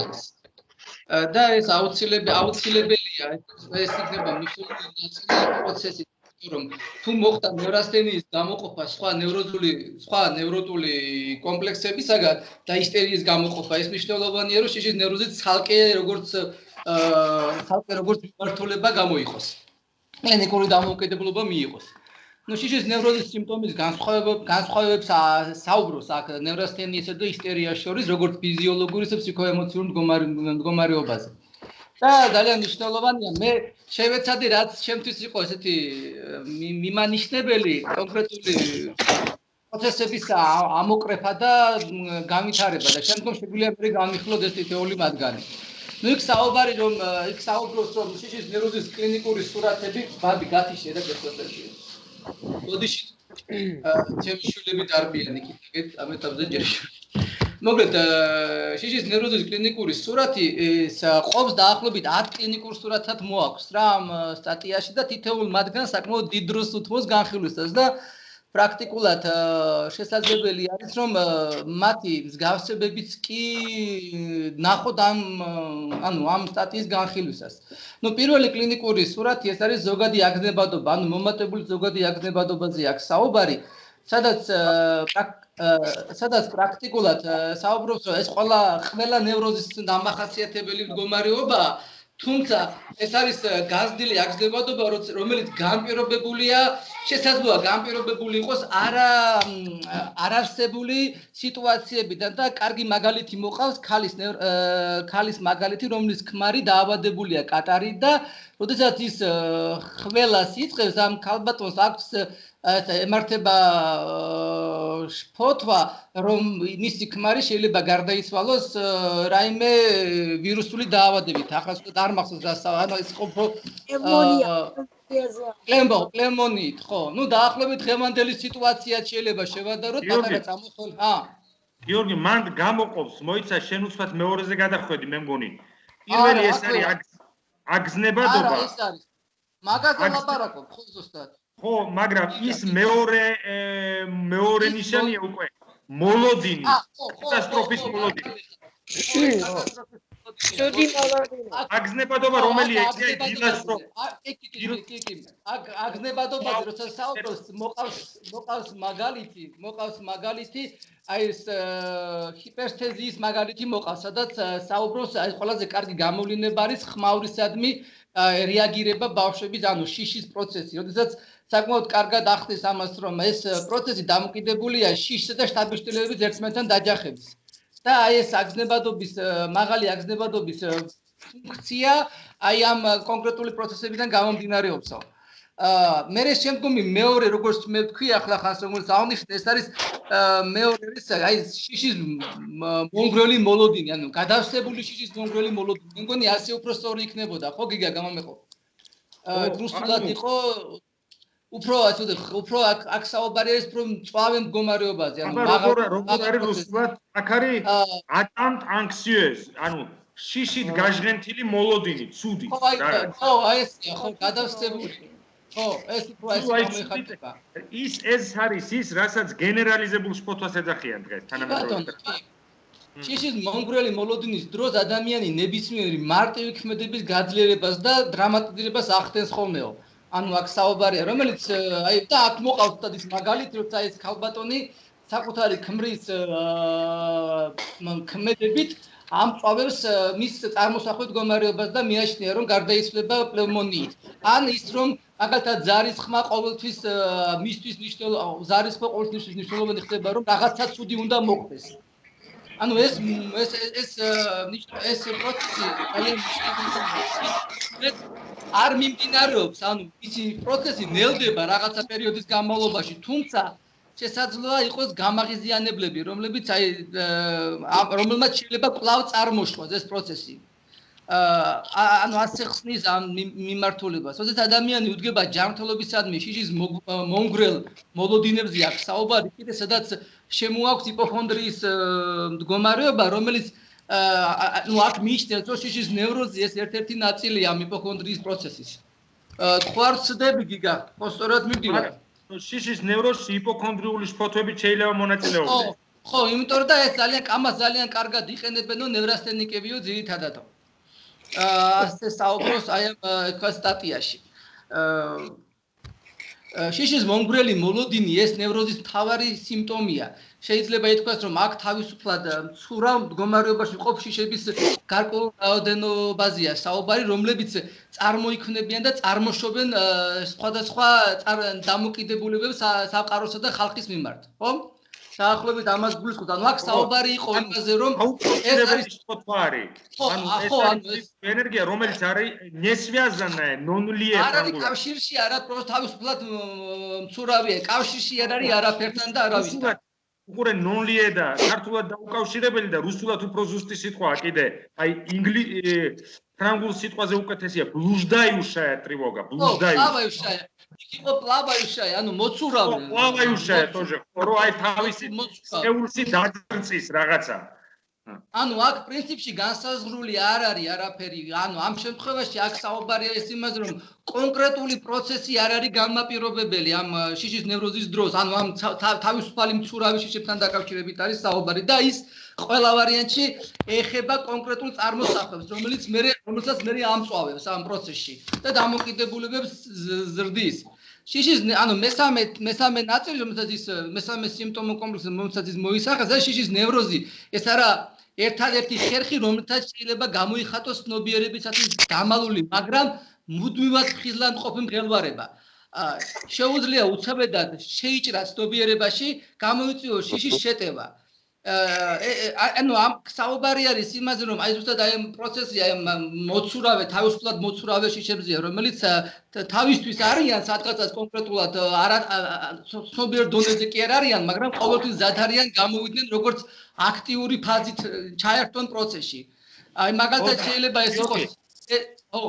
არის. და ეს აუცილებელია ეს იქნება მნიშვნელოვანი პროცესი რომ თუ მოხდა ნევრასთენიის გამოყოფა სხვა ნევროტული კომპლექსებისაგან და ისტერიის გამოყოფა ეს მნიშვნელოვანია რომ შიშის ნევროზით ცალკე როგორც მიმართულება გამოიყოს კლინიკური დამოუკიდებლობა მიიღოს ну შიშის ნევროზის სიმპტომის განსხვავებებს საუბრობს აქ ნევრასთენიისა და ისტერიას შორის როგორც ფიზიოლოგური ისე ფსიქოემოციური მდგომარეობაზე და ძალიან მნიშვნელოვანია მე შევეცადი რაც შემთთვის იყო ესეთი მიმანიშნებელი კონკრეტული პროცესების ამოკრეფა და განვითარება და შემდგომ შეგვიძლია მე გამიხილოთ ეს თითოეული მათგანი. ну იქ საუბარი რომ იქ საუბრობს რომ შიშის ნევროზის კლინიკური სურათები ბაბი გათიშე და გესწრებია. ბოდიში ჩემი შვილები დარბიან იქით ამ ეტაპზე ჯერ მოკლედ შიშის ნევროზის კლინიკური სურათი ყოფს დაახლოებით 10 კლინიკურ სურათად მოაქვს რა ამ სტატიაში და თითოეულ მათგან საკმაოდ დიდ დროს უთმობს განხილვისას და პრაქტიკულად შესაძლებელი არის რომ მათი მსგავსებებიც კი ნახოთ ამ სტატიის განხილვისას. ну პირველი კლინიკური სურათი ეს არის ზოგადი აგზნებადობა, ანუ მომატებული ზოგადი აგზნებადობაზე აქვს საუბარი, სადაც პრაქტიკულად საუბრობს რომ ეს ყველა ნევროზის დამახასიათებელი მდგომარეობაა, თუმცა ეს არის გაზრდილი აგზნებადობა, რომელიც განპირობებულია, შესაძლოა განპირობებული იყოს არარსებული სიტუაციებიდან და კარგი მაგალითი მოყავს ქალის მაგალითი, რომლის ქმარი დაავადებულია კატარით და როდესაც ის ხველას იწყებს ამ ქალბატონს აქვს ემართება ფოთვა რომ მისი ქმარი შეიძლება გარდაიცვალოს რაიმე ვირუსული დაავადებით. ახლა არ მახსოვს რა ანუ ეს ყოფო კლემონიით ხო? ну დაახლოებით ღემანდელი სიტუაციაც შეიძლება შევადაროთ პატარა წამოხვალ გიორგი მან გამოყოფს მოიცა შენ უცბად მეორეზე გადახვედი მე მგონი. პირველი ეს არის აგზნებადობა. არა ეს არის. მაგაზე ლაპარაკობ ხო ზუსტად. ხო, მაგრამ ის მეორე ნიშანია უკვე მოლოდინი. კატასტროფის მოლოდინი. აგზნებადობა რომელია იცი დილასრო. აგზნებადობაზე როცა საუბრობს მოყავს მაგალითი აი ეს ჰიპერსთეზიის მაგალითი მოყავს, სადაც საუბრობს აი ყველაზე კარგი გამოვლინება არის ხმაურისადმი რეაგირება ბავშვების ანუ შიშის პროცესი, როდესაც საკმაოდ კარგად ახდენს ამას რომ ეს პროცესი დამოკიდებულია შიშსა და შთაბეჭდილებების ერთმანეთთან დაჯახების. და აი ეს აგზნებადობის მაღალი აგზნებადობის ფუნქცია აი ამ კონკრეტული პროცესებიდან გამომდინარეობსო. მე შემდგომი მეორე როგორც მე ვთქვი ახლა ხანს როგორც აღნიშნე ეს არის მეორე აი შიშის მონგრელი მოლოდინი ანუ გადავსებული შიშის მონგრელი მოლოდინი. მე მგონი ასე უფრო სწორი იქნებოდა ხო გიგა გამომეყო. რუსულად იყო უფრო აქ საუბარი არის უფრო მწვავე მდგომარეობაზე ანუ როგორ არის რუსულად აქ არის attent anxieux ანუ შიშით გაჟღენთილი მოლოდინი ცუდი ხო აი ესია ხო გადავსებული ხო ეს უფრო ეს მომეხატება ეს არის ის რასაც გენერალიზებულ შფოთვას ეძახიან დღეს თანამედროვე შიშის მონგრელი მოლოდინის დროს ადამიანი ნებისმიერი მარტივი ქმედების გაძლიერებას და დრამატიზებას ახდენს ხოლმეო. ანუ აქ საუბარია, რომელიც აი და აქ მოყავს ის მაგალითი, როცა ეს ქალბატონი საკუთარი ქმრის ქმედებით ამწვავებს მის წარმოსახვით მდგომარეობას და მიაჩნია, რომ გარდაიცვლება პნევმონიით. ან ის რომ მაგალითად ზარისხმა ყოველთვის მისთვის ზარისხმა ყოველთვის მნიშვნელოვანი ხდება, რომ რაღაცა ცუდი უნდა მოხდეს. ანუ ეს პროცესი ძალიან მნიშვნელოვანია. არ მიმდინარეობს, ანუ ისი პროცესი ნელდება რაღაცა პერიოდის განმავლობაში, თუმცა შესაძლოა იყოს გამაღიზიანებლები, რომლებიც რომელმაც შეიძლება კვლავ წარმოშყვას ეს პროცესი. ანუ ასე ხსნის ამ მიმართულებას. როდესაც ადამიანი უდგება ჯანმრთელობისადმი შიშის მონგრელ მოლოდინებზე აქვს საუბარი, კიდე სადაც შემოაქვს იპოქონდრიის მდგომარეობა, რომელიც ну აქ მიიჩნევს რომ შიშის ნევროზი ეს ერთ-ერთი ნაწილია ამ იპოქონდრიის პროცესის. ხო არ ვცდები გიგა, ხო სწორად მივდივარ. შიშის ნევროზში იპოქონდრიული შფოთვები შეიძლება მონაწილეობდეს. ხო, იმიტომ რომ და ეს ამას ძალიან კარგად იყენებენო ნევრასთენიკებიო ძირითადად. ასე საუბრობს აი ამ სტატიაში. შიშის მომგვრელი მოლოდინი ეს ნევროზის მთავარი სიმპტომია. შეიძლება ითქვას, რომ აქ თავისუფლად მცურავ მდგომარეობაში მყოფ შიშების გარკვეულ რაოდენობაზეა საუბარი, რომლებიც წარმოიქმნებიან და წარმოშობენ სხვადასხვა დამოკიდებულებებს სამყაროსა და ხალხის მიმართ, ხო? დაახლოებით ამას გულისხმობთ. ანუ აქ საუბარი იყო იმაზე, რომ ეს არის სპოტვა არის. ანუ ეს ენერგია, რომელიც არის ნესვიაზანაა, ნონლიე. არ არის კავშირში, არა პროს თავისუფლად მცურავია. კავშირში არ არის არაფერთან და არავისთან. უყურე ნონლიე და ქართულად დაუკავშირებელი და რუსულად უფრო ზუსტი სიტყვაა კიდე. აი ფრანგულ სიტყვაზე უკეთესია ბლუჟდაიუშაა ტრივოგა, ბლუჟდაიუშაა. იყო პლავაიუშაა, ანუ მოცურავი. პლავაიუშაა თოჟე, ხო, აი თავისი სეულსი დაძრწის რაღაცა. ანუ აქ პრინციპში განსაზღვრული არ არის არაფერი. ანუ ამ შემთხვევაში აქ საუბარია ის იმაზე, რომ კონკრეტული პროცესი არ არის განმაპირობებელი ამ შიშის ნევროზის დროს. ანუ ამ თავისუფალი მცურავი შიშებთან დაკავშირებით არის საუბარი და ის ყველა ვარიანტში ეხება კონკრეტულ წარმოსახვებს, რომელსაც მე ამწვავებს ამ პროცესში და დამოკიდებულებებს ზრდის. შიშის ანუ მესამე ნაწილი, რომელსაც ის მესამე სიმპტომო კომპლექსი, რომელსაც ის მოისახეს, ეს შიშის ნევროზი, ეს არა ერთადერთი ხერხი, რომელსაც შეიძლება გამოიხატოს ცნობიერებისათვის დამალული, მაგრამ მუდმივად ფხიზლად მყოფი მღელვარება. შეუძლია უცებედად შეიჭრას ცნობიერებაში, გამოიწვიოს შიშის შეტევა. ანუ ამ საუბარი არის იმაზე, რომ აი ზუსტად აი ამ პროცესი, აი მოცურავე, თავისუფლად მოცურავე შიშებზეა, რომელიც თავისთვის არიან სადღაცას კონკრეტულად ცნობიერ დონეზე კი არ არიან, მაგრამ ყოველთვის ზად არიან გამოვიდნენ როგორც აქტიური ფაზით ჩაერთონ პროცესში. აი მაგალითად შეიძლება ეს იყოს ხო.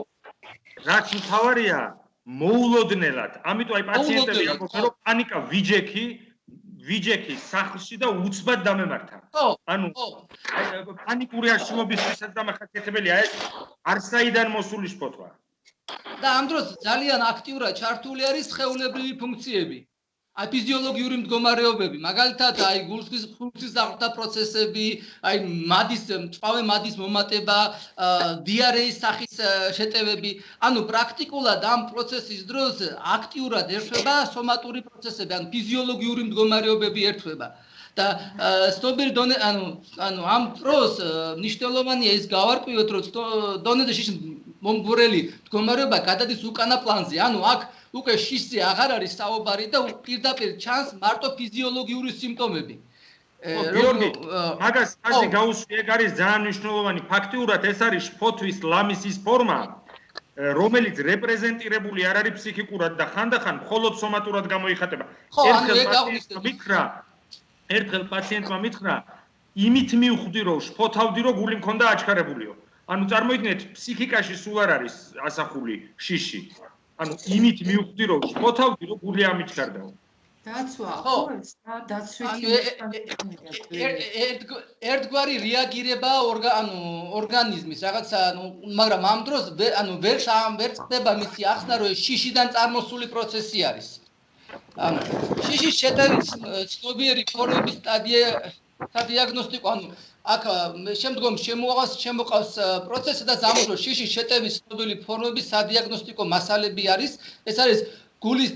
რაც მთავარია მოულოდნელად. ამიტომ აი პაციენტები აკვირდება, რომ პანიკა ვიჯექი სახლში და უცბად დამემართა. ანუ პანიკური აშლობისთვისაც დამახასიათებელია ეს არსაიდან მოსული შფოთვა. და ამ დროს ძალიან აქტიურად ჩართული არის სხეულებრივი ფუნქციები. აი ფიზიოლოგიური მდგომარეობები, მაგალითად აი გულსხმის ფუნქციის აღდგა პროცესები, აი მწვავე მადის მომატება, დიარეის სახის შეტევები. ანუ პრაქტიკულად ამ პროცესის დროს აქტიურად ერთვება სომატური პროცესები, ანუ ფიზიოლოგიური მდგომარეობები ერთვება. და ცნობილი დონე ანუ ამ დროს მნიშვნელოვანია ის გავარკვიოთ, რომ დონეზე შიშის მომგვრელი მდგომარეობა გადადის უკანა პლანზე. ანუ აქ უკვე შიშზე აღარ არის საუბარი და პირდაპირ ჩანს მარტო ფიზიოლოგიური სიმპტომები. გიორგი, მაგას ასე გაუსვი, ეგ არის ძალიან მნიშვნელოვანი. ფაქტიურად ეს არის შფოთვის ლამის ის ფორმა, რომელიც რეპრეზენტირებული არ არის ფსიქიკურად და ხანდახან მხოლოდ სომატურად გამოიხატება. ერთხელ პაციენტმა მითხრა, იმით მივხვდი, რომ შფოთავდი, რომ გული მქონდა აჩქარებულიო. ანუ წარმოიდგინეთ, ფსიქიკაში სულ არ არის ასახული შიში. ანუ იმით მივხვდი, რომ შფოთავდი, რომ გული ამიჩქარდაო. დაცვა, ხო, დაცვითი ერთგვარი რეაგირება ორგანიზმის რაღაცა, მაგრამ ამ დროს ვერ ხდება მისი ახსნა, რომ შიშიდან წარმოსული პროცესი არის. ანუ შიშის შეტევის ცნობიერი ფორმების სადიაგნოსტიკო, ანუ აქ შემდგომ შემოყავს პროცესი და ამავდროულად შიშის შეტევის ცნობილი ფორმების სადიაგნოსტიკო მასალები არის. ეს არის გულის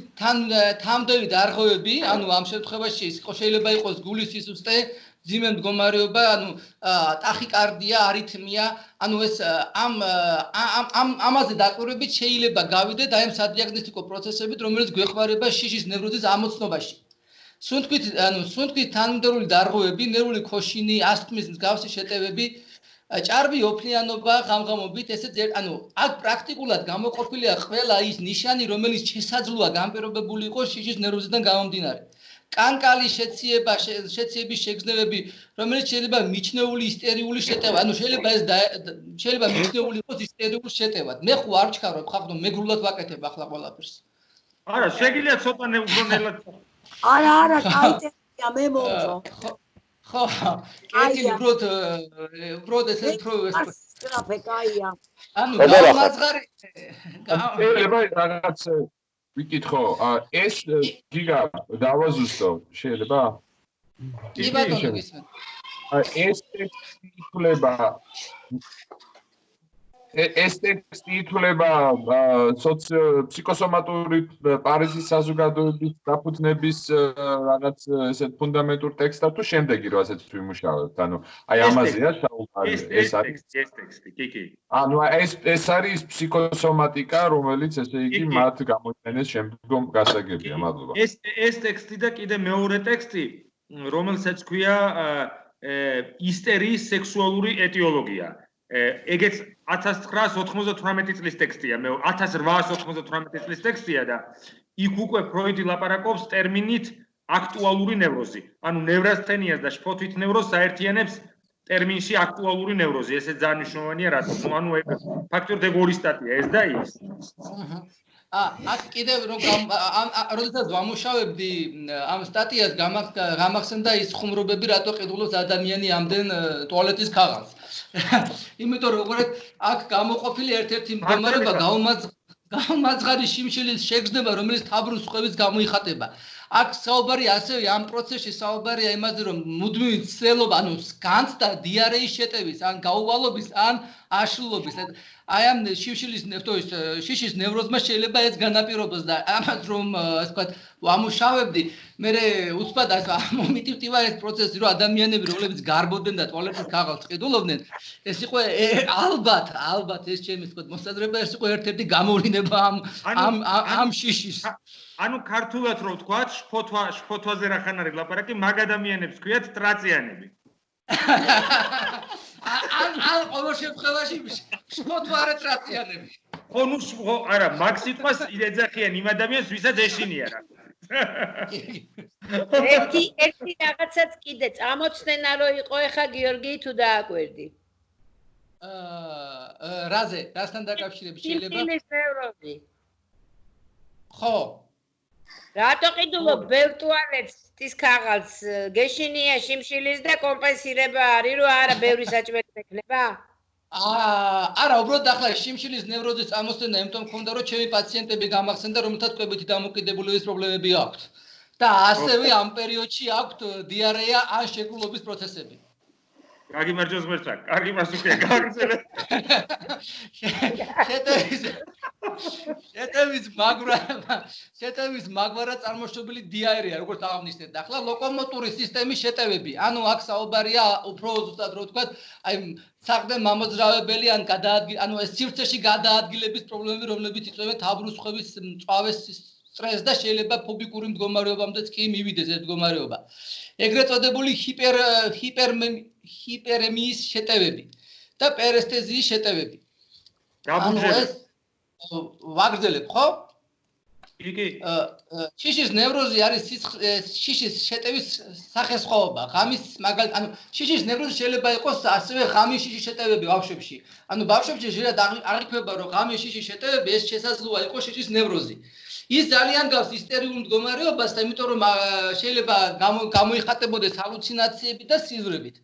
თამდელი დარღვევები, ანუ ამ შემთხვევაში შეიძლება იყოს გულის სისუსტე, ძიმე მდგომარეობა, ანუ ტახიკარდია, არითმია, ანუ ეს ამაზე დაკვირვებით შეიძლება გავიდეთ აი ამ სადიაგნოსტიკო პროცესებით, რომელიც გვეხმარება შიშის ნევროზის ამოცნობაში. სუნთქვით თანმიმდევრული დარღვევები, ნერვული ქოშინი, ასთმის მსგავსი შეტევები, ჭარბი ოფლიანობა ღამღამობით, ესეც ანუ აქ პრაქტიკულად გამოყოფილია ყველა ის ნიშანი, რომელიც შესაძლოა განპირობებული იყოს შიშის ნევროზიდან გამომდინარე. კანკალის შეციების შეგრძნებები, რომელიც შეიძლება მიჩნეული ისტერიული შეტევა, ანუ შეიძლება მიჩნეული იყოს ისტერიული შეტევა. მე ხო არ ვჩქარობ, ხახდო მეგრულად ვაკეთებ ახლა ყველაფერს. არა, შეგიძლია ცოტა უბრუნელად. არა, კაიტია მე მომწო. ხო, კეთილი უბრალოდ ესე კაია. ანუ გამაძღარი. შეიძლება რაღაც ვიკითხო, ეს გიგა დავაზუსტო, შეიძლება? კი ბატონო გისმენთ. ეს ტექსტი ითვლება ეს ტექსტი ითვლება ფსიქოსომატური პარიზის საზოგადოების დაფუძნების რაღაც ესეთ ფუნდამენტურ ტექსტად თუ შემდეგი რო ასეთ ვიმუშავებთ ანუ აი ამაზეა საუბარი ეს ტექსტი კი ანუ ეს არის ფსიქოსომატიკა რომელიც ესე იგი მათ გამოიყენეს შემდგომ გასაგებია მადლობა ეს ტექსტი და კიდე მეორე ტექსტი რომელსაც ქვია ისტერიის სექსუალური ეტიოლოგია ეგეც 1998 წლის ტექსტია, 1898 წლის ტექსტია და იქ უკვე ფროიდი ლაპარაკობს ტერმინით აქტუალური ნევროზი. ანუ ნევრასთენიას და შფოთვით ნევროზს საერთიანებს ტერმინში აქტუალური ნევროზი. ესე ძალიან მნიშვნელოვანია რატომ? ანუ ეგ ფაქტობრივად ორი სტატია ეს და ის. აქ კიდევ რომ როდესაც ვამუშავებდი ამ სტატიას გამახსენდა ის ხუმრობები რატო ყიდულობს ადამიანი ამდენ ტუალეტის ქაღალდს. იმიტომ რომ უყურეთ აქ გამოყოფილი ერთ-ერთი მდგომარეობა გაუმაძღარი შიმშილის შეგრძნება რომელიც თაბრუს ხვევის გამოიხატება აქ საუბარი ასევე ამ პროცესში საუბარია იმაზე რომ მუდმივი ცელობა ანუ განცდა დიარეის შეტევის ან გაუვალობის ან აშლილობის აი ამ შიშის ნევროზმა შეიძლება ეს განაპირობოს და ამას რომ ასე ვთქვათ ვამუშავებდი მე უცბად მომიტივტივა ეს პროცესი რომ ადამიანები რომლებიც გარბოდნენ და ტუალეტის ქაღალდს ყიდულობდნენ ეს იყო ალბათ ეს ჩემი ვთქვათ მოსაზრება ეს იყო ერთ-ერთი გამოვლინება ამ შიშის ანუ ქართულად რო ვთქვათ შფოთვაზე რახან არის ლაპარაკი მაგ ადამიანებს ქვიათ ტრაციანები ან ყოველ შემთხვევაში შფოთვა არა ტრაციანები ხო ნუ არა მაგ სიტყვას ეძახიან იმ ადამიანს ვისაც ეშინია რა ერთი რაღაცაც კიდე წამოწნენა რო იყო ეხა გიორგი თუ დააკვირდი რაზე რასთან დაკავშირებით შეიძლება სიმშილის ნევროზი ხო რატო ყიდულობ ბევრ ტუალეტს ის ქაღალდს გეშინია შიმშილის და კომპენსირება არის რომ არა ბევრი საჭმელი მექნება არა უბრალოდ ახლა შიმშილის ნევროზის წამოსწენა იმიტომ მქონდა რომ ჩემი პაციენტები გამახსენდა რომელთაც კვებითი დამოკიდებულების პრობლემები აქვთ და ასევე ამ პერიოდში აქვთ დიარეა ან შეკრულობის პროცესები კარგი მარჯოს ღმერთსა კარგი მასუქია გაგრძელე შეტევის მაგვარა წარმოშობილი დიარეა როგორც აღნიშნეთ ახლა ლოკომოტური სისტემის შეტევები ანუ აქ საუბარია უფრო ზუსტად რო ვთქვათ აი საყრდენ მამოძრავებელი ან ანუ ეს სივრცეში გადაადგილების პრობლემები რომლებიც იწვევენ თაბრუს ხვევის მწვავეს სტრესს და შეიძლება ფობიკური მდგომარეობამდეც კი მივიდეს ეს მდგომარეობა ეგრეთ წოდებული ჰიპერემიის შეტევები და პერესთეზიის შეტევები გაბუნჯებით ვაგრძელებ ხო? კი შიშის ნევროზი არის შიშის შეტევის სახესხვაობა ღამის მაგალითად ანუ შიშის ნევროზი შეიძლება იყოს ასევე ღამის შიშის შეტევები ბავშვებში ანუ ბავშვებში შეიძლება არ იქნება რომ ღამის შიშის შეტევები ეს შესაძლოა იყოს შიშის ნევროზი ის ძალიან გავს ისტერიულ მდგომარეობას და იმიტომ რომ შეიძლება გამოიხატებოდეს ჰალუცინაციები და სიზმრებით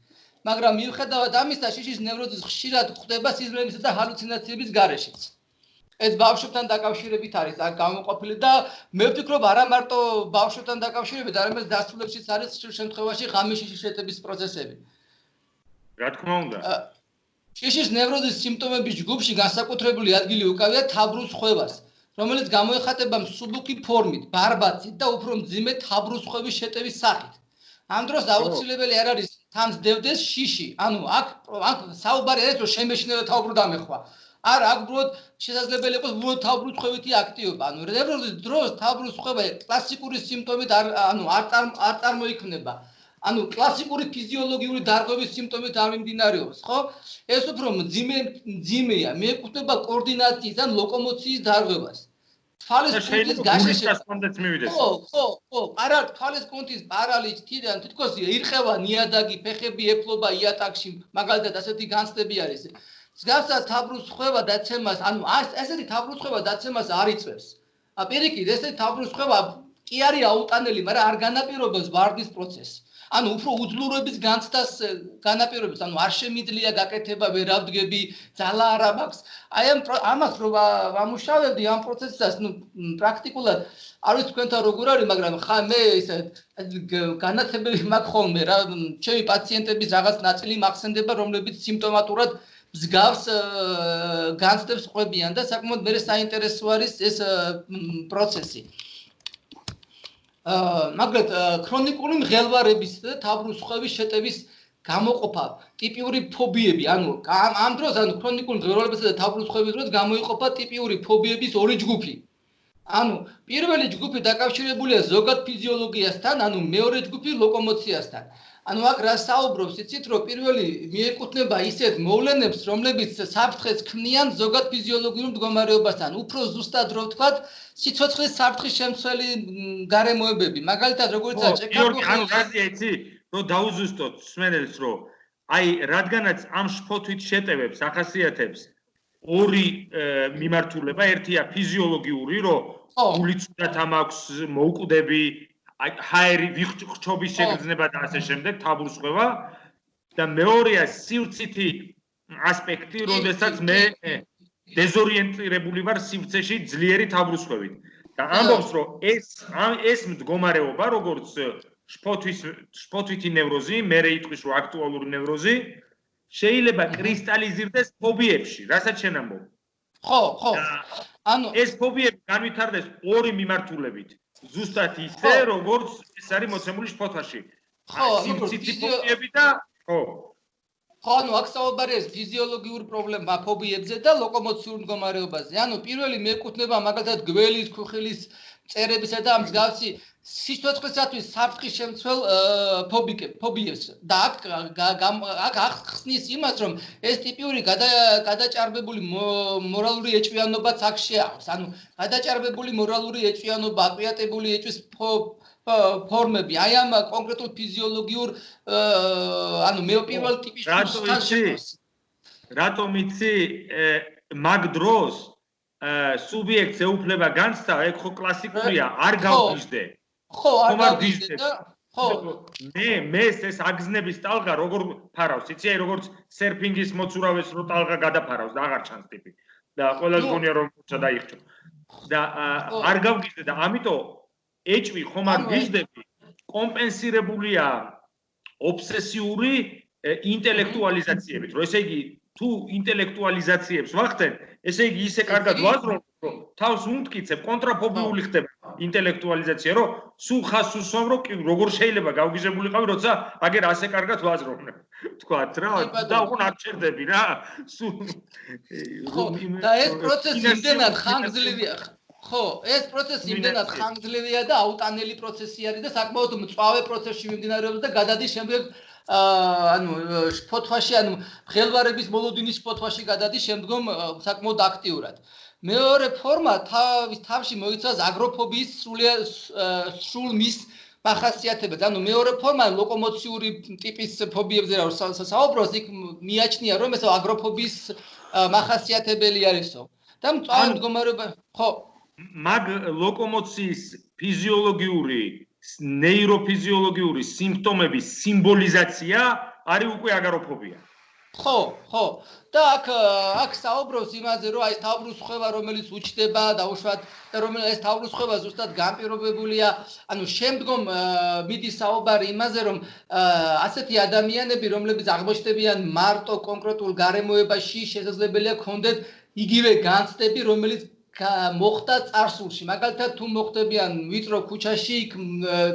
მაგრამ მიუხედავად ამისა შიშის ნევროზი ხშირად ხდება სიზმრებისა და ჰალუცინაციების გარეშეც ეს ბავშვებთან დაკავშირებით არის აქ გამოყოფილი და მე ვფიქრობ არა მარტო ბავშვებთან დაკავშირებით არამედ დასრულებშიც არის ხშირ შემთხვევაში ღამის შიშის შეტევის პროცესები რა თქმა უნდა შიშის ნევროზის სიმპტომების ჯგუფში განსაკუთრებული ადგილი უკავია თაბრუს ხვევას რომელიც გამოიხატება მსუბუქი ფორმით ბარბაცით და უფრო მძიმე თაბრუს ხვევის შეტევის სახით ამ დროს აუცილებელი არ არის თამს დევდეს შიში ანუ აქ საუბარი არის რომ შემეშინებოდა თაბრუ დამეხვა არა აქ უბრალოდ შესაძლებელი იყოს უბრალოდ თაბრუს ხვევითი აქტივობა ანუ ნევროზის დროს თაბრუს ხვევა კლასიკური სიმპტომით არ წარმოიქმნება ანუ კლასიკური ფიზიოლოგიური დარღვევის სიმპტომით არ მიმდინარეობს ხო ეს უფრო მძიმეა მიეკუთვნება კოორდინაციის ან ლოკომოციის დარღვევას თვალის კუნთის გაშეშება ხო არა თვალის კუნთის პარალიზიდან თითქოს ირყევა ნიადაგი ფეხები ეფლობა იატაკში მაგალითად ასეთი განცდები არის მსგავსად თაბრუს ხვევა დაცემას ანუ ესეთი თაბრუს ხვევა დაცემას არ იწევს პირიქით ესეთი თაბრუს ხვევა კი არის აუტანელი მაგრამ არ განაპირობებს ვარდის პროცესს ანუ უფრო უძლურების განცდას განაპირობებს, ანუ არ შემიძლია გაკეთება, ვერავდგები, ძალა არ მაქვს. აი ამას რო ვამუშავებდი ამ პროცესსაც, პრაქტიკულად არ ვიცი თქვენთან როგორ არის, მაგრამ ხა მე ესე განათებები მაქვს ხოლმე რა, ჩემი პაციენტების რაღაც ნაწილი მახსენდება, რომლებიც სიმპტომატურად მსგავს განცდებს ყვებიან და საკმაოდ მე საინტერესო არის ეს პროცესი. მაგრამ ქრონიკული მღელვარების და თავბრუსხვევის შეტევის გამოყოფა, ტიპიური ფობიები, ანუ ამ დროს ანუ ქრონიკული მღელვარებისა და თავბრუსხვევის დროს გამოიყოფა ტიპიური ფობიების ორი ჯგუფი. ანუ პირველი ჯგუფი დაკავშირებულია ზოგად ფიზიოლოგიასთან, ანუ მეორე ჯგუფი ლოკომოციასთან. ანუ აქ რა საუბრობს, იცით, რომ პირველი მიეკუთვნება ისეთ მოვლენებს, რომლებიც საფრთხეს ქმნიან ზოგად ფიზიოლოგიურ მდგომარეობასთან. უფრო ზუსტად რო ვთქვათ, სიცოცხლის საფრთხის შემცველი გარემოებები. მაგალითად, როგორიცაა ჭექაპო, ანუ რაზეა იცი, რომ დაუზუსტოთ სმენელს, რომ აი რადგანაც ამ შფოთვით შეტევებს ახასიათებს ორი მიმართულება, ერთია ფიზიოლოგიური, რომ გული ცუდად ამაქვს, მოუკვდები, ჰაერი ვიხჭობის შეგრძნება და ასე შემდეგ, თავბრუსხვევა და მეორეა სივრცითი ასპექტი, როდესაც მე დეზორიენტირებული ვარ სივრცეში ძლიერი თავბრუსხვევით. და ამბობს, რომ ეს მდგომარეობა, როგორც შფოთვითი ნევროზი, მერე იტყვის, რომ აქტუალური ნევროზი, შეიძლება კრისტალიზირდეს ფობიებში, რასაც შენ ამბობ. ხო. ანუ ეს ფობიები განვითარდეს ორი მიმართულებით. ზუსტად ისე, როგორც ეს არის მოცემული შფოთვაში. სივრცითი ფობიები და ხო, ანუ აქ საუბარია ფიზიოლოგიურ პრობლემა ფობიებზე და ლოკომოციურ მდგომარეობაზე. ანუ პირველი მიეკუთვნება მაგალითად გველის, ქუხილის წერებისა და ამ მსგავსი სიცოცხლისათვის საფრთხის შემცველ ფობიებს. და აქ ახსნის იმას, რომ ეს ტიპიური გადაჭარბებული მორალური ეჭვიანობაც აქ შეაქვს. ანუ გადაჭარბებული მორალური ეჭვიანობა, აკვიატებული ეჭვის ფორმები, აი ამ კონკრეტულ ფიზიოლოგიურ ანუ მე პირველ ტიპის რატომ იცი მაგ დროს სუბიექტს ეუფლება განცდა, ეგ ხო კლასიკურია, არ გავგიჟდე. ხო, არ გავგიჟდე და ხო. მე ეს აგზნების ტალღა როგორ ფარავს, იცი, აი როგორც სერფინგის მოცურავეს რო ტალღა გადაფარავს და აღარ ჩანს ტიპი. და ყველას გონია რომ მოცა დაიხჭო. და არ გავგიჟდე და ამიტომ ეჭვი ხომ არ გიждები, კომპენსირებულია ობსესიური ინტელექტუალიზაციებით. რომ ესე იგი თუ ინტელექტუალიზაციებს ვახდენ, ესე იგი ისე კარგად ვაზრობ, რომ თავს უმტკიცებ, კონტრაფობიული ხდება ინტელექტუალიზაცია, რომ სულ ხას უსვამ, რომ როგორ შეიძლება გავგიჟებულიყავი, როცა აგერ ასე კარგად ვაზრობნებ. თქვათ რა, და უყურე არ ჩერდები რა. ხო, და ეს პროცესი იმდენად ხანგრძლივია. ხო, ეს პროცესი იმდენად ხანგრძლივია და აუტანელი პროცესი არის და საკმაოდ მწვავე პროცესში მიმდინარეობს და გადადის შემდეგ ანუ შფოთვაში, ანუ მღელვარების მოლოდინის შფოთვაში გადადის შემდგომ საკმაოდ აქტიურად. მეორე ფორმა თავში მოიცავს აგროფობიის სრულ მის მახასიათებებს. ანუ მეორე ფორმა ლოკომოციური ტიპის ფობიებზე რა საუბრობს, იქ მიაჩნია რომ ეს აგროფობიის მახასიათებელი არისო. და მწვავე მდგომარეობა, ხო. მაგ ლოკომოციის ფიზიოლოგიური, ნეიროფიზიოლოგიური სიმპტომების სიმბოლიზაცია არის უკვე აგროფობია. ხო. და აქ საუბრობს იმაზე, რომ აი თავბრუსხვევა, რომელიც უჩნდება დაუშვათ და რომელიც ეს თავბრუსხვევა ზუსტად განპირობებულია, ანუ შემდგომ მიდის საუბარი იმაზე, რომ ასეთი ადამიანები, რომლებიც აღმოჩნდებიან მარტო კონკრეტულ გარემოებაში, შესაძლებელია ქონდეთ იგივე განცდები, რომელიც მოხდა წარსულში. მაგალითად, თუ მოხდებიან ვიწრო ქუჩაში,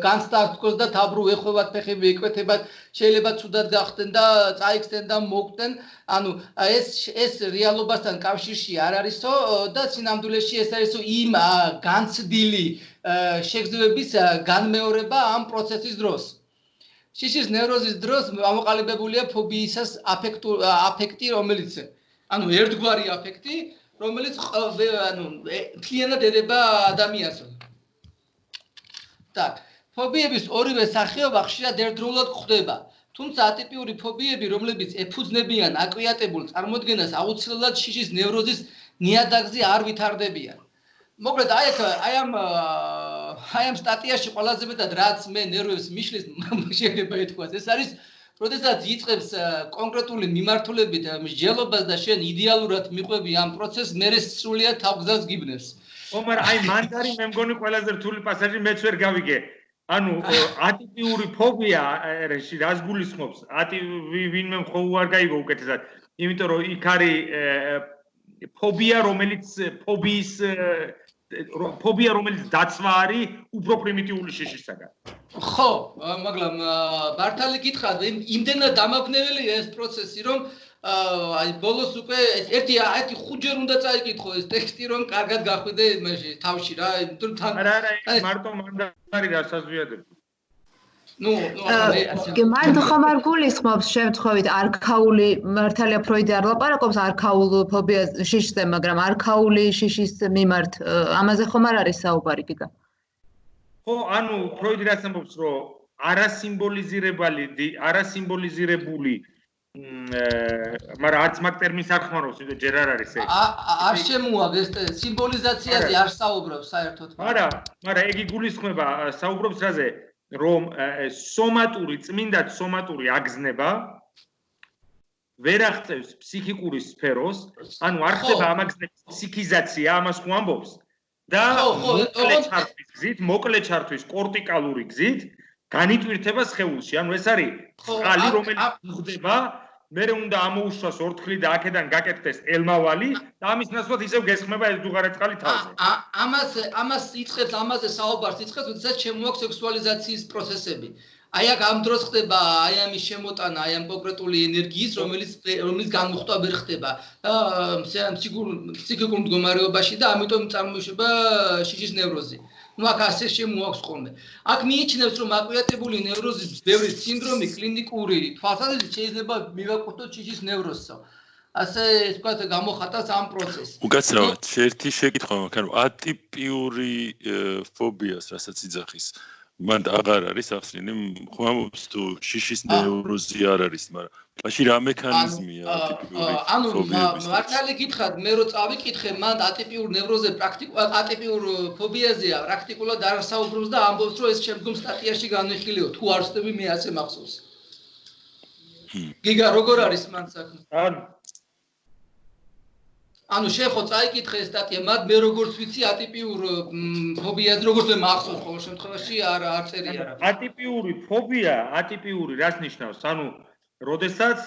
განცდა თქოს და თავბრუ ეხვევათ, ფეხები ეკვეთებათ, შეიძლება ცუდად გახდნენ და წაიქცნენ და მოკვდნენ. ანუ ეს რეალობასთან კავშირში არ არისო და სინამდვილეში ეს არისო იმ განცდილი შეგრძნებების განმეორება ამ პროცესის დროს. შიშის ნევროზის დროს ამოყალიბებულია ფობიისას აფექტი, რომელიც ანუ ერთგვარი აფექტი, რომელიც ანუ მთლიანად ედება ადამიანს. так, ფობიების ორივე სახეობა ხშირად ერთდროულად გვხვდება. თუმცა ატიპიური ფობიები, რომლებიც ეფუძნებიან აკვიატებულ წარმოდგენას, აუცილებლად შიშის ნევროზის ნიადაგზე არ ვითარდებიან. მოკლედ, აი ამ აი ამ სტატიაში ყველაზე მეტად რაც მე ნერვებს მიშლის შეიძლება ითქვას, ეს არის როდესაც იწყებს კონკრეტული მიმართულებით მსჯელობას და შენ იდეალურად მიყვები ამ პროცესს, მე სრულიად თავგზას გიბნევს. მაგრამ აი მანდარი მე მგონი ყველაზე რთული პასაჟი მეც ვერ გავიგე. ანუ ატიპიური ფობია რას გულისხმობს? ვინმე მხოლოდ არ გაიგო უკეთესად. იმიტომ რომ იქ არის ფობია, რომელიც დაცვა არის უფრო პრიმიტიული შიშისაგან. ხო, მაგრამ მართალი გითხრათ, იმდენად დამაბნეველია ეს პროცესი, რომ აი ბოლოს უკვე ერთი 5-ჯერ უნდა წაიკითხო ეს ტექსტი, რომ კარგად გახვიდე იმაში თავში რა, იმიტომ თან არა, მარტო მანდარი რა საზვიადებ. მან ხომ არ გულისხმობს შემთხვევით არქაული მართალია ფროიდი არ ლაპარაკობს არქაულ ფობიაზე შიშზე, მაგრამ არქაული შიშის მიმართ ამაზე ხომ არ არის საუბარი გიგა? ხო, ანუ ფროიდი რაც ამბობს, რომ არასიმბოლიზირებული მაგრამ არც მაგ ტერმინს არ ხმარობს, იმიტომ ჯერ არ არის ეს. არ შემოაგ ეს სიმბოლიზაციაზე არ საუბრობს საერთოდ. მაგრამ ეგ იგულისხმება საუბრობს რაზე, რომ წმინდად სომატური აგზნება ვერ აღწევს ფსიქიკური სფეროს, ანუ არ ხდება ამ აგზნების ფსიქიზაცია, ამას ხო ამბობს? და მოკლე ჩართვის კორტიკალური გზით განიტვირთება სხეულში. ანუ ეს არის წყალი, რომელიც ხდება, მერე უნდა ამოუშვას ორთქლი და აქედან გაკეთდეს ელმავალი და ამის ნაცვლად ისევ გესხმება ეს დუღარე წყალი თავზე. ამას იწყებს, ამაზე საუბარს იწყებს, როდესაც შემოაქვს სექსუალიზაციის პროცესები. აი აქ ამ დროს ხდება აი ამის შემოტანა, აი ამ კონკრეტული ენერგიის, რომელიც განმუხტვა ვერ ხდება ფსიქიკურ მდგომარეობაში და ამიტომ წარმოიშობა შიშის ნევროზი. აქ ასე შემოაქვს ხოლმე. აქ მიიჩნევს, რომ აკვიატებული ნევროზის ბევრი სინდრომი კლინიკური თვალსაზრისით შეიძლება მივაკუთვნოთ შიშის ნევროზსა. ასე ვთქვათ, გამოხატავს ამ პროცესს. უკაცრავად, ერთი შეკითხვა მაქვს, ანუ ატიპიური ფობიას, რასაც იძახის, მან აღარ არის ახსნილი, ხო ამბობს თუ შიშის ნევროზი არ არის, მაგრამ მაშინ რა მექანიზმია ატიპიური ფობიების? მართალი გითხრათ, მე რო წავიკითხე, მან ატიპიურ ნევროზე ატიპიურ ფობიაზეა პრაქტიკულად არ საუბრობს და ამბობს, რომ ეს შემდგომ სტატიაში განვიხილიო, თუ არ ვსწრები მე ასე მახსოვს. გიგა როგორ არის მან საქმე? ანუ შენ ხო წაიკითხე ეს სტატია, მათ მე როგორც ვიცი ატიპიურ ფობიაზე, როგორც მე მახსოვს ყოველ შემთხვევაში არ წერია რა. ატიპიური ფობია, ატიპიური რას ნიშნავს? ანუ როდესაც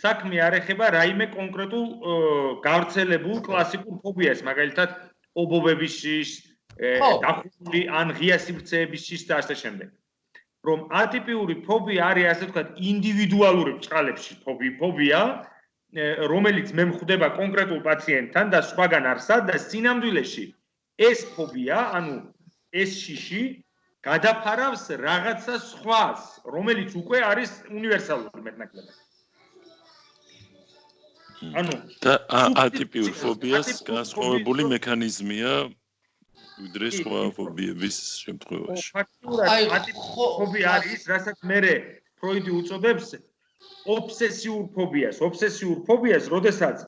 საქმე არ ეხება რაიმე კონკრეტულ გავრცელებულ კლასიკურ ფობიას, მაგალითად ობობების შიშს, დახურული ან ღია სივრცეების შიშს და ასე შემდეგ. რომ ატიპიური ფობია არის ასე ვთქვათ ინდივიდუალური ბრჭყალებში ფობია, რომელიც მე მხვდება კონკრეტულ პაციენტთან და სხვაგან არსად და სინამდვილეში ეს ფობია, ანუ ეს შიში გადაფარავს რაღაცა სხვას, რომელიც უკვე არის უნივერსალური მეტნაკლებად. ანუ და ატიპიურ ფობიას განსხვავებული მექანიზმია ვიდრე სხვა ფობიების შემთხვევაში. ფაქტურად ატიპიური ფობია არის, რასაც მე ფროიდი უწოდებს ობსესიურ ფობიას, როდესაც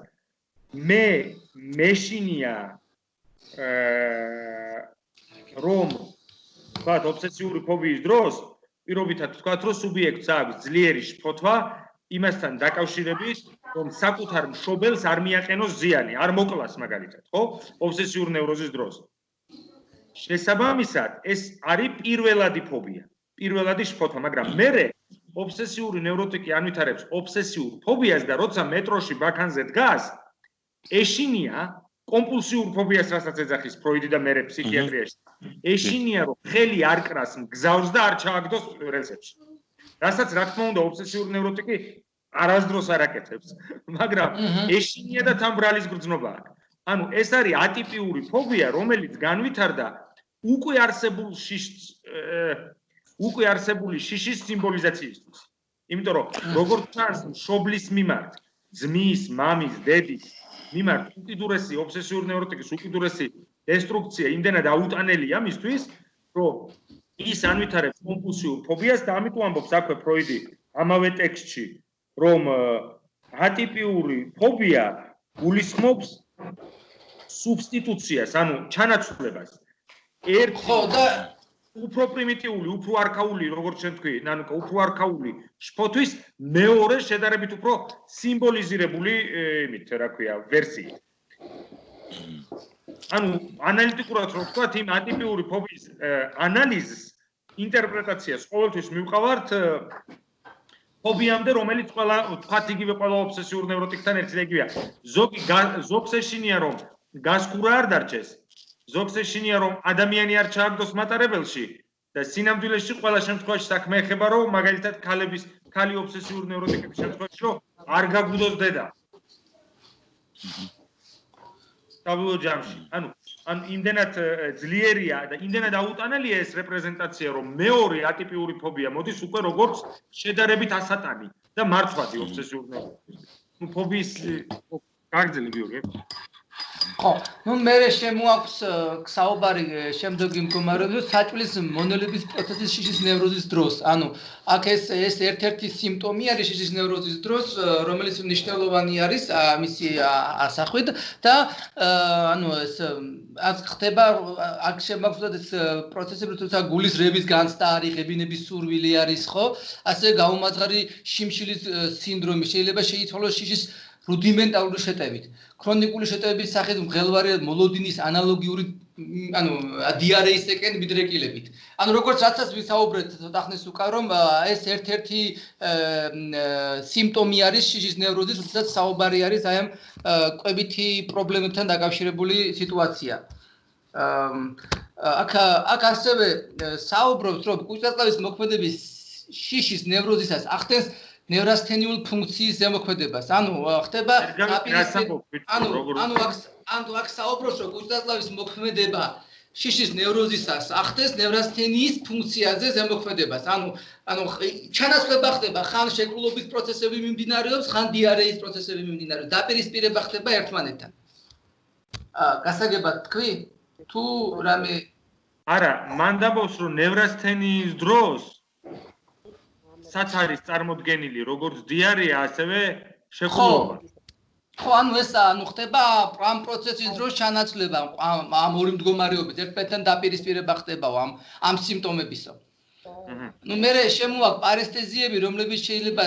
მეშინია რომ ვთქვათ ობსესიური ფობიის დროს პირობითად ვთქვათ, რომ სუბიექტს აქვს ძლიერი შფოთვა იმასთან დაკავშირებით, რომ საკუთარ მშობელს არ მიაყენოს ზიანი, არ მოკლას მაგალითად, ხო? ობსესიურ ნევროზის დროს. შესაბამისად, ეს არის პირველადი ფობია, პირველადი შფოთვა, მაგრამ მერე ობსესიური ნევროტიკი ანვითარებს ობსესიურ ფობიას და როცა მეტროში ბაქანზე დგას, ეშინია კომპულსიურ ფობიას, რასაც ეძახის ფროიდი და მერე ფსიქიატრიაში. ეშინია რომ ხელი არ კრას მგზავს და არ ჩააგდოს რელსებში. რასაც რა თქმა უნდა ობსესიური ნევროტიკი არასდროს არ აკეთებს, მაგრამ ეშინია და თან ბრალის გრძნობა აქვს. ანუ ეს არის ატიპიური ფობია, რომელიც განვითარდა უკვე არსებული შიშის სიმბოლიზაციისთვის. იმიტომ რომ როგორც ჩანს მშობლის მიმართ, ძმის, მამის, დედის მიმართ უკიდურესი ობსესიური ნევროტიკის უკიდურესი დესტრუქცია იმდენად აუტანელია მისთვის, რომ ის ანვითარებს კომპულსიურ ფობიას და ამიტომ ამბობს აქვე ფროიდი ამავე ტექსტში, რომ ატიპიური ფობია გულისხმობს სუბსტიტუციას, ანუ ჩანაცვლებას. ხო და უფრო პრიმიტიული, უფრო არქაული, როგორც შენ თქვი, ნანუკა, უფრო არქაული შფოთვის მეორე შედარებით უფრო სიმბოლიზირებული იმით, რა ქვია, ვერსიით. ანუ ანალიტიკურად რო ვთქვათ, იმ ატიპიური ფობიის ანალიზს, ინტერპრეტაციას ყოველთვის მივყავართ ფობიამდე, რომელიც თქვათ იგივე ყველა ობსესიურ ნევროტიკთან ერთი და იგივეა. ზოგს ეშინია რომ გასკურა არ დარჩეს, ზოგს ეშინია რომ ადამიანი არ ჩააგდოს მატარებელში და სინამდვილეში ყველა შემთხვევაში საქმე ეხება რომ მაგალითად ქალი ობსესიურ ნევროტიკების შემთხვევაში რომ არ გაგვდოს დედა. საბოლოო ჯამში. ანუ იმდენად ძლიერია და იმდენად აუტანელია ეს რეპრეზენტაცია, რომ მეორე ატიპიური ფობია მოდის უკვე როგორც შედარებით ასატანი და მარცვადი ობსესიურ ნევროტიკის. ნუ ფობიის გაგრძელი ბიორი. ხო, ნუ მე შემოაქვს საუბარი შემდეგი მდგომარეობის საჭვლის მონელების პროცესის შიშის ნევროზის დროს. ანუ აქ ეს ერთ-ერთი სიმპტომი არის შიშის ნევროზის დროს, რომელიც მნიშვნელოვანი არის მისი ასახვით და ანუ ეს აქ ხდება აქ შემოაქვს ეს პროცესები, თუმცა გულის რების განცდა არის, ღებინების სურვილი არის, ხო? ასე გაუმაძღარი შიმშილის სინდრომი შეიძლება შეიცვალოს შიშის რუდიმენტალური შეტევით. ქრონიკული შეტევების სახით მღელვარე მოლოდინის ანალოგიური ანუ დიარეისაკენ მიდრეკილებით. ანუ როგორც რაცაც ვისაუბრეთ ცოტა ხნის უკან რომ ეს ერთ-ერთი სიმპტომი არის შიშის ნევროზის, როდესაც საუბარი არის აი ამ კვებითი პრობლემებთან დაკავშირებული სიტუაცია. აქ ასევე საუბრობს რომ კვირტაწყლის მოქმედების შიშის ნევროზისას ახდენს ნევრასთენიულ ფუნქციის ზემოქმედებას. ანუ ხდება ანუ აქ საუბრობს რომ კვირტაწყლის მოქმედება შიშის ნევროზისას ახდენს ნევრასთენიის ფუნქციაზე ზემოქმედებას. ანუ ჩანაცვლება ხდება ხან შეკრულობის პროცესები მიმდინარეობს, ხან დიარეის პროცესები მიმდინარეობს. დაპირისპირება ხდება ერთმანეთთან. გასაგებად თქვი? თუ რამე არა, მან დაბოს რომ ნევრასთენიის დროს საც არის წარმოდგენილი როგორც დიარეა, ასევე შეკრულება. ხო, ანუ ეს ხდება ამ პროცესის დროს ჩანაცვლება ამ ორი მდგომარეობის ერთმანეთთან დაპირისპირება ხდება ამ სიმპტომებისა. ნუ მე შემოაქვს პარესთეზიები, რომლებიც შეიძლება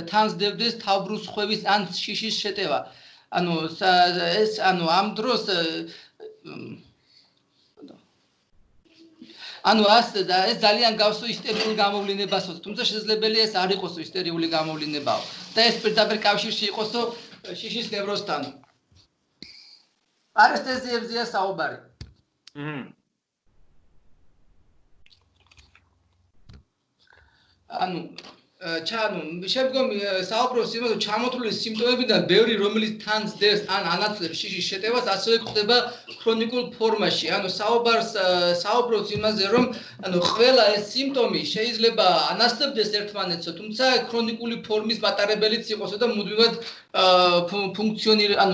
თანს დევდეს თავბრუს ხვევის ან შიშის შეტევა. ანუ ეს ამ დროს ანუ ეს ძალიან გავსო ისტერიული გამოვლინებასო, თუმცა შესაძლებელია ეს არ იყოსო ისტერიული გამოვლინებაო და ეს პირდაპირ კავშირში იყოსო შიშის ნევროზთან. პარესთეზიებზეა საუბარი. ანუ შემდგომ საუბრობს იმაზე, ჩამოთვლილი სიმპტომებიდან ბევრი, რომელიც თანს დევს ან ანაცვლებს შიშის შეტევას, ასევე გვხდება ქრონიკულ ფორმაში. ანუ საუბრობს იმაზე, რომ ყველა ეს სიმპტომი შეიძლება ანაცლებდეს ერთმანეთს, თუმცა ქრონიკული ფორმის მატარებელიც იყოსო და მუდმივად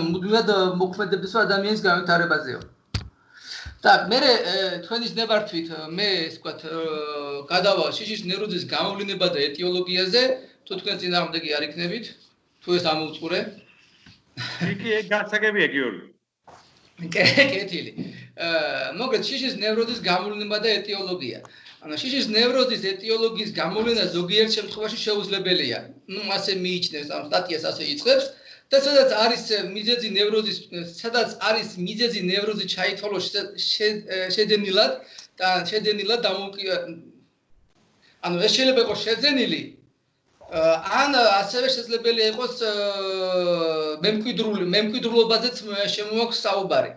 მუდმივად მოქმედებისო ადამიანის განვითარებაზეო. Так, მე თქვენის ნებართვით მე ესე ვთქვათ გადავალ შიშის ნევროზის გამოვლინება და ეტიოლოგიაზე, თუ თქვენ წინააღმდეგი არ იქნებით, თუ ეს ამოვწყურე. იქ გასაგებია გიორგი. კეთილი. მოგეთ შიშის ნევროზის გამოვლინება და ეტიოლოგია. ანუ შიშის ნევროზის ეტიოლოგიის გამოვლენა ზოგიერთ შემთხვევაში შეუძლებელია. ნუ ასე მიიჩნევს ამ სტატიას ასე იწყებს. და სადაც არის მიზეზი ნევროზი ჩაითვალოს შეძენილად ანუ ეს შეიძლება იყოს შეძენილი ან ასევე შესაძლებელია იყოს მემკვიდრულობაზეც შემოაქვს საუბარი.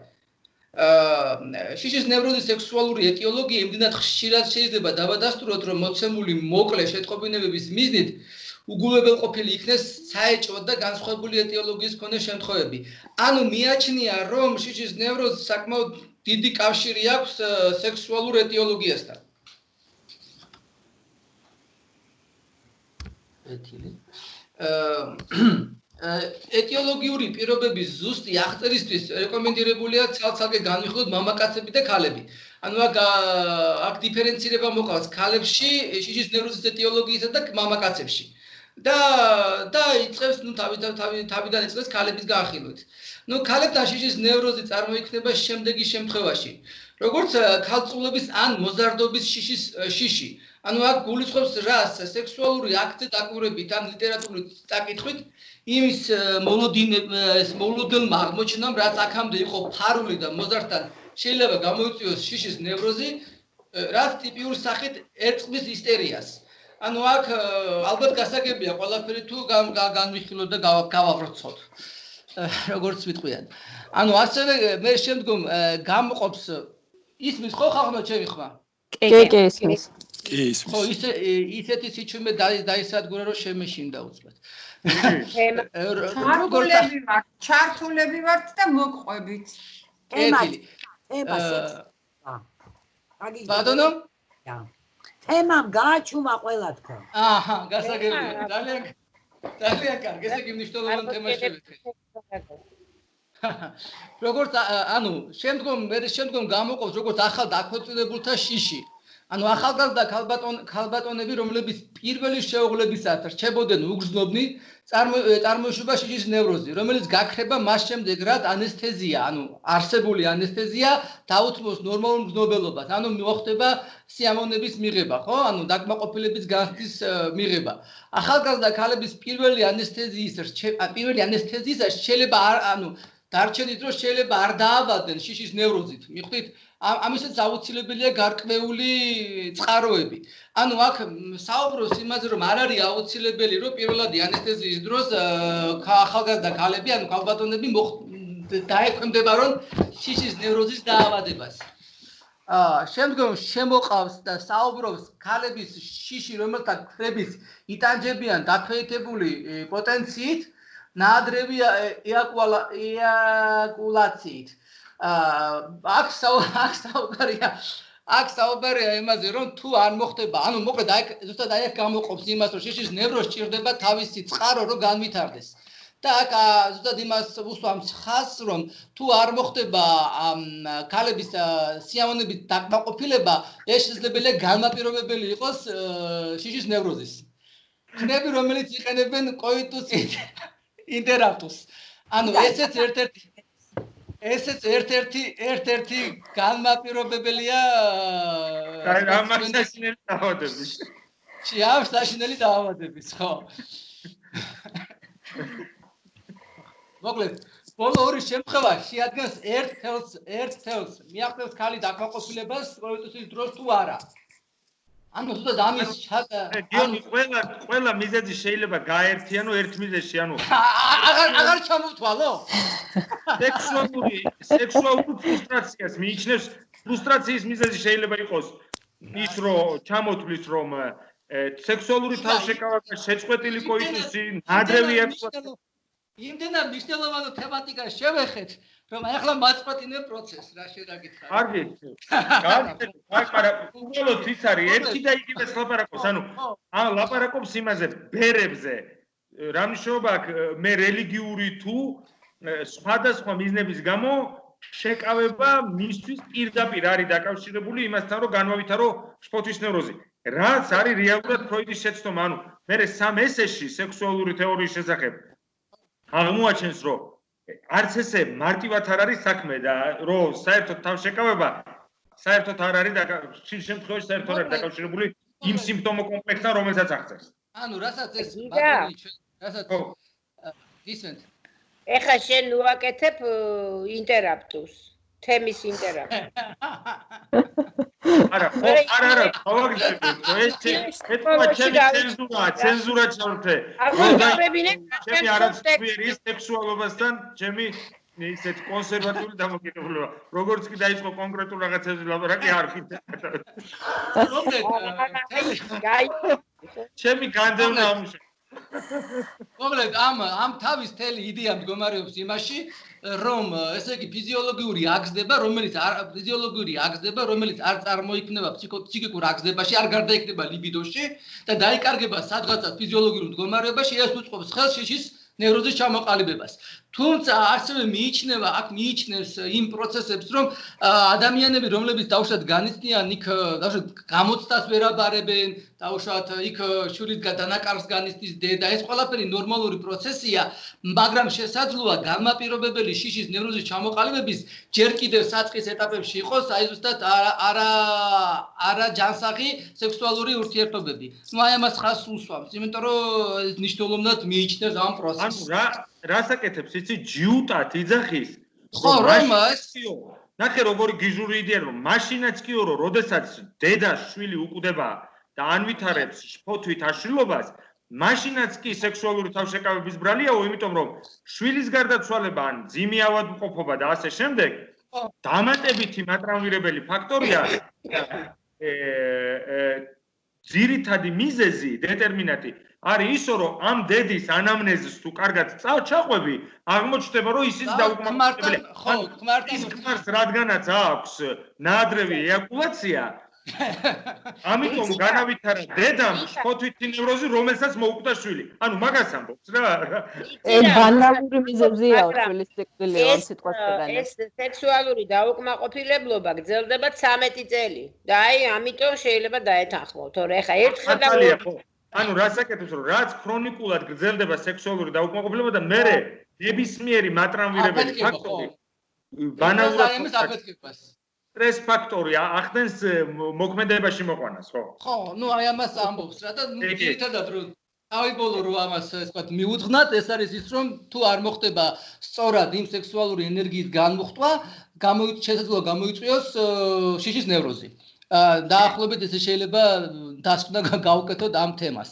შიშის ნევროზის სექსუალური ეტიოლოგია იმდენად ხშირად შეიძლება დავადასტუროთ, რომ მოცემული მოკლე შეტყობინებების მიზნით უგულებელყოფილი იქნეს საეჭვო და განსხვავებული ეტიოლოგიის მქონე შემთხვევები. ანუ მიაჩნია, რომ შიშის ნევროზს საკმაოდ დიდი კავშირი აქვს სექსუალურ ეტიოლოგიასთან. ეტიოლოგიური პირობების ზუსტი აღწერისთვის რეკომენდირებულია ცალ-ცალკე განვიხილოთ მამაკაცები და ქალები. ანუ აქ დიფერენცირება მოყავს ქალებში შიშის ნევროზის ეტიოლოგიისა და მამაკაცებში. და იწყებს თავიდან იწყებს ქალების განხილვით. ქალებთან შიშის ნევროზი წარმოიქმნება შემდეგი შემთხვევაში. როგორც ქალწულების ან მოზარდობის შიში. აქ გულისხმობს რას სექსუალური აქტზე დაკვირვებით ან ლიტერატურული წაკითხვით იმის მოულოდნელმა აღმოჩნამ, რაც აქამდე იყო ფარული და მოზარდთან შეიძლება გამოიწვიოს შიშის ნევროზი, რაც ტიპიური სახით ერწყმის ისტერიას. აქ ალბათ გასაგებია ყველაფერი თუ განვიხილოთ და გავავრცოთ. როგორც ვიტყვიან. ასევე მე შემდგომ გამოყოფს ისმის ხო ხახნო ჩემი ხმა? კი, ისმის. კი, ისმის. ხო, ისეთი სიჩუმე დაისადგურა რომ შემეშინდა უცბად. ჩართულები ვართ და მოგყვებით. ბატონო? თემამ გააჩუმა ყველა თქო. აჰა, გასაგებია. ძალიან კარგი, ესე იგი მნიშვნელოვანი თემა შევეცდით. როგორც შემდგომ გამოყოფს როგორც ახალ დაქვეყნებულთა შიში. ახალგაზრდა ქალბატონები, რომლებიც პირველი შეუღლებისას რჩებოდნენ უგრძნობნი, წარმოიშვება შიშის ნევროზი, რომელიც გაქრება მას შემდეგ, რაც ანესთეზია, არსებული ანესთეზია დაუთმოს ნორმალურ მგრძნობელობას, მოხდება სიამოვნების მიღება, ხო? დაკმაყოფილების განცდის მიღება. ახალგაზრდა ქალების პირველი ანესთეზიისას შეიძლება დარჩენით რომ შეიძლება არ დაავადდნენ შიშის ნევროზით. მიხვდით? ამისაც აუცილებელია გარკვეული წყაროები. აქ საუბრობს იმაზე, რომ არ არის აუცილებელი, რომ პირველადი ანესთეზიის დროს ახალგაზრდა ქალები, ქალბატონები დაექვემდებარონ შიშის ნევროზის დაავადებას. შემდგომ შემოყავს და საუბრობს ქალების შიში, რომელთა ქრების იტანჯებიან დაქვეითებული პოტენციით, ნაადრევი ეაკულაციით. აქ საუბარია იმაზე, რომ თუ არ მოხდება, მოკლედ ზუსტად აქ გამოყოფს იმას, რომ შიშის ნევრო სჭირდება თავისი წყარო, რომ განვითარდეს. და აქ ზუსტად იმას უსვამს ხაზს, რომ თუ არ მოხდება ქალების სიამოვნების დაკმაყოფილება, ეს შესაძლებელია განმაპირობებელი იყოს შიშის ნევროზის. ხნები, რომელიც იყენებენ კოიტუს ინტერაქტუს. ესეც ერთ-ერთი განმაპირობებელია საშინელი დაავადების. საშინელი დაავადების, ხო. მოკლედ, ბოლო ორი შემთხვევა შეადგენს ერთ თელს მიაღწევს ქალი დაკმაყოფილებას კოიტუსის დროს თუ არა. ზუსტად ამის ყველა მიზეზი შეიძლება გაერთიანო ერთ მიზეზში, აღარ ჩამოვთვალო? სექსუალური ფრუსტრაციას მიიჩნევს, ფრუსტრაციის მიზეზი შეიძლება იყოს ის, რომ ჩამოთვლის, რომ სექსუალური თავშეკავება, შეწყვეტილი კოიტუსი, ნადრევი ექსპლუატაცია. იმდენად მნიშვნელოვანი თემატიკა შევეხეთ, რომ ახლა მაწყვეტინე პროცესს, რა შეგაკითხა. კარგი. მაგრამ უბრალოდ ის არის ერთი და იგივე ლაპარაკობს, ლაპარაკობს იმაზე, ბერებზე. რა მნიშვნელობა აქვს მე რელიგიური თუ სხვადასხვა მიზნების გამო შეკავება მისთვის პირდაპირ არის დაკავშირებული იმასთან, რომ განმავითარო შფოთვის ნევროზი. რაც არის რეალურად ფროიდის შეცდომა, მე 3 ესეში სექსუალური თეორიის შესახებ აღმოაჩენს, რომ არც ესე მარტივად არ არის საქმე და რომ საერთოდ თავშეკავება საერთოდ არ არის შინ შემთხვევაში საერთოდ არ დაკავშირებული იმ სიმპტომო კომპლექსთან, რომელსაც აღწერს. რასაც ეს რასაც ისმენთ. ეხლა შენ უაკეთებ ინტერაქტუს, თემის ინტერაქტს. არა, ცენზურა ჩავრთე. ჩემი არაცნობიერი სექსუალობასთან, ჩემი ისეთ კონსერვატიული დამოკიდებულება. როგორც კი დაიწყო კონკრეტულ რაღაცებზე ლაპარაკი, არ ხდება. ჩემი განძევნა ამუშავე. მოკლედ ამ თავის თელი იდეა მდგომარეობს იმაში, რომ ესე იგი ფიზიოლოგიური აგზდება, რომელიც არ წარმოიქმნება ფსიქიკურ აგზდებაში, არ გარდაიქმნება ლიბიდოში და დაიკარგება სადღაც ფიზიოლოგიურ მდგომარეობაში, ეს უწყობს ხელს შიშის ნევროზის ჩამოყალიბებას. თუმცა ასევე მიიჩნევა, აქ მიიჩნევს იმ პროცესებს, რომ ადამიანები, რომლებიც დაუშვათ განიცდიან, იქ დაუშვათ გამოცდას ვერ აბარებენ, დაუშვათ იქ შურის დანაკარგს განიცდის დედა, ეს ყველაფერი ნორმალური პროცესია, მაგრამ შესაძლოა განმაპირობებელი შიშის ნევროზის ჩამოყალიბების ჯერ კიდევ საწყის ეტაპებში იყოს, აი ზუსტად არა ჯანსაღი სექსუალური ურთიერთობები. ნუ აი ამას ხაზს უსვამს, იმიტომ რომ ეს მნიშვნელოვნად მიიჩნევს ამ პროცესს. რას აკეთებს იცი ჯიუტად იძახის ხო რომ ეს ნახე როგორი გიჟური იდეა რომ მაშინაც კიო რომ როდესაც დედა შვილი უკვდება და ანვითარებს შფოთვით აშლილობას მაშინაც კი სექსუალური თავშეკავების ბრალიაო იმიტომ რომ შვილის გარდაცვალება ან ძიმი ავადმყოფობა და ასე შემდეგ დამატებითი მატრამვირებელი ფაქტორია ძირითადი მიზეზი დეტერმინანტი არის ისო რომ ამ დედის ანამნეზის თუ კარგად წავჩაყვები აღმოჩნდება რომ ისიც დაუკმაყოფილებელი ხო ის ქმარს რადგანაც აქვს ნაადრევი ეაკულაცია ამიტომ განავითარა დედამ შფოთვითი ნევროზი რომელსაც მოუკვდა შვილი ანუ მაგას ამბობს რა ბანალური მიზეზია შვილის სიკვდილი ამ სიტყვას შეგანა ეს სექსუალური დაუკმაყოფილებლობა გრძელდება 13 წელი და აი ამიტომ შეიძლება დაეთანხმოთ თორე ხა ერთხელ ანუ რას აკეთებს რომ რაც ქრონიკულად გრძელდება სექსუალური დაუკმაყოფილება და მერე ნებისმიერი მატრამვირებელი ფაქტორი ბანაურობას აფეთქებას სტრეს ფაქტორი ახდენს მოქმედებაში მოყვანას ხო ხო ნუ აი ამას ამბობს რა და ნუ ერთადად რომ ავიბოლო რომ ამას ეს ვთქვათ მიუძღვნათ ეს არის ის რომ თუ არ მოხდება სწორად იმ სექსუალური ენერგიის განმუხტვა შესაძლოა გამოიწვიოს შიშის ნევროზი დაახლოებით ესე შეიძლება დასკვნა გავუკეთოთ ამ თემას.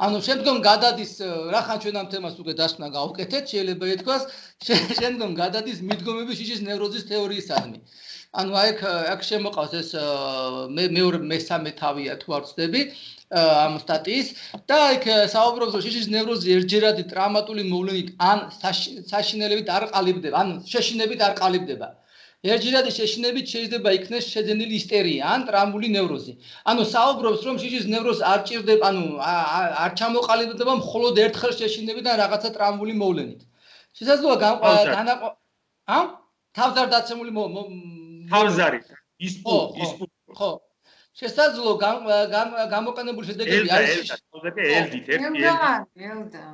ანუ შემდგომ გადადის რახან ჩვენ ამ თემას უკვე დასკვნა გავუკეთეთ, შეიძლება ითქვას, შემდგომ გადადის მიდგომები შიშის ნევროზის თეორიისადმი. ანუ აქ შემოყავს ეს მესამე თავია თუ არ ვცდები ამ სტატიის და იქ საუბრობს რომ შიშის ნევროზი ერთჯერადი ტრაუმატული მოვლენით ან საშინელებით არ ყალიბდება, ან შეშინებით არ ყალიბდება. ერთჯერადი შეშინებით შეიძლება იქნეს შეძენილი ისტერია ან ტრაუმული ნევროზი. ანუ საუბრობს რომ შიშის ნევროზი არ ჭირდება, ანუ არ ჩამოყალიბდება მხოლოდ ერთხელ შეშინებიდან რაღაცა ტრაუმული მოვლენით. შესაძლოა თავზარდაცემული თავზარი ის ხო შესაძლოა გამოყენებული შედეგები არის ელდა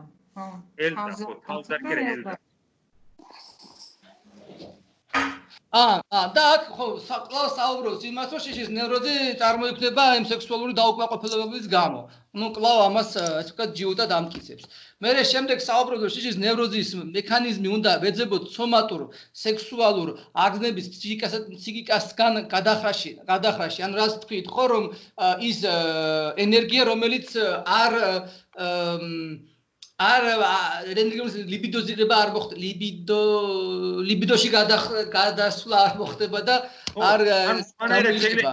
და აქ ხო საკვლავ საუბრობს იმას რომ შიშის ნევროზი წარმოიქმნება იმ სექსუალური დაუკმაყოფილების გამო. ნუ კვლავ ამას ასე ვთქვათ ჯიუტად ამტკიცებს. მერე შემდეგ საუბრობს რომ შიშის ნევროზის მექანიზმი უნდა ვეძებოთ სომატურ სექსუალურ აგზნების ფსიქიკასგან გადახრაში. ანუ რას თქვით ხო რომ ის ენერგია რომელიც ლიბიდოზირება არ მოხდება ლიბიდოში გადასვლა არ მოხდება და არ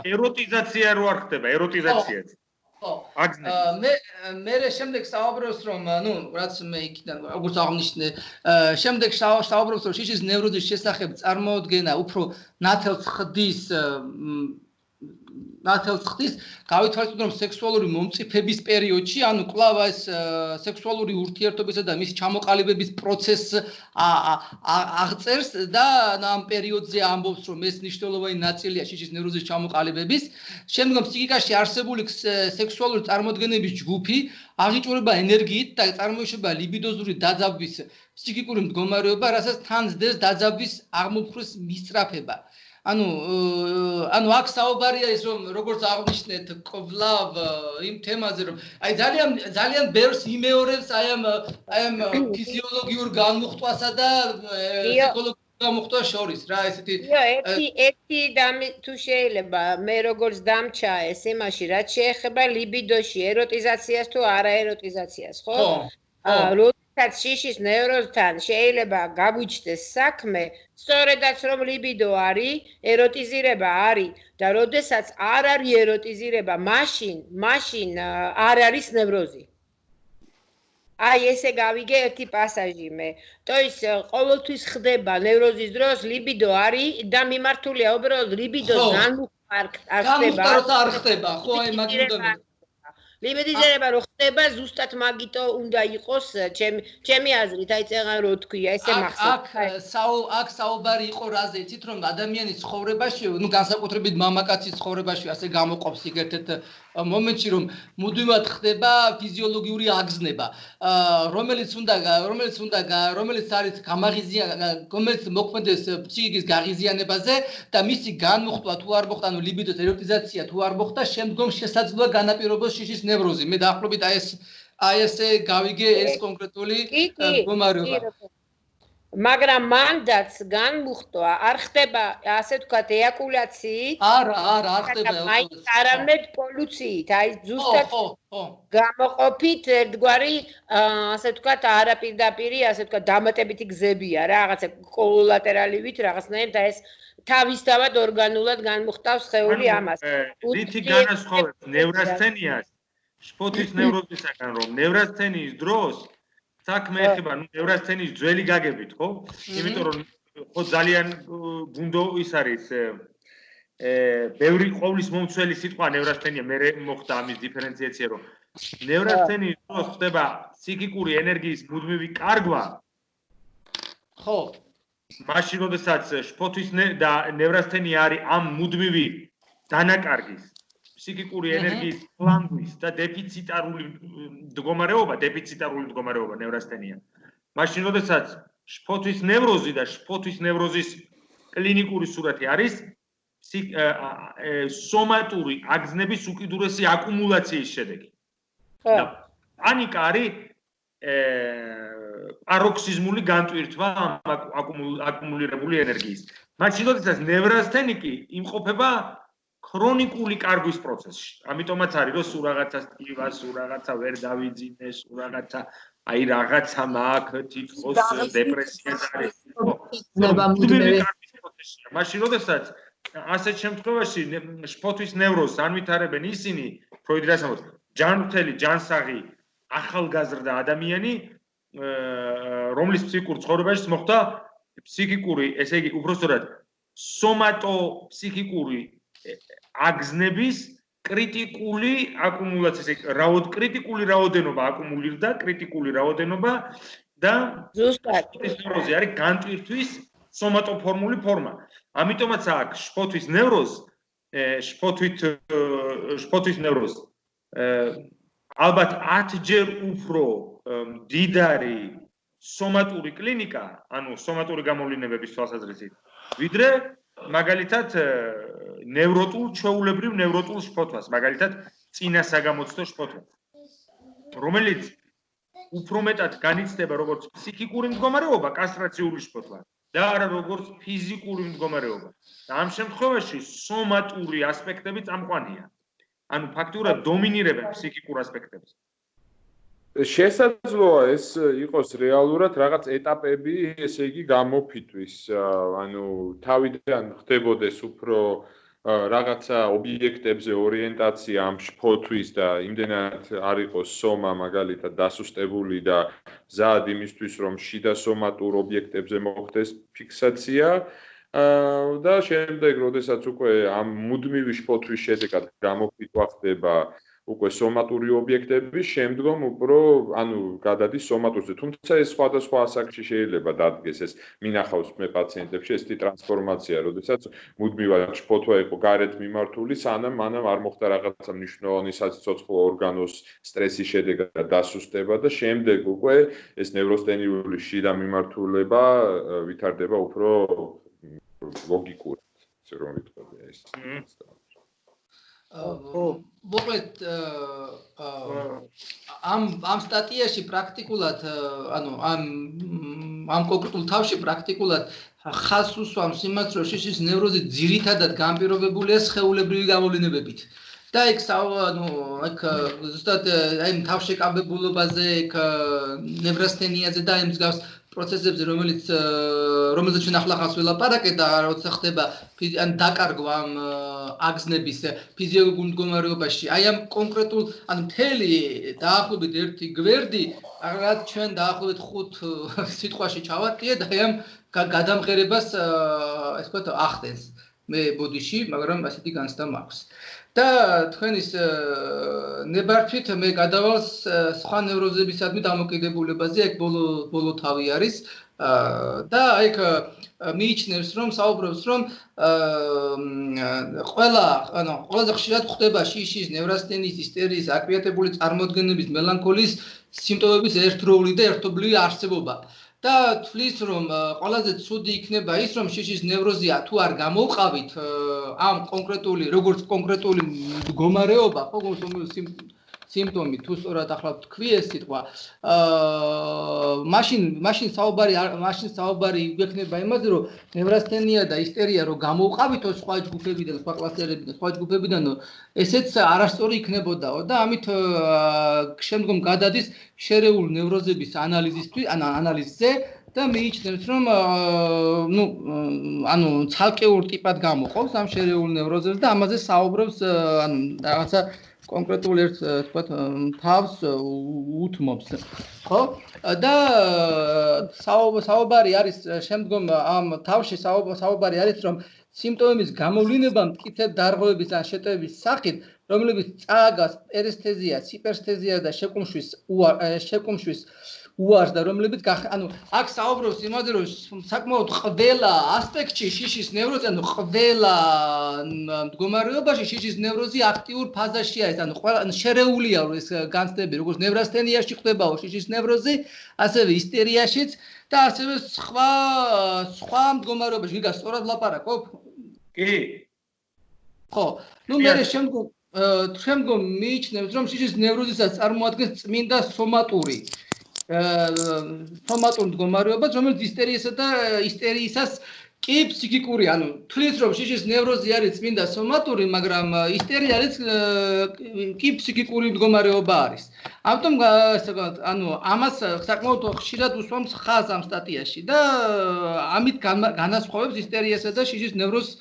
ეროტიზაცია რო არ ხდება ეროტიზაციაც ხო მე შემდეგ საუბრობს რომ ნუ რაც მე იქიდან როგორც აღნიშნე შემდეგ საუბრობს რომ შიშის ნევროზის შესახებ წარმოუდგენა უფრო ნათელს ხდის გავითვალისწინოთ რომ სექსუალური მომწიფების პერიოდში ანუ კვლავ ეს სექსუალური ურთიერთობისა და მისი ჩამოყალიბების პროცესს აღწერს და ამ პერიოდზე ამბობს რომ ეს მნიშვნელოვანი ნაწილია შიშის ნევროზის ჩამოყალიბების შემდგომ ფსიქიკაში არსებული სექსუალური წარმოდგენების ჯგუფი აღიჭურება ენერგიით და წარმოიშობა ლიბიდოზური დაძაბვის ფსიქიკური მდგომარეობა რასაც თან ზრდეს დაძაბვის აღმოფხვრის მისწრაფება ანუ აქ საუბარია ის რომ როგორც აღნიშნეთ კვლავ იმ თემაზე რომ აი ძალიან ბევრს იმეორებს აი ამ ფიზიოლოგიურ განმუხტვასა და ეკოლოგიურ განმუხტვას შორის რა ესეთი ერთი თუ შეიძლება მე როგორც დამჩა ეს იმაში რაც შეეხება ლიბიდოში ეროტიზაციას თუ არაეროტიზაციას ხო როდესაც შიშის ნევროზთან შეიძლება გაგვიჩნდეს საქმე სწორედაც რომ ლიბიდო არის ეროტიზირება არის და როდესაც არ არის ეროტიზირება მაშინ არ არის ნევროზი აი ესე გავიგე ერთი პასაჟი მე то есть ყოველთვის ხდება ნევროზის დროს ლიბიდო არის და მიმართულია უბრალოდ ლიბიდოს განმუხტვა არ ხდება არ ხდება ხო აი მაგ უნდა ლიბიდიზება რო ხდება ზუსტად მაგიტო უნდა იყოს ჩემი აზრით აი წეღან რო თქვია ესე მახსოვს აქ საუბარი იყო რაზე იცით რომ ადამიანის ცხოვრებაში ნუ განსაკუთრებით მამაკაცის ცხოვრებაში ასე გამოყოფს იქ ერთ-ერთ მომენტში რომ მუდმივად ხდება ფიზიოლოგიური აგზნება რომელიც არის რომელიც მოქმედებს ფსიქიკის გაღიზიანებაზე და მისი განმუხტვა თუ არ მოხდა ანუ ლიბიდოს ეროტიზაცია თუ არ მოხდა შემდგომ შესაძლოა განაპირობოს შიშის ნევროზი მე დაახლოებით აი ესე გავიგე ეს კონკრეტული მდგომარეობა მაგრამ მანდაც განმუხტვა არ ხდება ასე ვთქვათ ეაკულაციით არა ხდება არამედ პოლუციით აი ზუსტად გამოყოფით ერთგვარი ასე ვთქვათ არაპირდაპირი ასე ვთქვათ დამატებითი გზებია რა რაღაცა კოლატერალივით რაღაცნაირად და ეს თავისთავად ორგანულად განმუხტავს სხეული ამას რითი განასხვავებს ნევრასთენიას შფოთის ნევროზისაგან რომ ნევრასთენიის დროს საქმე ეხება ნუ ნევრასთენიის ძველი გაგებით ხო? იმიტომ რომ ხო ძალიან გუნდო ის არის ბევრი ყოვლის მომცველი სიტყვა ნევრასთენია მე მოხდა ამის დიფერენციაცია რომ ნევრასთენიის დროს ხდება ფსიქიკური ენერგიის მუდმივი კარგვა ხო მაშინ როდესაც შფოთვის და ნევრასთენია არის ამ მუდმივი დანაკარგის ფსიქიკური ენერგიის ფლანგვის და დეფიციტარული მდგომარეობა ნევრასთენია. მაშინ როდესაც შფოთვის ნევროზი და შფოთვის ნევროზის კლინიკური სურათი არის სომატური აგზნების უკიდურესი აკუმულაციის შედეგი. და პანიკა არის პაროქსიზმული განტვირთვა აკუმულირებული ენერგიის. მაშინ როდესაც ნევრასთენიკი იმყოფება ქრონიკული კარგვის პროცესში. ამიტომაც არის რომ სულ რაღაცას ტკივა, სულ რაღაცა ვერ დავიძინეს, სულ რაღაცა აი რაღაცა მაქვს თითქოს დეპრესია არის. მაშინ როდესაც ასეთ შემთხვევაში შფოთვის ნევროზს ანვითარებენ ისინი, ფროიდი რას ამბობს, ჯანმრთელი, ჯანსაღი, ახალგაზრდა ადამიანი, რომლის ფსიქიკურ ცხოვრებაში მოხდა ფსიქიკური, ესე იგი უბრალოდ სომატო-ფსიქიკური აგზნების კრიტიკული აკუმულაცია, კრიტიკული რაოდენობა აკუმულირდა, კრიტიკული რაოდენობა და ზუსტად ეს ნევროზი არის განტვირთვის სომატოფორმული ფორმა. ამიტომაც აქ შფოთვის ნევროზ ალბათ 10-ჯერ უფრო დიდარი სომატური კლინიკა, ანუ სომატური გამოვლინებების თვალსაზრისით, ვიდრე მაგალითად ჩვეულებრივ ნევროტულ შფოთვას, მაგალითად წინასაგამოცდო შფოთვას, რომელიც უფრო მეტად განიცდება როგორც ფსიქიკური მდგომარეობა, კასტრაციული შფოთვა და არა როგორც ფიზიკური მდგომარეობა. და ამ შემთხვევაში სომატური ასპექტები წამყვანია. ანუ ფაქტურად დომინირებენ ფსიქიკურ ასპექტებს. შესაძლოა ეს იყოს რეალურად რაღაც ეტაპები, ესე იგი გამოფიტვის, ანუ თავიდან ხდებოდეს უფრო რაღაცა ობიექტებზე ორიენტაცია ამ შფოთვის და იმდენად არ იყოს სომა მაგალითად დასუსტებული და მზად იმისთვის რომ შიდა სომატურ ობიექტებზე მოხდეს ფიქსაცია და შემდეგ როდესაც უკვე ამ მუდმივი შფოთვის შედეგად გამოფიტვა ხდება უკვე სომატური ობიექტების შემდგომ უფრო ანუ გადადის სომატურზე თუმცა ეს სხვადასხვა ასაკში შეიძლება დადგეს ეს მინახავს მე პაციენტებში ეს ტრანსფორმაცია როდესაც მუდმივად შფოთვა იყო გარეთ მიმართული სანამ მანამ არ მოხდა რაღაცა მნიშვნელოვანი საცოცხლო ორგანოს სტრესის შედეგად დასუსტება და შემდეგ უკვე ეს ნევროსტენიული შიდა მიმართულება ვითარდება უფრო ლოგიკურად ესე რომ ვიტყოდი ეს მოკლედ ამ სტატიაში პრაქტიკულად ანუ ამ კონკრეტულ თავში პრაქტიკულად ხაზს უსვამს იმას რომ შიშის ნევროზი ძირითადად განპირობებულია სხეულებრივი გამოვლინებებით და იქ ანუ აქ ზუსტად აი თავშეკავებულობაზე იქ ნევრასთენიაზე და იმ მსგავს პროცესებზე რომელზეც ჩვენ ახლა ვილაპარაკეთ და როცა ხდება ან დაკარგვა ამ აგზნების ფიზიოლოგიურ მდგომარეობაში აი ამ კონკრეტულ ან მთელი დაახლოებით ერთი გვერდი რაღაც ჩვენ დაახლოებით 5 სიტყვაში ჩავატიეთ აი ამ გადამღერებას ეს ვთქვათ ახდენს მე ბოდიში, მაგრამ ასეთი განცდა მაქვს. და თქვენის ნებართვით მე გადავალ სხვა ნევროზებისადმი დამოკიდებულებაზე, ეგ ბოლო თავი არის. და ეგ მიიჩნევს რომ საუბრობს რომ ყველაზე ხშირად ხდება შიშის, ნევრასთენიის, ისტერიის, აკვიატებული წარმოდგენების, მელანქოლიის სიმპტომების ერთდროული და ერთობლივი არსებობა. და თვლის რომ ყველაზე ცუდი იქნება ის რომ შიშის ნევროზია თუ არ გამოვყავით ამ კონკრეტული როგორც კონკრეტული მდგომარეობა ხო სიმპტომი თუ სწორად ახლა თქვი ეს სიტყვა მაშინ საუბარი გვექნება იმაზე რომ ნევრასთენია და ისტერია რომ გამოვყავითო სხვა ჯგუფებიდან სხვა კლასტერებიდან სხვა ჯგუფებიდან ესეც არასწორი იქნებოდაო და ამით შემდგომ გადადის შერეულ ნევროზების ანალიზზე და მიიჩნევს რომ ცალკეულ ტიპად გამოყოფს ამ შერეულ ნევროზებს და ამაზე საუბრობს რაღაცა კონკრეტულ ერთ თქვათ თავს უთმობს ხო და საუბარი არის შემდგომ ამ თავში საუბარი არის რომ სიმპტომების გამოვლინება მტკიცებ დარღვევების ან შეტევების სახით რომლებიც წააგავს პერესთეზიას, ჰიპერსთეზიას და შეკუმშვის უარს და რომლებიც აქ საუბრობს იმაზე რომ საკმაოდ ყველა ასპექტში შიშის ნევროზი ყველა მდგომარეობაში შიშის ნევროზი აქტიურ ფაზაშია ეს შერეულია ეს განცდები როგორც ნევრასთენიაში ხდებაო შიშის ნევროზი ასევე ისტერიაშიც და ასევე სხვა მდგომარეობაში ვიღაც სწორად ლაპარაკობ კი ხო მე შემდგომ მიიჩნევს რომ შიშის ნევროზისაც წარმოადგენს წმინდა სომატური მდგომარეობა, რომელიც ისტერიისა და ისტერიისას კი ფსიქიკური, თulis რომ შიშის ნევროზი არის წმინდა სომატური, მაგრამ ისტერია არის კი ფსიქიკური მდგომარეობა არის. ამიტომ ამას საკმაოდ ხშირად უსვამს ხაზს ამ სტატიაში და ამით განასხვავებს ისტერიასა და შიშის ნევროზს,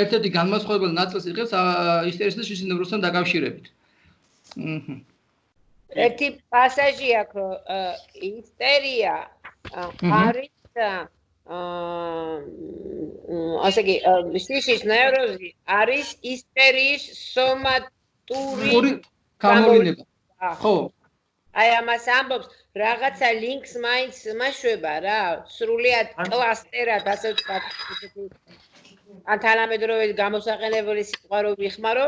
ერთ-ერთი განმასხვავებელი ნაწილს იღებს ისტერიასა და შიშის ნევროზთან დაკავშირებით. ერთი პასაჟი აქვს რომ ისტერია არის ასე იგი შიშის ნევროზი არის ისტერიის სომატური გამოვლინება ხო აი ამას ამბობს რაღაცა ლინკს მაინც მაშვება რა სრულიად კლასტერად ასე ვთქვათ ან თანამედროვე გამოსაყენებელი სიტყვა რო ვიხმარო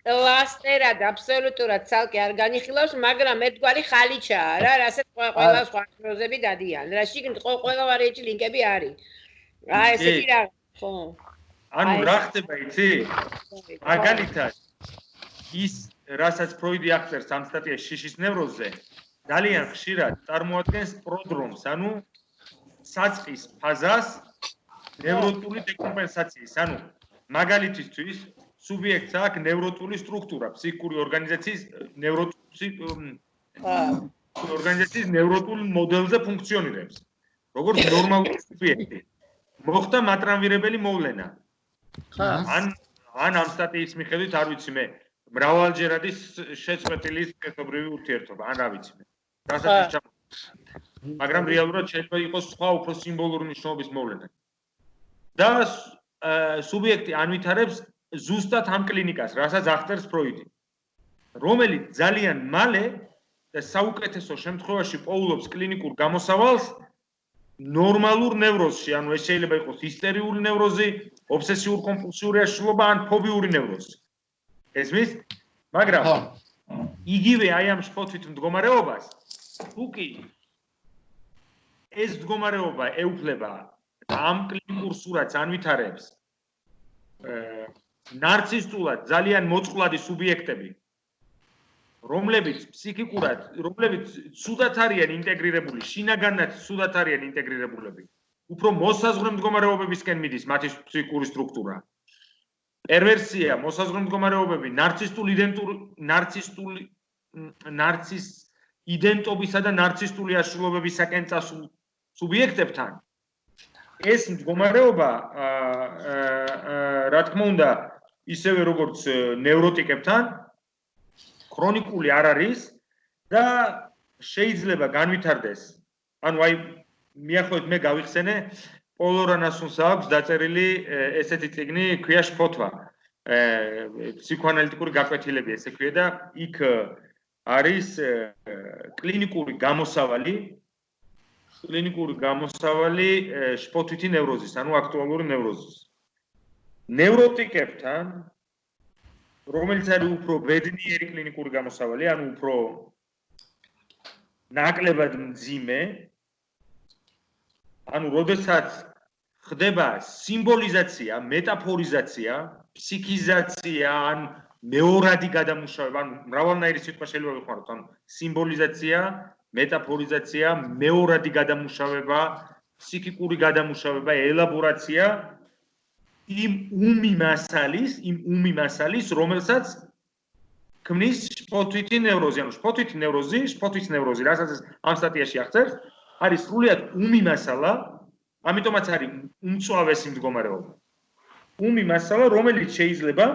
კლასტერად აბსოლუტურად ცალკე არ განიხილავს, მაგრამ ერთგვარი ხალიჩაა რა, რასაც ყველა სხვა ნევროზები დადიან. რა შიგნით ყველა ვარიანტი ლინკები არის. აი ესეთი რაღაც, ხო. ანუ რა ხდება იცი? მაგალითად ის რასაც ფროიდი აღწერს ამ სტატიაში შიშის ნევროზზე, ძალიან ხშირად წარმოადგენს პროდრომს, ანუ საწყის ფაზას ნევროტული დეკომპენსაციის, ანუ მაგალითისთვის სუბიექტს აქვს ნევროტული სტრუქტურა, ფსიქიკური ორგანიზაციის ნევროტულ მოდელზე ფუნქციონირებს. როგორც ნორმალური სუბიექტი. მოხდა მატრანვირებელი მოვლენა. ან ამ სტატიის მიხედვით არ ვიცი მე, მრავალჯერადი შეწყვეტილი სქესობრივი ურთიერთობა, ან რა ვიცი მე. რასაც მაგრამ რეალურად შეიძლება იყოს სხვა უფრო სიმბოლური მნიშვნელობის მოვლენა. და სუბიექტი ანვითარებს ზუსტად ამ კლინიკას, რასაც აღწერს ფროიდი, რომელიც ძალიან მალე და საუკეთესო შემთხვევაში პოულობს კლინიკურ გამოსავალს ნორმალურ ნევროზში, ანუ ეს შეიძლება იყოს ისტერიული ნევროზი, ობსესიურ-კომპულსიური აშლილობა ან ფობიური ნევროზი. ესმის? მაგრამ იგივე აი ამ შფოთვით მდგომარეობას, თუკი ეს მდგომარეობა ეუფლება და ამ კლინიკურ სურათს ანვითარებს ნარცისტულად ძალიან მოწყვლადი სუბიექტები, რომლებიც ფსიქიკურად, რომლებიც ცუდად არიან ინტეგრირებული, შინაგანად ცუდად არიან ინტეგრირებულები, უფრო მოსაზღვრე მდგომარეობებისკენ მიდის მათი ფსიქიკური სტრუქტურა. პერვერსია, მოსაზღვრე მდგომარეობები, ნარცის იდენტობისა და ნარცისტული აშლილობებისაკენ წასულ სუბიექტებთან ეს მდგომარეობა, რა თქმა უნდა, ისევე როგორც ნევროტიკებთან ქრონიკული არ არის და შეიძლება განვითარდეს. ანუ აი მიახლოებით მე გავიხსენე პოლორანასუნს აქვს დაწერილი ესეთი წიგნი, ქვია შფოთვა. ფსიქოანალიტიკური გაკვეთილები ესე ქვია და იქ არის კლინიკური გამოსავალი შფოთვითი ნევროზის, ანუ აქტუალური ნევროზის. ნევროტიკებთან, რომელიც არის უფრო ბედნიერი კლინიკური გამოსავალი, ანუ უფრო ნაკლებად მძიმე, ანუ როდესაც ხდება სიმბოლიზაცია, მეტაფორიზაცია, ფსიქიზაცია, ან მეორადი გადამუშავება, ანუ მრავალნაირი სიტყვა შეიძლება ვიხმაროთ, ანუ სიმბოლიზაცია, მეტაფორიზაცია, მეორადი გადამუშავება, ფსიქიკური გადამუშავება, ელაბორაცია იმ უმი მასალის, რომელსაც ქმნის შფოთვითი ნევროზი, ანუ შფოთვითი ნევროზი, რასაც ამ სტატიაში აღწერს, არის სრულიად უმი მასალა, ამიტომაც არის უმწვავესი მდგომარეობა. უმი მასალა, რომელიც შეიძლება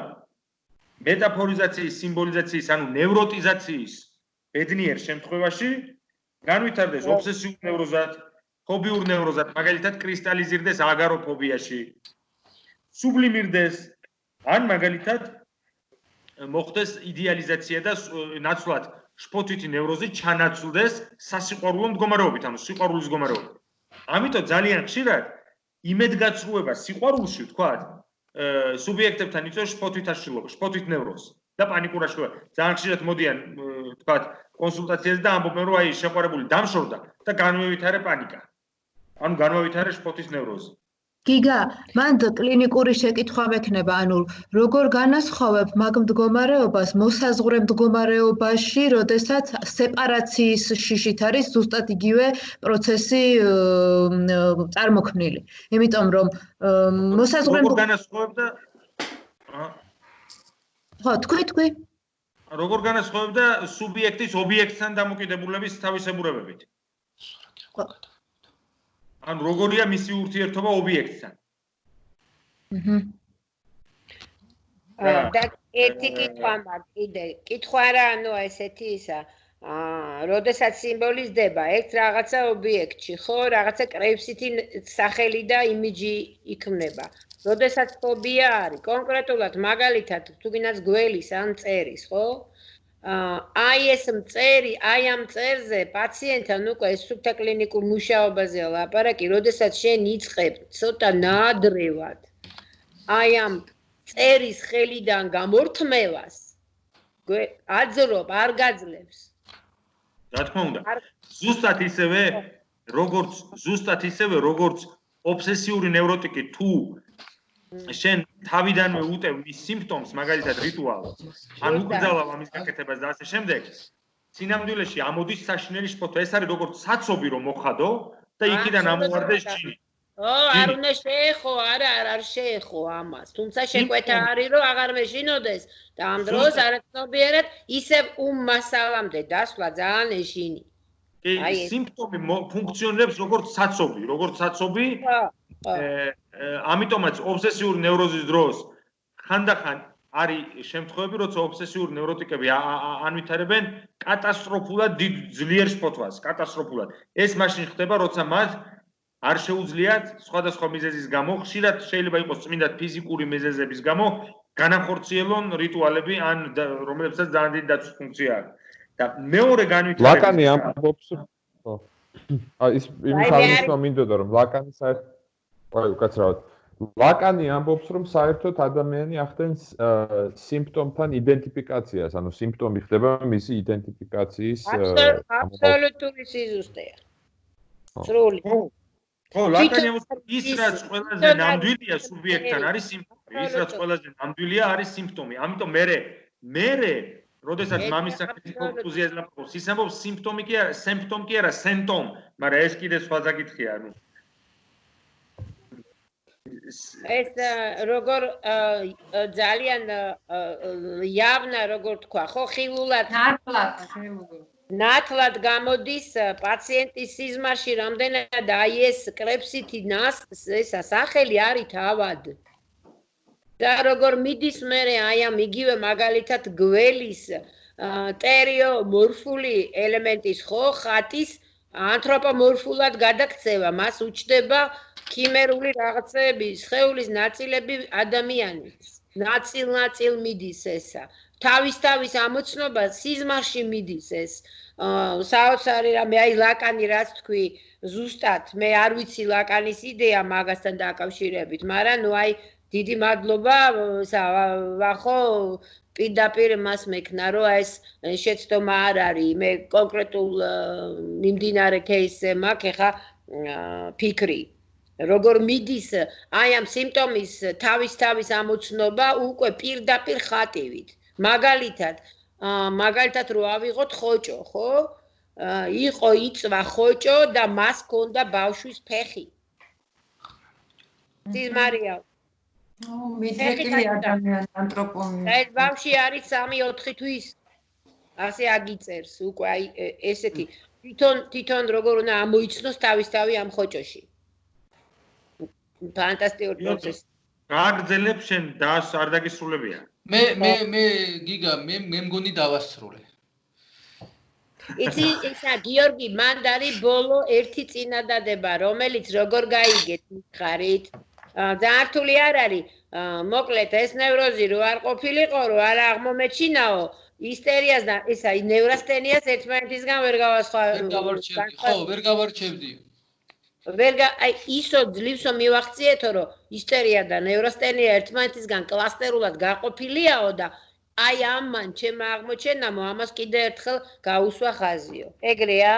მეტაფორიზაციის, სიმბოლიზაციის, ანუ ნევროტიზაციის ბედნიერ შემთხვევაში განვითარდეს ობსესიურ ნევროზად, ფობიურ ნევროზად, მაგალითად კრისტალიზირდეს აგაროფობიაში, სუბლიმირდეს, ან მაგალითად მოხდეს იდეალიზაცია და ნაცვლად შფოთვითი ნევროზი ჩანაცვლდეს სასიყვარულო მდგომარეობით, ანუ სიყვარულის მდგომარეობით. ამიტომ ძალიან ხშირად იმედგაცრუება სიყვარულში, ვთქვათ, სუბიექტებთან იწვევს შფოთვით ნევროზს და პანიკურ აშლილობას. ძალიან ხშირად მოდიან, ვთქვათ, კონსულტაციაზე და ამბობენ, რომ აი შეყვარებული დამშორდა და განმევითარე პანიკა. ანუ განმევითარე შფოთვის ნევროზი. გიგა, მანდ კლინიკური შეკითხვა მექნება, ანუ როგორ განასხვავებ მაგ მდგომარეობას მოსაზღვრე მდგომარეობაში, როდესაც სეპარაციის შიშით არის ზუსტად იგივე პროცესი წარმოქმნილი. იმიტომ რომ მოსაზღვრე როგორ განასხვავებ და ხო, თქვი. როგორ განასხვავებ და სუბიექტის ობიექტთან დამოკიდებულების თავისებურებებით. ანუ როგორია მისი ურთიერთობა ობიექტთან. და ერთი კითხვა მაქვს კიდე. კითხვა რა, ანუ ესეთი ისა, როდესაც სიმბოლიზდება ერთ რაღაცა ობიექტში, ხო, რაღაცა კრებსითი სახელი და იმიჯი იქმნება. როდესაც ფობია არის, კონკრეტულად მაგალითად, თუ გინდათ გველის ან მწერის, ხო? აი ეს მწერი, აი ამ მწერზე პაციენტთან უკვე სუფთა კლინიკურ მუშაობაზეა ლაპარაკი, როდესაც შენ იწყებ ცოტა ნაადრევად აი ამ მწერის ხელიდან გამორთმევას აძრობ, არ გაძლევს. რა თქმა უნდა. ზუსტად ისევე, როგორც ობსესიური ნევროტიკი თუ შენ თავიდანვე უტევ მის სიმპტომს, მაგალითად რიტუალს, ან უკრძალავ ამის გაკეთებას და ასე შემდეგ, სინამდვილეში ამოდის საშინელი შფოთვა. ეს არის როგორც საცობი რომ მოხადო და იქიდან ამოვარდეს ჯინი. არ უნდა შეეხო, არ შეეხო ამას. თუმცა შეკვეთა არის რომ აღარ მეშინოდეს და ამ დროს არაცნობიერად ისევ მასალამდე დასვლა ძალიან ეშინი. აი სიმპტომი ფუნქციონირებს როგორც საცობი. ამიტომაც ობსესიური ნევროზის დროს ხანდახან არის შემთხვევები, როცა ობსესიური ნევროტიკები ანვითარებენ კატასტროფულად დიდ ძლიერ შფოთვას, კატასტროფულად. ეს მაშინ ხდება, როცა მათ არ შეუძლიათ სხვადასხვა მიზეზის გამო, ხშირად შეიძლება იყოს წმინდა ფიზიკური მიზეზების გამო, განახორციელონ რიტუალები, ან რომლებსაც ძალიან დიდი დაცვის ფუნქცია აქვს. და მეორე განვითარება ლაკანი ამბობს, ხო. ის იმის არის რომ მინდოდა რომ ლაკანი საერთოდ უკაცრავად. ლაკანი ამბობს, რომ საერთოდ ადამიანი ახდენს სიმპტომთან იდენტიფიკაციას, ანუ სიმპტომი ხდება მისი იდენტიფიკაციის აბსოლუტური სიზუსტეა. სრული. ხო, ლაკანი ამბობს, ის რაც ყველაზე ნამდვილია სუბიექტთან არის სიმპტომი, ის რაც ყველაზე ნამდვილია არის სიმპტომი. ამიტომ მე როდესაც მამის სახით კონფუზიაზე ლაპარაკობს, ის ამბობს სიმპტომი კი არა, სემპტომ, მაგრამ ეს კიდე სხვა საკითხია, ანუ ეს როგორ ძალიან явно როგორ თქვა, ხო, ხილულად ნათლად გამოდის პაციენტის სიზმარში, რამდენად აი ეს კრებსითი ესა სახელი არის თავად. და როგორ მიდის მერე აი ამ იგივე მაგალითად გველის ტერიომორფული ელემენტის ხო ხატის ანთროპომორფულად გადაქცევა, მას უჩდება ქიმერული რაღაცები, სხეულის ნაწილები ადამიანის ნაწილ მიდის ესა. თავის ამოცნობა სიზმარში მიდის ეს. საოცარი რამე, აი ლაკანი რაც თქვი, ზუსტად მე არ ვიცი ლაკანის იდეა მაგასთან დაკავშირებით, მაგრამ ნუ აი დიდი მადლობა, ვახო პირდაპირ მას მექნა, რომ ეს შეცდომა არ არის, მე კონკრეტულ მიმდინარე кейსზე მაქვს ეხა ფიქრი. როგორ მიდის აი ამ სიმპტომის თავის ამოცნობა უკვე პირდაპირ ხატივით. მაგალითად რო ავიღოთ ხოჭო, ხო? იყო იწვა ხოჭო და მას ჰქონდა ბავშვის ფეხი. სიზმარია. მიდრეკილი ადამიანი ანთროპომი. ეს ბავში არის 3-4 თვის. ასე აგიწერს უკვე აი ესეთი თვითონ როგორ უნდა ამოიცნოს თავი ამ ხოჭოში. ფანტასტიკური პროცესი. გააგრძელებ შენ დას არ დაგისრულებია. მე გიგა მე მგონი დავასრულე. იცი ისა გიორგი მანდარი ბოლო ერთი წინადადება რომელიც როგორ გაიგეთ მიხარით ძალიან რთული არ არის მოკლედ ეს ნევროზი რო არ ყოფილიყო რო არ აღმომეჩინაო ისტერიას და ისა ნევრასთენიას ერთმანეთისგან ვერ გავასხვავებდი ხო ვერ გავარჩევდი აი ისო ძლივსო მივახციეთო რომ ისტერია და ნევრასთენია ერთმანეთისგან კლასტერულად გაყოფილიაო და აი ამან ჩემმა აღმოჩენამო ამას კიდე ერთხელ გაუსვა ხაზიო. ეგრეა?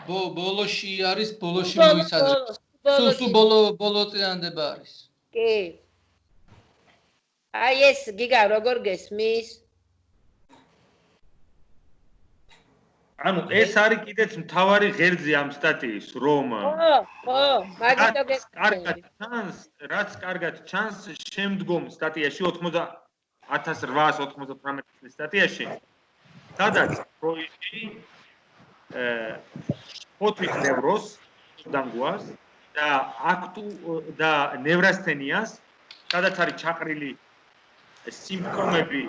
ბოლოში არის, ბოლოში მოიცადებს. სულ ბოლო წინადადება არის. კი. აი ეს გიგა როგორ გესმის? ანუ ეს არის კიდეც მთავარი ღერძი ამ სტატიის, რომ ხო, მაგითო გესმის. რაც კარგად ჩანს შემდგომ სტატიაში 1899 წლის სტატიაში, სადაც ფროიდი ფოთის ნევროზს დანგუას და ნევრასთენიას, სადაც არის ჩაყრილი სიმპტომები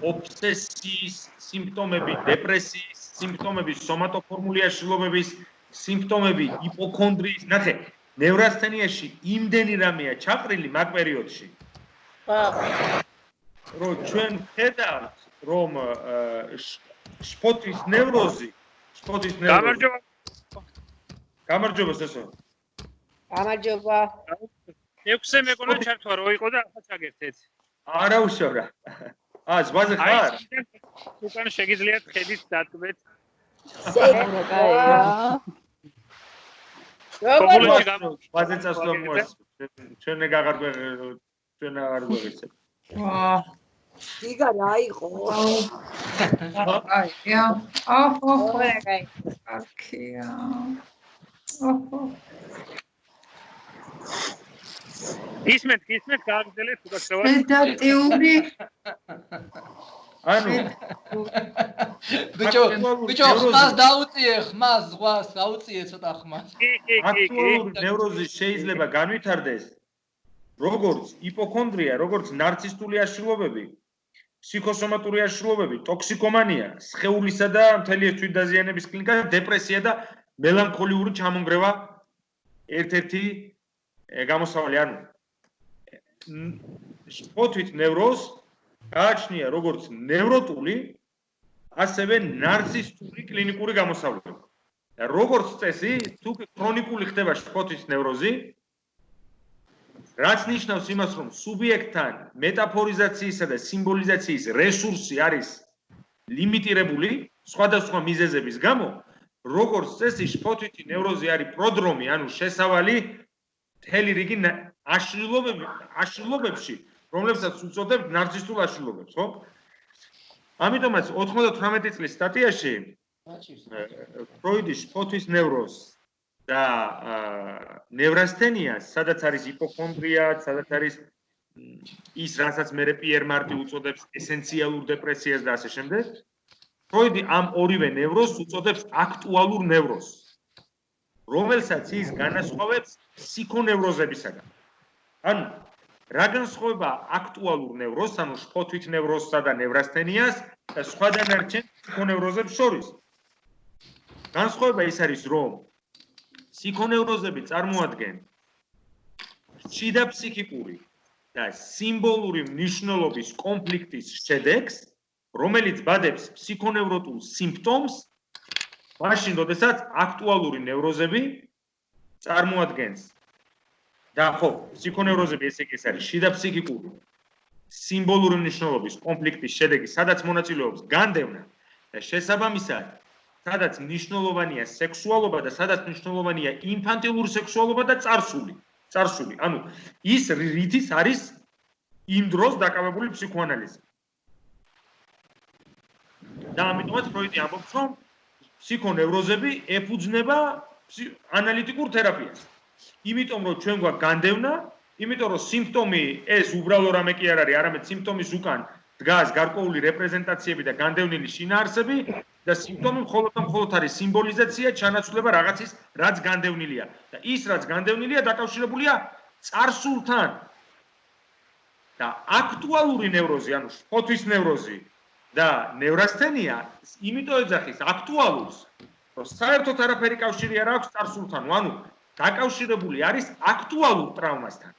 ობსესიის, სიმპტომები დეპრესიის, სიმპტომები სომატოფორმული აშლილობების, სიმპტომები იპოქონდრიის, ნახე, ნევრასთენიაში იმდენი რამეა ჩაყრილი მაგ პერიოდში. რომ ჩვენ ხედავთ, რომ შფოთის ნევროზი გამარჯობა სესო. გამარჯობა. 6-ე მეგონა ჩართვა რო იყო და ახლა ჩაგერთეთ. არა უშორა. ზღვაზე ხარ? უკან შეგიძლიათ ხედით დატვეთ. ზღვაზე წასვლა მოაქვს. ჩვენ აღარ გვეღირსებ. ვაა. გიგა რა იყო? აია. აჰო. აკია. აჰო. ისმეთ გააგრძელეთ უკაცრავად. პედატიური ანუ ბიჭო ხმას დაუწიე ხმას ზღვას დაუწიე ცოტა ხმას. აქტუალური ნევროზი შეიძლება განვითარდეს როგორც იპოქონდრია, როგორც ნარცისტული აშლილობები, ფსიქოსომატური აშლილობები, ტოქსიკომანია, სხეულისა და მთელი თვითდაზიანების კლინიკა, დეპრესია და მელანქოლიური ჩამონგრევა ერთ-ერთი გამოსავალი. ანუ შფოთვით ნევროზს გააჩნია როგორც ნევროტული, ასევე ნარცისტული კლინიკური გამოსავლები. და როგორც წესი, თუ ქრონიკული ხდება შფოთვით ნევროზი, რაც ნიშნავს იმას, რომ სუბიექტთან მეტაფორიზაციისა და სიმბოლიზაციის რესურსი არის ლიმიტირებული სხვადასხვა მიზეზების გამო, როგორც წესი, შფოთვითი ნევროზი არის პროდრომი, ანუ შესავალი მთელი რიგი აშლილობებში, რომლებსაც უწოდებთ ნარცისტულ აშლილობებს, ხო? ამიტომაც 98 წლის სტატიაში ფროიდის შფოთვის ნევროზს და ნევრასთენიას, სადაც არის იპოქონდრია, სადაც არის ის, რასაც მე პიერ მარტი უწოდებს ესენციალურ დეპრესიას და ასე შემდეგ, ფროიდი ამ ორივე ნევროზს უწოდებს აქტუალურ ნევროზს, რომელსაც ის განასხვავებს ფსიქონევროზებისაგან. ანუ რა განსხვავება აქტუალურ ნევროზს, ანუ შფოთვით ნევროზსა და ნევრასთენიას და სხვა დანარჩენ ფსიქონევროზებს შორის? განსხვავება ის არის, რომ სიქონევროზები წარმოადგენენ შიდა ფსიქიკური და სიმბოლური მნიშვნელობის კონფლიქტის შედეგს, რომელიც ბადებს ფსიქონევროტულ სიმპტომს, მაშინ, როდესაც აქტუალური ნევროზები წარმოადგენს და ხო, ფსიქონევროზები ესე იგი არის შიდა ფსიქიკური სიმბოლური მნიშვნელობის კონფლიქტის შედეგი, სადაც მონაწილეობს განდევნა და შესაბამისად, სადაც მნიშვნელოვანია სექსუალობა და სადაც მნიშვნელოვანია ინფანტილური სექსუალობა და წარსული. ანუ ის რითიც არის იმ დროს დაკავებული ფსიქოანალიზი. და ამიტომაც ფროიდი ამბობს, რომ ფსიქონევროზები ეფუძნება ანალიტიკურ თერაპიას. იმიტომ რომ ჩვენ გვაქვს განდევნა, იმიტომ რომ სიმპტომი ეს უბრალო რამე კი არ არის, არამედ სიმპტომის უკან დგას გარკვეული რეპრეზენტაციები და განდევნილი შინაარსები და სიმპტომი მხოლოდ არის სიმბოლიზაცია, ჩანაცვლება რაღაცის, რაც განდევნილია. და ის რაც განდევნილია დაკავშირებულია წარსულთან. და აქტუალური ნევროზი, ანუ შფოთვის ნევროზი და ნევრასთენია, იმიტომ ეძახის აქტუალურს, რომ საერთოდ არაფერი კავშირი არ აქვს წარსულთან, ანუ დაკავშირებული არის აქტუალურ ტრავმასთან.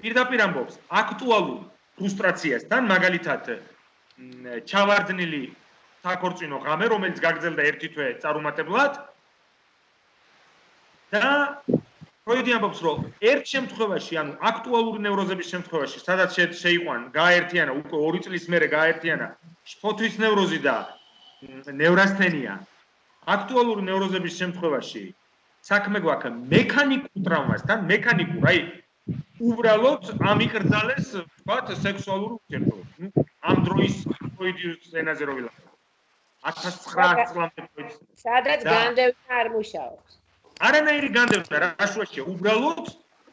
პირდაპირ ამბობს, აქტუალურ ფრუსტრაციასთან, მაგალითად, ჩავარდნილი საქორწინო ღამე, რომელიც გაგრძელდა 1 თვე წარუმატებლად და ფროიდი ამბობს, რომ ერთ შემთხვევაში, ანუ აქტუალური ნევროზების შემთხვევაში, სადაც შეიყვან, გააერთიანა, უკვე 2 წლის მერე გააერთიანა შფოთვის ნევროზი და ნევრასთენია, აქტუალური ნევროზების შემთხვევაში საქმე გვაქვს მექანიკურ ტრავმასთან, აი უბრალოდ ამიკრძალეს, ვთქვათ, სექსუალური ურთიერთობა. ამ დროის ფროიდის ენაზე რო ვილაპარაკობ. 1900 წლამდე ფროიდის. სადაც განდევნა არ მუშაობს. არანაირი განდევნა რა შუაშია, უბრალოდ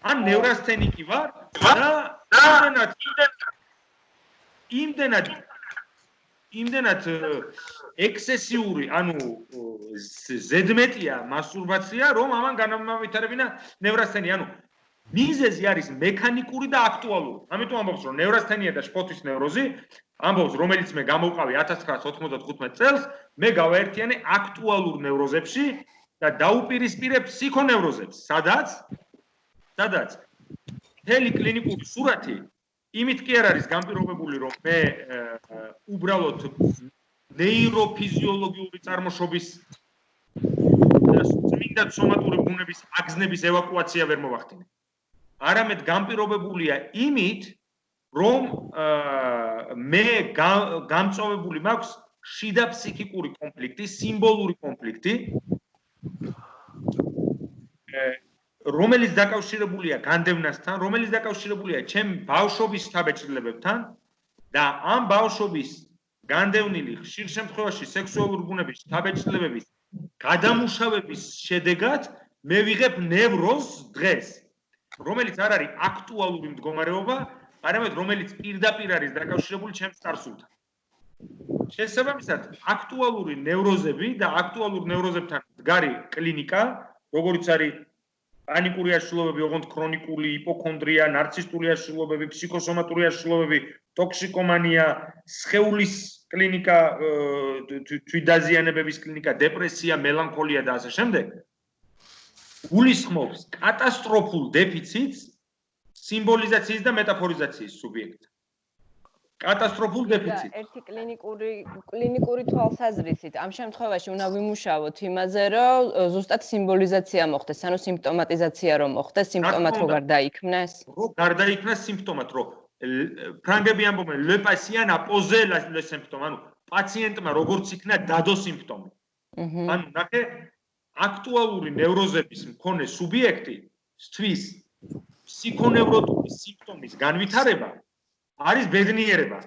ან ნევრასთენიკი ვარ და იმდენად ექსესიური, ანუ ზედმეტია მასტურბაცია, რომ ამან განამავითარებინა ნევრასთენია, ანუ მიზეზი არის მექანიკური და აქტუალური. ამიტომ ამბობს, რომ ნევრასთენია და შფოთვის ნევროზი, ამბობს, რომელიც მე გამოვყავი 1995 წელს, მე გავაერთიანე აქტუალურ ნევროზებში და დაუპირისპირებ ფსიქონევროზებს, სადაც მთელი კლინიკური სურათი იმით კი არ არის განპირობებული, რომ მე უბრალოდ ნეიროფიზიოლოგიური წარმოშობის და წმინდა სომატური ბუნების აგზნების ევაკუაცია ვერ მოვახდინე. არამედ განპირობებულია იმით, რომ მე გამწოვებული მაქვს შიდა ფსიქიკური კონფლიქტი, სიმბოლური კონფლიქტი, რომელიც დაკავშირებულია განდევნასთან, რომელიც დაკავშირებულია ჩემ ბავშვობის შთაბეჭდილებებთან და ამ ბავშვობის განდევნილი ხშირ შემთხვევაში სექსუალური ბუნების შთაბეჭდილებების გადამუშავების შედეგად მე ვიღებ ნევროზს დღეს, რომელიც არ არის აქტუალური მდგომარეობა, არამედ რომელიც პირდაპირ არის დაკავშირებული ჩემს წარსულთან. შესაბამისად, აქტუალური ნევროზები და აქტუალურ ნევროზებთან მდგარი კლინიკა, როგორც არის პანიკური აშლილობები, ოღონდ ქრონიკული იპოქონდრია, ნარცისტული აშლილობები, ფსიქოსომატური აშლილობები, ტოქსიკომანია, სხეულის კლინიკა, თვითდაზიანებების კლინიკა, დეპრესია, მელანქოლია და ასე შემდეგ. გულისხმობს კატასტროფულ დეფიციტს სიმბოლიზაციის და მეტაფორიზაციის სუბიექტს. კატასტროფულ დეფიციტს. ერთი კლინიკური თვალსაზრისით ამ შემთხვევაში უნდა ვიმუშაოთ იმაზე, რომ ზუსტად სიმბოლიზაცია მოხდეს, ანუ სიმპტომატიზაცია რომ მოხდეს, სიმპტომად რო გარდაიქმნეს. რო გარდაიქმნას სიმპტომად, რო ფრანგები ამბობენ le patient a posé le symptôme, ანუ პაციენტმა როგორც იქნა დადო სიმპტომი. ანუ ნახე აქტუალური ნევროზების მქონე სუბიექტი სთვის ფსიქონევროტული სიმპტომის განვითარება არის ბედნიერება.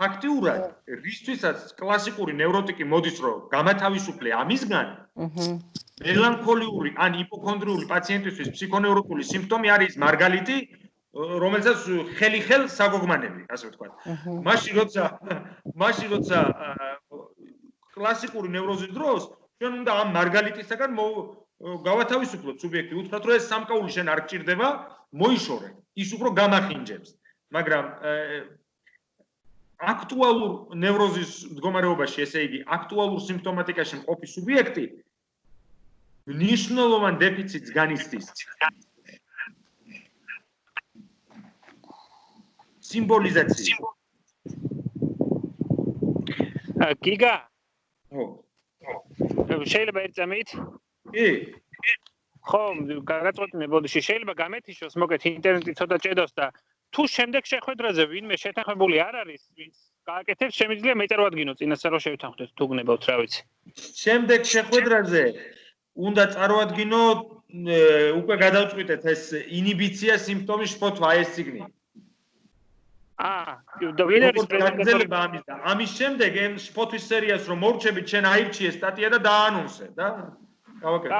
ფაქტიურად, რისთვისაც კლასიკური ნევროტიკი მოდის, რომ გამათავისუფლე ამისგან, მელანქოლიური ან იპოქონდრიული პაციენტისთვის ფსიქონევროტული სიმპტომი არის მარგალიტი, რომელსაც ხელი-ხელ საგოგმანები, ასე ვთქვათ. მაშინ როცა კლასიკური ნევროზის დროს ჩვენ უნდა ამ მარგალიტისაგან გავათავისუფლოთ სუბიექტი, უთხრათ, რომ ეს სამკაული შენ არ გჭირდება, მოიშორე, ის უფრო გამახინჯებს. მაგრამ აქტუალურ ნევროზის მდგომარეობაში, ესე იგი, აქტუალურ სიმპტომატიკაში მყოფი სუბიექტი მნიშვნელოვან დეფიციტს განიცდის. სიმბოლიზაცია. გიგა? ხო. შეიძლება ერთ წამით? კი. ხო, გაგაწყვეტინე ბოდიში, შეიძლება გამეთიშოს, მოგეთ ინტერნეტი ცოტა ჭედოს და თუ შემდეგ შეხვედრაზე ვინმე შეთანხმებული არ არის, ვინც გააკეთებს, შემიძლია მეწარვადგინო წინასწარ რომ შევთანხმდეთ, თუ გნებავთ, რა ვიცი. შემდეგ შეხვედრაზე უნდა წარვადგინო უკვე გადავწყვიტეთ ეს ინიბიცია სიმპტომის შფოთვა ეს ციგნი. და ვინ არის პრეზიდენტი ამის და ამის შემდეგ ამ შფოთვის სერიას რომ მორჩებით, შენ აირჩიე სტატია და დაანონსე და გავაკეთე.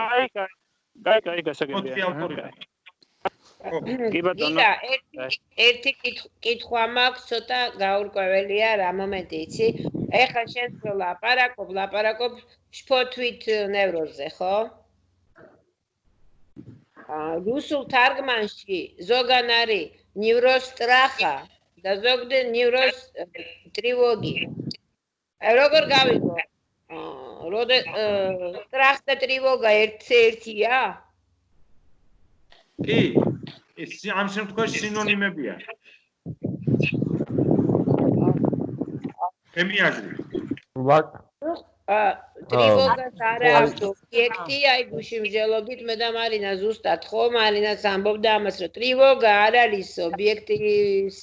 გაიგე, გასაგებია. კი ბატონო. ერთი კითხვა მაქვს, ცოტა გაურკვეველია რა მომენტი იცი. ეხლა შენ ლაპარაკობ შფოთვით ნევროზზე, ხო? რუსულ თარგმანში ზოგან არის ნევროსტრახა და ზოგადად ნევროსტრივოგი. როგორ გავიგო? სტრახ და ტრივოგა ერთია? კი, ეს ამ შემთხვევაში სინონიმებია. ჩემი აზრით. ტრივოგას არ აქვს ობიექტი, აი გუში მსჯელობით მე და მარინა ზუსტად ხო, მარინაც ამბობდა ამას, რომ ტრივოგა არ არის ობიექტის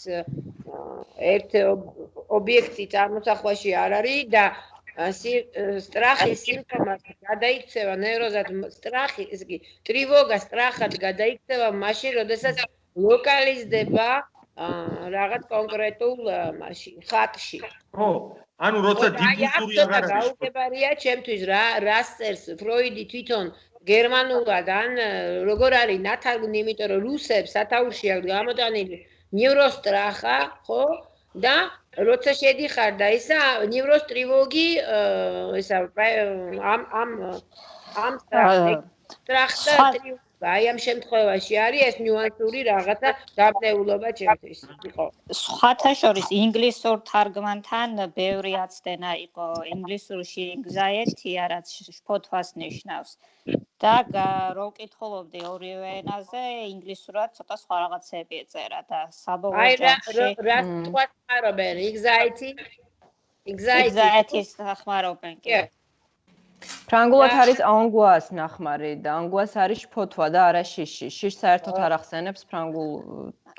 ერთ ობიექტი წარმოსახვაში არ არის და სტრახის სიმპტომად გადაიქცევა ნევროზად სტრახი, ესე იგი ტრივოგა სტრახად გადაიქცევა მაშინ, როდესაც ლოკალიზდება რაღაც კონკრეტულ მაშინ ხატში. ხო, ანუ როცა დიფუზური აღარ არის. გაუგებარია ჩემთვის რას წერს ფროიდი თვითონ გერმანულად ან როგორ არის ნათარგმნი, იმიტომ რომ რუსებს სათაურში აქვს გამოტანილი ნევროსტრახა, ხო? და როცა შედიხარ და ისა ნევროსტრივოგი ისა ამ სტრახა აი ამ შემთხვევაში არის ეს ნიუანსური რაღაცა დაბნეულობა ჩემთვის იყო. სხვათა შორის ინგლისურ თარგმანთან ბევრი აცდენა იყო. ინგლისურში anxiety რაც შფოთვას ნიშნავს. და რო ვკითხულობდი ორივე ენაზე, ინგლისურად ცოტა სხვა რაღაცები ეწერა და საბოლოო ჯამში რა თქვა ხმარობენ anxiety-ს ხმარობენ კი. ფრანგულად არის angoisse ნახმარი და angoisse არის შფოთვა და არა შიში. შიშს საერთოდ არ ახსენებს ფრანგულ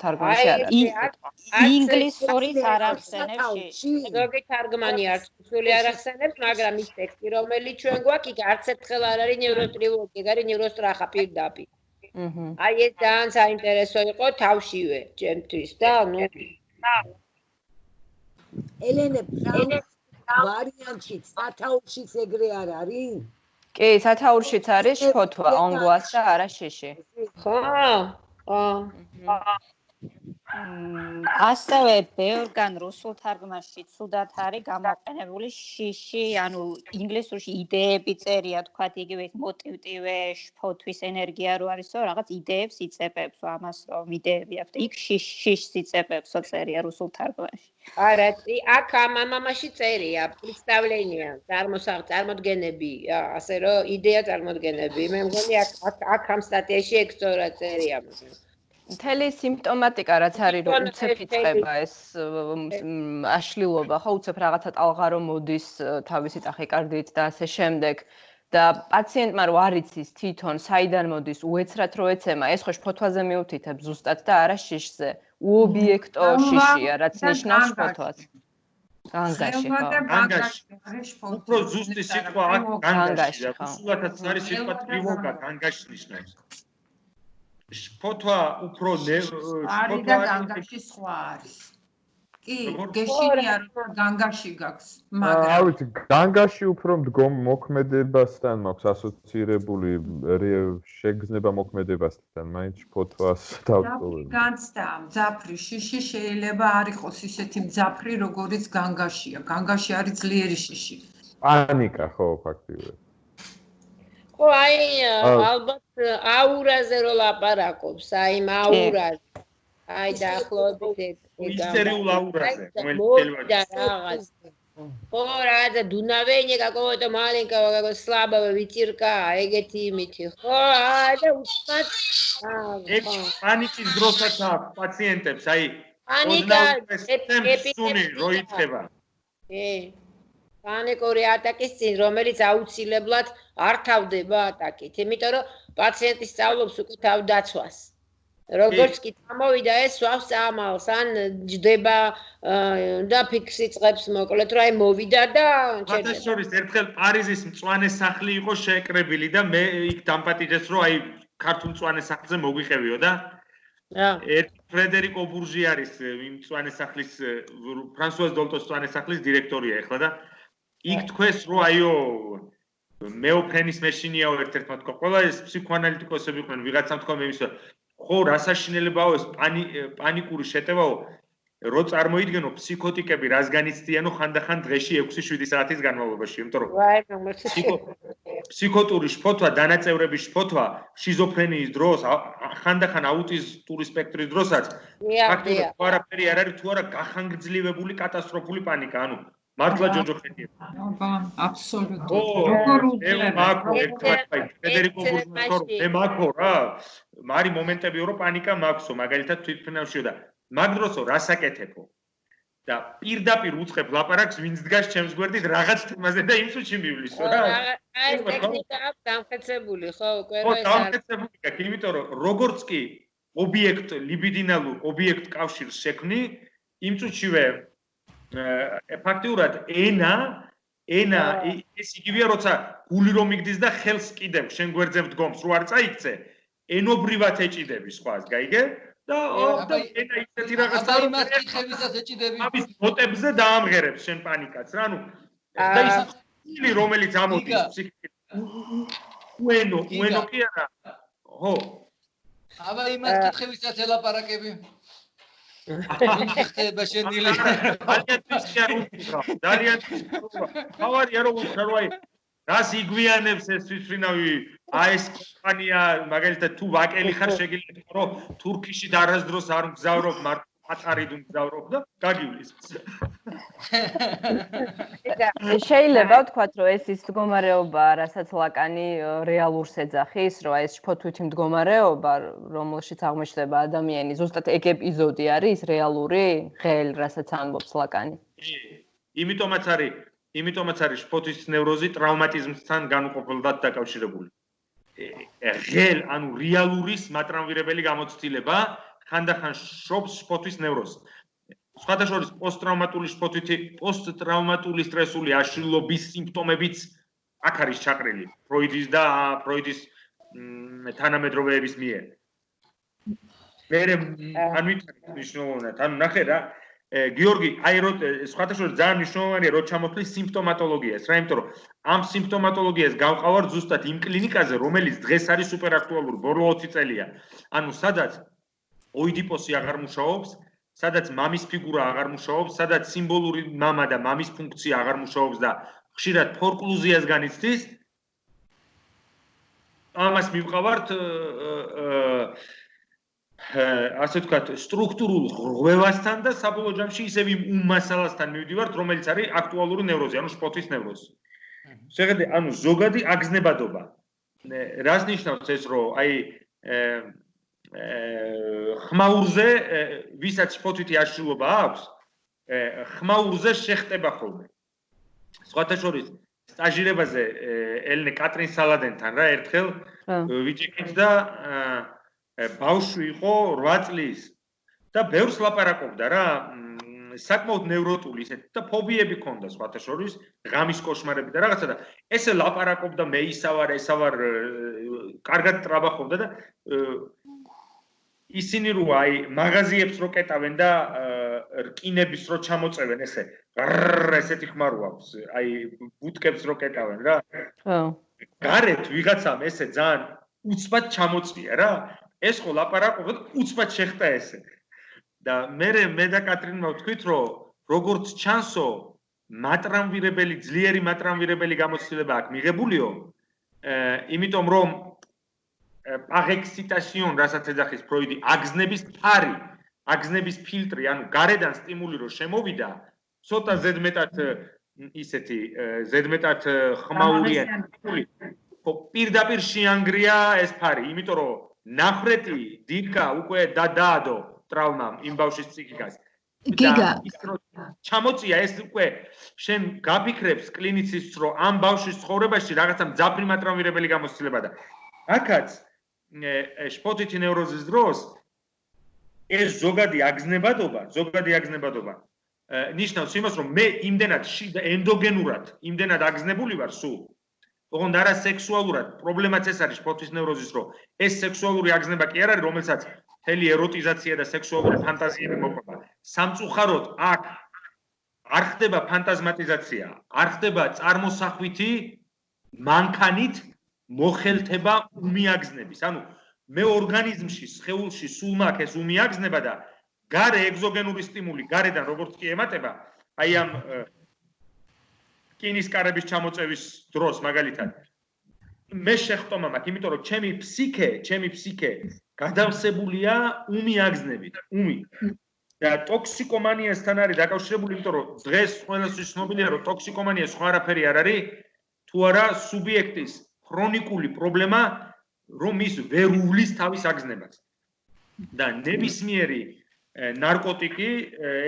თარგმანში არ არის. ინგლისურიც არ ახსენებს შიში. ზოგი თარგმანი არც უცვლელი არ ახსენებს, მაგრამ ის ტექსტი რომელიც ჩვენ გვაქვს, იქ არც ერთხელ არ არის ნევროსტრივოგი, ეგ არის ნევროსტრახა პირდაპირ. აი ეს ძალიან საინტერესო იყო თავშივე ჩემთვის და ნუ ელენე ვარიანტით სათაურშიც ეგრე არ არის? კი, სათაურშიც არის შფოთვა, angoisse და არა შიში. ხო? ასევე ბევრგან რუსულ თარგმანში ცუდად არის გამოყენებული შიში, ანუ ინგლისურში იდეები წერია, თქვათ იგივე მოტივტივე შფოთვის ენერგია რო არისო, რაღაც იდეებს იწებებსო, ამას რომ იდეები აქვს. იქ შიშს იწებებსო წერია რუსულ თარგმანში. არა, აქ ამამაში წერია, представление, წარმოდგენები, ასე რომ იდეა წარმოდგენები. მე მგონი აქ ამ სტატიაში ეგ სწორად წერია. მთელი სიმპტომატიკა რაც არის რომ უცებ იწყება ეს აშლილობა, ხო, უცებ რაღაცა ტალღა რომ მოდის თავისი ტახიკარდით და ასე შემდეგ და პაციენტმა რო არ იცის თვითონ საიდან მოდის, უეცრად რო ეცემა, ეს ხო შფოთვაზე მიუთითებს ზუსტად და არა შიშზე. უობიექტო შიშია, რაც ნიშნავს შფოთვას. განგაში ხო. განგაში. უფრო ზუსტი სიტყვა აქ განგაში. სულათაც არის სიტყვა ტრივოგა, განგაში ნიშნავს. შფოთვა უფრო არის და განგაში სხვა არის. კი, გეშინია რომ განგაში გაქვს, მაგრამ ავით განგაში უფრო მოქმედებასთან მაქვს ასოცირებული შეგრძნება მოქმედებასთან, მაინც შფოთვას დავწოვებ. განცდა, მძაფრი შიში შეიძლება არ იყოს ისეთი მძაფრი, როგორიც განგაშია. განგაში არის ძლიერი შიში. პანიკა ხო, ფაქტიურად. ხო, აი ალბათ აურაზე რო ლაპარაკობს, აი აურაზე. აი დაახლოებით ისერიულ აურაზე, რომელიც რაღაც ხო, რაღაცა დუნავენი какого-то маленького, какого слабого ветерка, ეგეთი იმითი, ხო? და უცბად ეს პანიკის დროსაც აქვს პაციენტებს, აი პანიკა, სუნი როიწება. პანიკური ატაკის წინ, რომელიც აუცილებლად არ თავდება ატაკით, იმიტომ რომ პაციენტი სწავლობს უკვე თავდაცვას. როგორც კი წამოვიდა ეს სვავს წამალს, ან ჯდება და ფიქს იწყებს მოკლედ, რომ აი მოვიდა და ჩერდება. შორის ერთხელ პარიზის მწვანე სახლი იყო შეკრებილი და მე იქ დამპატიჟეს, რომ აი ქართულ მწვანე სახლზე მოგვიყევიო და ფრედერიკო ბურჟი არის იმ მწვანე სახლის ფრანსუაზ დოლტოს მწვანე სახლის დირექტორია ახლა და იქ თქვეს რომ აიო მეოფენის მეშინიაო ერთ-ერთმა თქვა ყველა ეს ფსიქოანალიტიკოსები იყვნენ ვიღაცამ თქვა მე იმის ხო რა საშინელებაო ეს პანიკური შეტევაო რო წარმოიდგენო ფსიქოტიკები რას განიცდიანო ხანდახან დღეში 6-7 საათის განმავლობაში იმიტომ რომ ფსიქოტური შფოთვა დანაწევრების შფოთვა შიზოფრენიის დროს ხანდახან აუტიზმური სპექტრის დროსაც ფაქტობრივად არაფერი არ არის თუ არა გახანგრძლივებული კატასტროფული პანიკა ანუ მართლა ჯოჯოხეთია აბა აბსოლუტურად როგორ უძლებს ფედერიკო ბურჟუაზი მე მაქო რა მარი მომენტებიო რომ პანიკა მაქვსო მაგალითად თვითმფრინავშიო და მაგ დროსო რასაკეთებო და პირდაპირ უწყებ ლაპარაკს ვინც დგას ჩემს გვერდით რაღაც თემაზე და იმ წუთში მივლისო რა აი ეს ტექნიკა აქვს დამხეცებული ხო უკვე რა ეს დამხეცებული გაქვს იმიტომ რომ როგორც კი ობიექტ ლიბიდინალურ ობიექტ კავშირს შექმნი იმ წუთშივე ფაქტიურად ენა ეს იგივეა როცა გული რომ იგდის და ხელს კიდევ შენ გვერდზე ვდგომს რო არ წაიქცე ენობრივად ეჭიდები სხვას გაიგე და ენა ისეთი რაღაცა რომ იმას კითხებისაც ეჭიდები ამის ნოტებზე დაამღერებს შენ პანიკას რა ანუ და ის ხილი რომელიც ამოდის ფსიქიკით უენო კი არა ხო აბა იმას კითხებისაც ელაპარაკები ხდება შენილი ძალიან თავარია რომ უცხო აი რას იგვიანებს ეს თვითმფრინავი აი ეს კომპანია მაგალითად თუ ვაკელი ხარ შეგიძლია რომ თურქიში დარასდროს არ მგზავრობ მარტო ატარიდ მგზავრობ და გაგივლის შეიძლება ვთქვათ რომ ეს ის მდგომარეობა რასაც ლაკანი რეალურს ეძახის რომ ეს შფოთვითი მდგომარეობა რომელშიც აღმოჩნდება ადამიანი ზუსტად ეგ ეპიზოდი არის რეალური ღელ რასაც ამბობს ლაკანი იმიტომაც არის შფოთვის ნევროზი ტრავმატიზმთან განუყოფელად დაკავშირებული ღელ ანუ რეალურის მატრამვირებელი გამოცდილება ხანდახან შობს შფოთვის ნევროზს სხვათა შორის პოსტტრაუმატული სტრესული აშლილობის სიმპტომებიც აქ არის ჩაყრილი ფროიდის და ფროიდის თანამედროვეების მიერ მე არ მითხრით მნიშვნელოვნად ანუ ნახე რა გიორგი აი რო სხვათა შორის ძალიან მნიშვნელოვანია რო ჩამოთვლის სიმპტომატოლოგიას რა იმიტომ რომ ამ სიმპტომატოლოგიას გავყავარ ზუსტად იმ კლინიკაზე რომელიც დღეს არის სუპერაქტუალური ბოლო 20 წელია ანუ სადაც ოიდიპოსი აღარ მუშაობს სადაც მამის ფიგურა აღარ მუშაობს სადაც სიმბოლური მამა და მამის ფუნქცია აღარ მუშაობს და ხშირად ფორკლუზიას განიცდის ამას მივყავართ ასე ვთქვათ სტრუქტურულ ღვევასთან და საბოლოო ჯამში ისევ იმ მასალასთან მივდივართ რომელიც არის აქტუალური ნევროზი ანუ შფოთვის ნევროზი შეხედე ანუ ზოგადი აგზნებადობა რას ნიშნავს ეს რომ აი ხმაურზე ვისაც შფოთვითი აშლილობა აქვს ხმაურზე შეხტება ხოლმე სხვათა შორის სტაჟირებაზე ელენე კატრინ სალადენთან რა ერთხელ ვიჭიქით და ბავშვი იყო 8 წლის და ბევრს ლაპარაკობდა რა საკმაოდ ნევროტული ისეთ და ფობიები ჰქონდა სხვათა შორის ღამის კოშმარები და რაღაცა და ესე ლაპარაკობდა მე ისავარ კარგად ტრაბახობდა და ისინი რო აი მაღაზიებს რო კეტავენ და რკინების რო ჩამოწევენ ესეთი ხმარო აქვს აი ბუტკებს რო კეტავენ რა ხო გარეთ ვიღაცამ ესე ძალიან უცბად ჩამოწვია რა ეს ხო ლაპარაკობდა უცბად შეხტა ესე და მე და კატრინმა ვთქვით რომ როგორც ჩანსო მატრამვირებელი ძლიერი მატრამვირებელი გამოცდილება აქვს მიღებულიო იმიტომ რომ პაღექსიტაციონ რასაც ეძახის ფროიდი აგზნების ფარი აგზნების ფილტრი ანუ გარედან სტიმული რო შემოვიდა ცოტა ზედმეტად ისეთი ზედმეტად ხმაურიანი პირდაპირ შეანგრია ეს ფარი, იმიტომ რომ ნახრეტი დიკა უკვე დაადო ტრავმამ იმ ბავშვის ფსიქიკას. გიგა ჩამოწია ეს უკვე შენ გაფიქრებს კლინიცისტს რომ ამ ბავშვის ცხოვრებაში რაღაცა მძაფრი მატრამირებელი გამოცდილება და აქაც შფოთვითი ნევროზის დროს ეს ზოგადი აგზნებადობა ნიშნავს იმას რომ მე იმდენად ენდოგენურად იმდენად აგზნებული ვარ სულ ოღონდ არა სექსუალურად პრობლემაც ეს არის შფოთვითი ნევროზის რომ ეს სექსუალური აგზნება კი არ არის რომელსაც მთელი ეროტიზაცია და სექსუალური ფანტაზიები მოყვება სამწუხაროდ აქ არ ხდება ფანტაზმატიზაცია არ ხდება წარმოსახვითი მანქანით მოხელთება უმიაგზნების ანუ მე ორგანიზმში სხეულში სულ მაქვს ეს უმიაგზნება და გარე ეგზოგენური სტიმული გარედან როგორც კი ემატება აი ამ კინის კარების ჩამოწევის დროს მაგალითად მე შეხტომა მაქვს იმიტომ რომ ჩემი ფსიქე გადავსებულია უმიაგზნებით და ტოქსიკომანიასთან არის დაკავშირებული იმიტომ რომ დღეს ყველასთვის ცნობილია რომ ტოქსიკომანია სხვა არაფერი არ არის თუ არა სუბიექტის ქრონიკული პრობლემა რომ ის ვერ უვლის თავის აგზნებას და ნებისმიერი ნარკოტიკი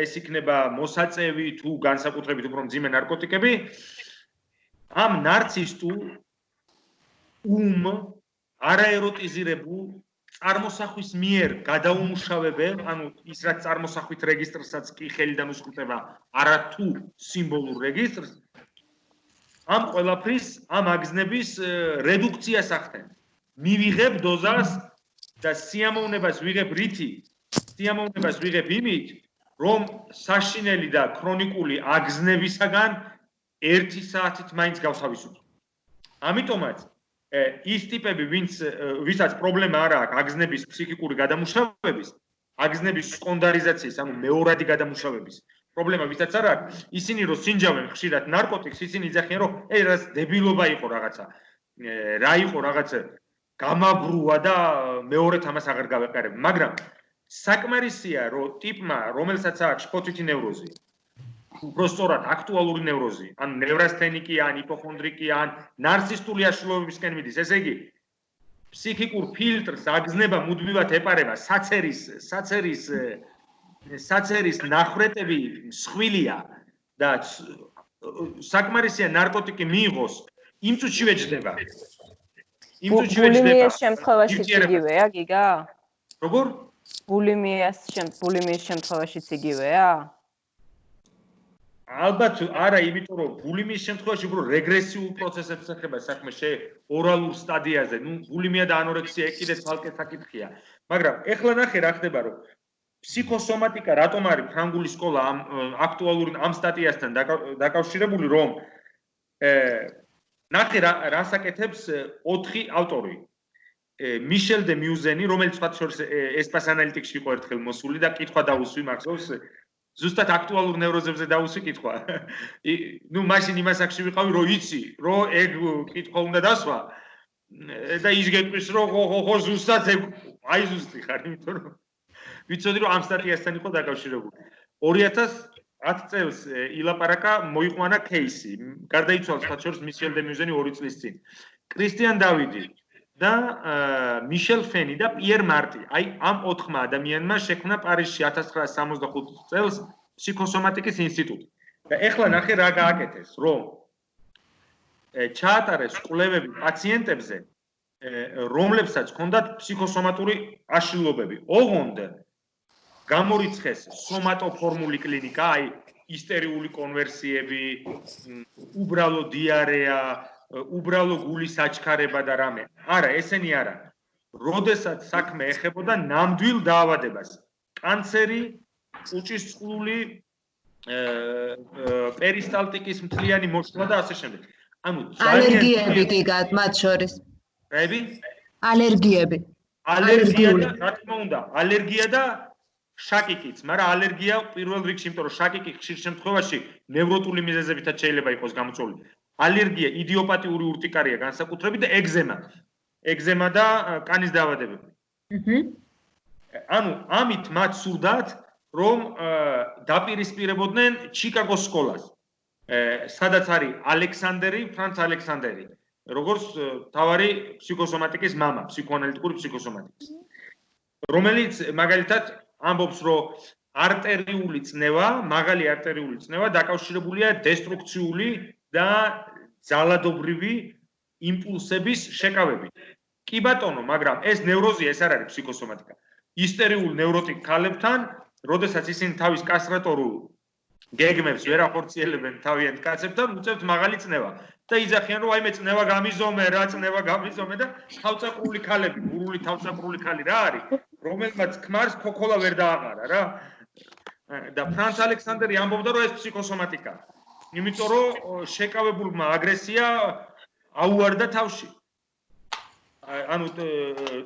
ეს იქნება მოსაწევი თუ განსაკუთრებით უფრო მძიმე ნარკოტიკები ამ ნარცისტულ არაეროტიზირებულ წარმოსახვის მიერ გადაუმუშავებელ ანუ ის რაც წარმოსახვით რეგისტრსაც კი ხელიდან უსხლტება არათუ სიმბოლურ რეგისტრს ამ ყველაფრის ამ აგზნების რედუქციას ახდენ მივიღებ დოზას და სიამოვნებას ვიღებ რითი სიამოვნებას ვიღებ იმით რომ საშინელი და ქრონიკული აგზნებისაგან 1 საათით მაინც გავთავისუფლო ამიტომაც ის ტიპები ვისაც პრობლემა არ აქვს აგზნების ფსიქიკური გადამუშავების აგზნების სკონდარიზაციის ანუ მეორადი გადამუშავების პრობლემა ვისაც არ აქვს ისინი რომ სინჯავენ ხშირად ნარკოტიკს ისინი იძახიან რომ ეს დებილობა იყო რაღაცა რა იყო რაღაცა გამაბრუა და მეორედ ამას აღარ გავეყარებ მაგრამ საკმარისია რომ ტიპმა რომელსაც აქვს შფოთვითი ნევროზი უბრალოდ აქტუალური ნევროზი ან ნევრასთენიკი ან იპოხონდრიკი ან ნარცისტული აშლილობებისკენ მიდის ესე იგი ფსიქიკურ ფილტრს აგზნება მუდმივად ეპარება საცერის ნახრეტები მსხვილია და საკმარისია ნარკოტიკი მიიღოს იმ წუთშივე ჯდება ბულიმიის შემთხვევაშიც იგივეა გიგა როგორ ბულიმიის შემთხვევაშიც იგივეა ალბათ არა იმიტომ რომ ბულიმიის შემთხვევაში უფრო რეგრესიულ პროცესებს ეხება საქმე ორალურ სტადიაზე ნუ ბულიმია და ანორექსია კიდე ცალკე საკითხია მაგრამ ეხლა ნახე რა ხდება რომ ფსიქოსომატიკა რატომ არის ფრანგული სკოლა ამ აქტუალური ამ სტატიასთან დაკავშირებული რომ ნახე რას აკეთებს 4 ავტორი მიშელ დე მიუზენი რომელიც სხვა შორის ესპას ანალიტიკში იყო ერთხელ მოსული და კითხვა დაუსვი მახსოვს ზუსტად აქტუალურ ნევროზებზე დაუსვი კითხვა ნუ მაშინ იმას აქში ვიყავი რომ იცი რომ ეგ კითხვა უნდა დასვა და ის გეტყვის რომ ხო ზუსტად აი ზუსტი ხარ იმიტომ რომ ვიცოდი რომ ამ სტატიასთან იყო დაკავშირებული 2010 წელს ილაპარაკა მოიყვანა кейსი გარდაიცვალა სხვა შორის მიშელ დე მიუზენი 2 წლის წინ კრისტიან დავიდი და მიშელ ფენი და პიერ მარტი აი ამ 4 ადამიანმა შექმნა პარიზში 1965 წელს ფსიქოსომატიკის ინსტიტუტი და ეხლა ნახე რა გააკეთეს რომ ჩაატარეს კვლევები პაციენტებზე რომლებსაც ჰქონდათ ფსიქოსომატური აშლილობები ოღონდ გამორიცხეს სომატოფორმული კლინიკა აი ისტერიული კონვერსიები უბრალო დიარეა უბრალო გულის აჩქარება და რამე. არა, ესენი არა. როდესაც საქმე ეხებოდა ნამდვილ დაავადებას. კანცერი, უჭის წყლული, პერისტალტიკის მთლიანი მოშლა და ასე შემდეგ. ანუ ალერგიები გიგათ მათ შორის. რაები? ალერგიები. ალერგია და რა თქმა უნდა, ალერგია და შაკიკიც, მაგრამ ალერგია პირველ რიგში, იმიტომ რომ შაკიკი ხშირ შემთხვევაში ნევროტული მიზეზებითაც შეიძლება იყოს გამოწვეული. ალერგია იდიოპათიური ურტიკარია განსაკუთრებით და ეგზემა და კანის დაავადებები. ანუ ამით მათ სურდათ რომ დაპირისპირებოდნენ ჩიკაგოს სკოლას. სადაც არის ალექსანდერი, ფრანც ალექსანდერი, როგორც თავარი ფსიქოსომატიკის მამა, ფსიქოანალიტიკური ფსიქოსომატიკის. რომელიც მაგალითად ამბობს, რომ არტერიული წნევა, მაღალი არტერიული წნევა დაკავშირებულია დესტრუქციული და ძალადობრივი იმპულსების შეკავებით. კი ბატონო, მაგრამ ეს ნევროზია, ეს არ არის ფსიქოსომატიკა. ისტორიულ ნევროტიკ ქალებთან, როდესაც ისინი თავის კასტრატორულ გეგმებს ვერ ახორციელებენ თავიანთ კაცებთან, უწევთ მაღალი წნევა. და იძახიან, რომ აიმე წნევა გამიზომე, რა წნევა გამიზომე და თავწაკრული ქალები, გურული თავწაკრული ქალი რა არის, რომელმაც ქმარს ქოქოლა ვერ დააყარა რა. და ფრანც ალექსანდერი ამბობდა, რომ ეს ფსიქოსომატიკაა. იმიტომ რომ შეკავებულმა აგრესია აუარდა თავში. ანუ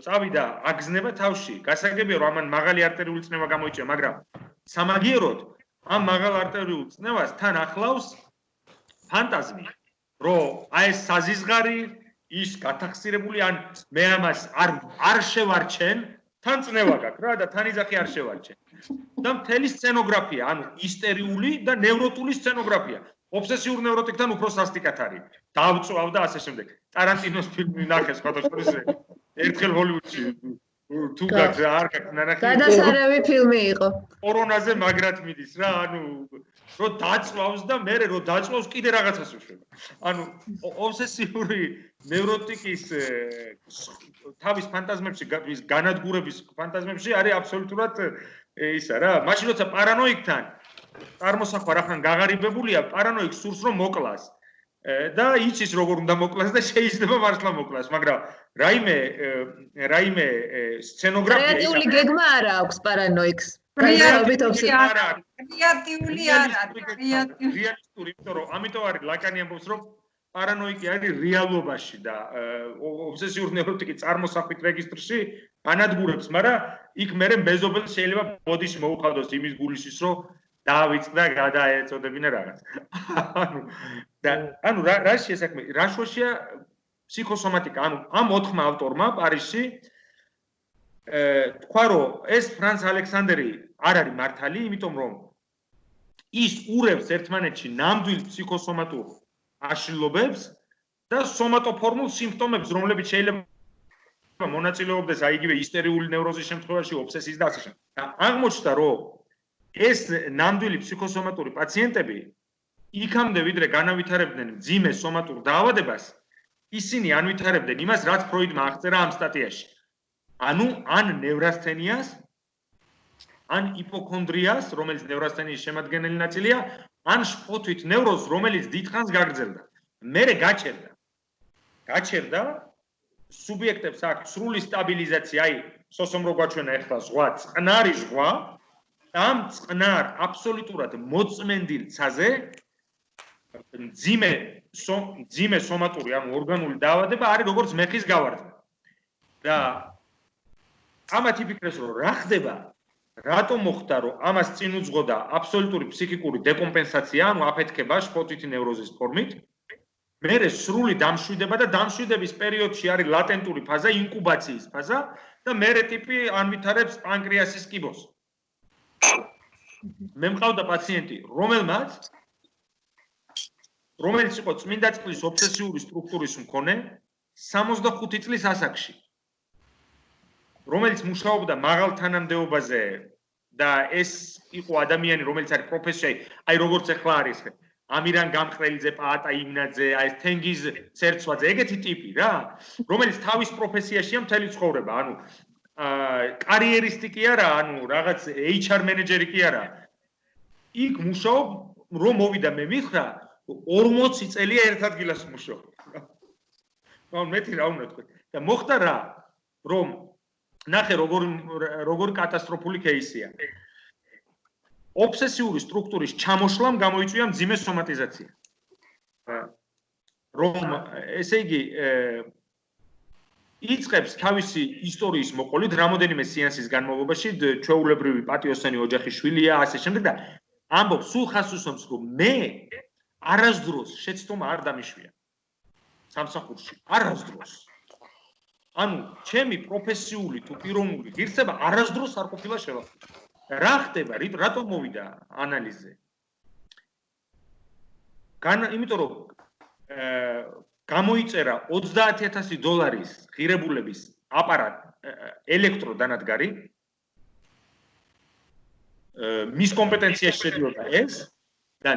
წავიდა აგზნება თავში. გასაგებია, რომ ამან მაღალი არტერიული წნევა გამოიწვია, მაგრამ სამაგიეროდ ამ მაღალ არტერიულ წნევას თან ახლავს ფანტაზმი, რომ აი ეს საზიზღარი, ის გათახსირებული, ან მე ამას არ შევარჩენ, თან წნევა გაქვს რა და თან იძახი არ შევარჩენ. და მთელი სცენოგრაფია, ანუ ისტერიული და ნევროტული სცენოგრაფია. ობსესიურ ნევროტიკთან უფრო სასტიკად არის. დავწვავ და ასე შემდეგ. ტარანტინოს ფილმი ნახეს ფოტოშოპის ერთხელ ჰოლივუდში თუ გაქვს არ გაქვს ნანახი. გადასარევი ფილმი იყო. კორონაზე მაგრად მიდის რა, ანუ რომ დაწვავს და მე რომ დაწვავს კიდე რაღაცას უშვება. ანუ ობსესიური ნევროტიკის თავის ფანტაზმებში, განადგურების ფანტაზმებში არის აბსოლუტურად ისა რა. მაშინ როცა პარანოიკთან წარმოსახვა რახან გაღარიბებულია, პარანოიკს სურს რომ მოკლას. და იცის როგორ უნდა მოკლას და შეიძლება მართლა მოკლას, მაგრამ რაიმე სცენოგრაფია კრეატიული გეგმა არა აქვს პარანოიკს. კრეატიული არ არის. კრეატიული არ არის. რეალისტური, იმიტომ რომ ამიტომ არის ლაკანი ამბობს, რომ პარანოიკი არის რეალობაში და ობსესიურ ნევროტიკი წარმოსახვით რეგისტრში განადგურებს, მაგრამ იქ მერე მეზობელს შეიძლება ბოდიში მოუხადოს იმის გულისის, რომ დავიწყდა გადაეწოდებინა რაღაც. ანუ რა შესაქმე, რა შუაშია ფსიქოსომატიკა, ანუ ამ 4 ავტორმა პარიზში თქვა, რომ ეს ფრანც ალექსანდერი არ არის მართალი, იმიტომ რომ ის ურევს ერთმანეთში ნამდვილ ფსიქოსომატურ აშლილობებს და სომატოფორმულ სიმპტომებს, რომლებიც შეიძლება მონაწილეობდეს აი იგივე ისტერიული ნევროზის შემთხვევაში, ობსესიის და ასე შემდეგ. და აღმოჩნდა, რომ ეს ნამდვილი ფსიქოსომატური პაციენტები იქამდე ვიდრე განავითარებდნენ მძიმე სომატურ დაავადებას, ისინი ანვითარებდნენ იმას, რაც ფროიდმა აღწერა ამ სტატიაში. ანუ ან ნევრასთენიას, ან იპოქონდრიას, რომელიც ნევრასთენიის შემადგენელი ნაწილია, ან შფოთვით ნევროზს, რომელიც დიდხანს გაგრძელდა. მერე გაჩერდა სუბიექტებს აქვს სრული სტაბილიზაცია, აი სოსომ რო გვაჩვენა ახლა ზღვა, წყნარი ზღვა, ამ წყნარ აბსოლუტურად მოწმენდილ ცაზე მძიმე სომატური, ანუ ორგანული დაავადება არის როგორც მეხის გავარდნა. და ამათ იფიქრეს, რომ რა ხდება, რატომ მოხდა, რომ ამას წინ უძღოდა აბსოლუტური ფსიქიკური დეკომპენსაცია, ანუ აფეთქება შფოთვითი ნევროზის ფორმით. მერე სრული დამშვიდება და დამშვიდების პერიოდში არის ლატენტური ფაზა, ინკუბაციის ფაზა და მერე ტიპი ანვითარებს პანკრეასის კიბოს. მე მყავდა პაციენტი, რომელიც იყო წმინდა წყლის ობსესიური სტრუქტურის მქონე 65 წლის ასაკში, რომელიც მუშაობდა მაღალ თანამდებობაზე და ეს იყო ადამიანი, რომელიც არის პროფესიայի, აი როგორც ახლა არის ამირან გამყრელიძე, პაატა იმნაძე, აი ეს თენგიზ ცერცვაძე, ეგეთი ტიპი რა, რომელიც თავის პროფესიაშია მთელი ცხოვრება, ანუ კარიერისტი კი არა, ანუ რაღაც HR მენეჯერი კი არა. იქ მუშაობ, რომ მოვიდა მე მითხრა 40 წელია ერთ ადგილას მუშაობ. მაგრამ მეტი რა უნდა თქვი. და მოხდა რა, რომ ნახე როგორ კატასტროფული кейსია. ობსესიური სტრუქტურის ჩამოშლამ გამოიწვია მძიმე სომატიზაცია. რომ ესე იგი იწყებს თავისი ისტორიის მოყოლით რამოდენიმე სეანსის განმავლობაში, ჩვეულებრივი პატიოსანი ოჯახის შვილია, ასე შემდეგ და ამბობს სულ ხას უსვამს, რომ მე არასდროს შეცდომა არ დამიშვია სამსახურში, არასდროს. ანუ ჩემი პროფესიული თუ პიროვნული ღირსება არასდროს არ ყოფილა შევახსნა. რა ხდება, რატომ მოვიდა ანალიზზე? იმიტომ რომ გამოიწერა $30,000 ღირებულების ელექტროდანადგარი მის კომპეტენციაში შედიოდა ეს და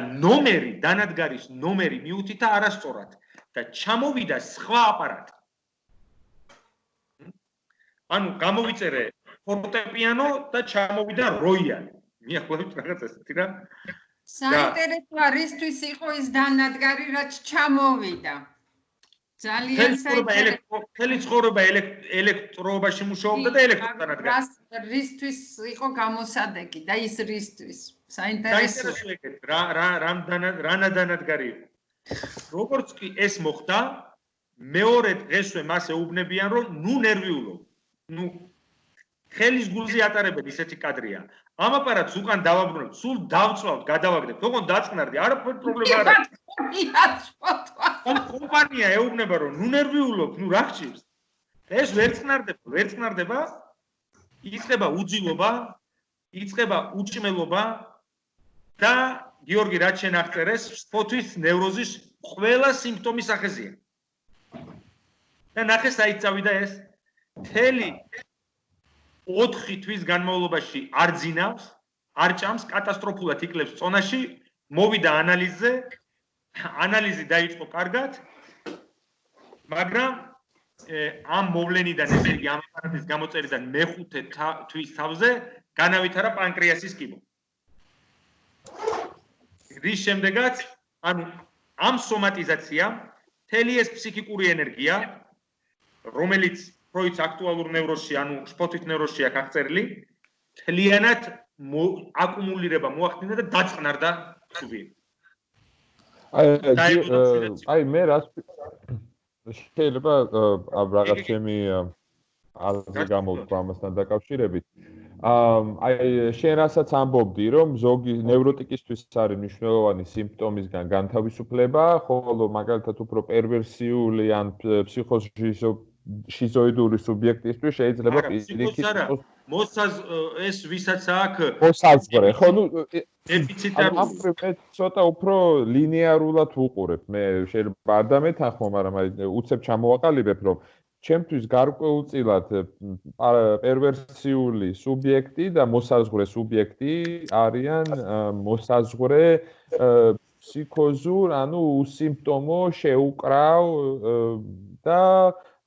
დანადგარის ნომერი მიუთითა არასწორად და ჩამოვიდა სხვა აპარატი. ანუ გამოვიწერე ფორტეპიანო და ჩამოვიდა როიალი. მიახლოვეთ რაღაც ესეთი რა. საინტერესოა რისთვის იყო ის დანადგარი რაც ჩამოვიდა. ძალიან საინტერესო. მთელი ცხოვრება ელექტროობაში მუშაობდა და ელექტროდანადგარი. რისთვის იყო გამოსადეგი და ის რისთვის? საინტერესოა. რა დანადგარი იყო. როგორც კი ეს მოხდა, მეორე დღესვე მას ეუბნებიან, რომ ნერვიულობ. ხელის გულზე ატარებენ ისეთი კადრია. ამ აპარატს უკან დავაბრუნებთ, სულ დავწვავთ, გადავაგდებთ, თქო დაწნარდი, არაფერი პრობლემა არ არის. კომპანია ეუბნება, რომ ნერვიულობ, რა გჭირს? ეს ვერ წნარდება, იწყება უძილობა, იწყება უჭმელობა და გიორგი რაც შენ აღწერეს, სპოთვის ნევროზის ყველა სიმპტომი სახეზია. და ნახე საით წავიდა ეს? მთელი 4 თვის განმავლობაში არ ძინავს, არ ჭამს, კატასტროფულად იკლებს წონაში, მოვიდა ანალიზზე, ანალიზი დაიწყო კარგად, მაგრამ ამ მოვლენიდან, ესე იგი ამ აპარატის გამოწერიდან მე-5 თვის თავზე განავითარა პანკრეასის კიბო. რის შემდეგაც, ანუ ამ სომატიზაციამ მთელი ეს ფსიქიკური ენერგია, რომელიც ფროიდს აქტუალურ ნევროზში, ანუ შფოთვით ნევროზში აქვს აღწერილი, მთლიანად აკუმულირება მოახდინა და დაწყნარდა სუბიექტი. აი მე რას შეიძლება რაღაც ჩემი აზრი გამოვთქვა ამასთან დაკავშირებით. აი შენ რასაც ამბობდი, რომ ზოგი ნევროტიკისთვის არის მნიშვნელოვანი სიმპტომისგან განთავისუფლება, ხოლო მაგალითად უფრო პერვერსიული ან შიზოიდური სუბიექტისთვის შეიძლება პირიქით ეს ვისაც აქვს მოსაზღვრე, ხო ნუ დეფიციტარული. მე ცოტა უფრო ლინეარულად ვუყურებ. მე შეიძლება არ დამეთანხმო, მაგრამ აი უცებ ჩამოვაყალიბებ, რომ ჩემთვის გარკვეულწილად პერვერსიული სუბიექტი და მოსაზღვრე სუბიექტი არიან მოსაზღვრე ფსიქოზურ, ანუ უსიმპტომო, შეუკრავ და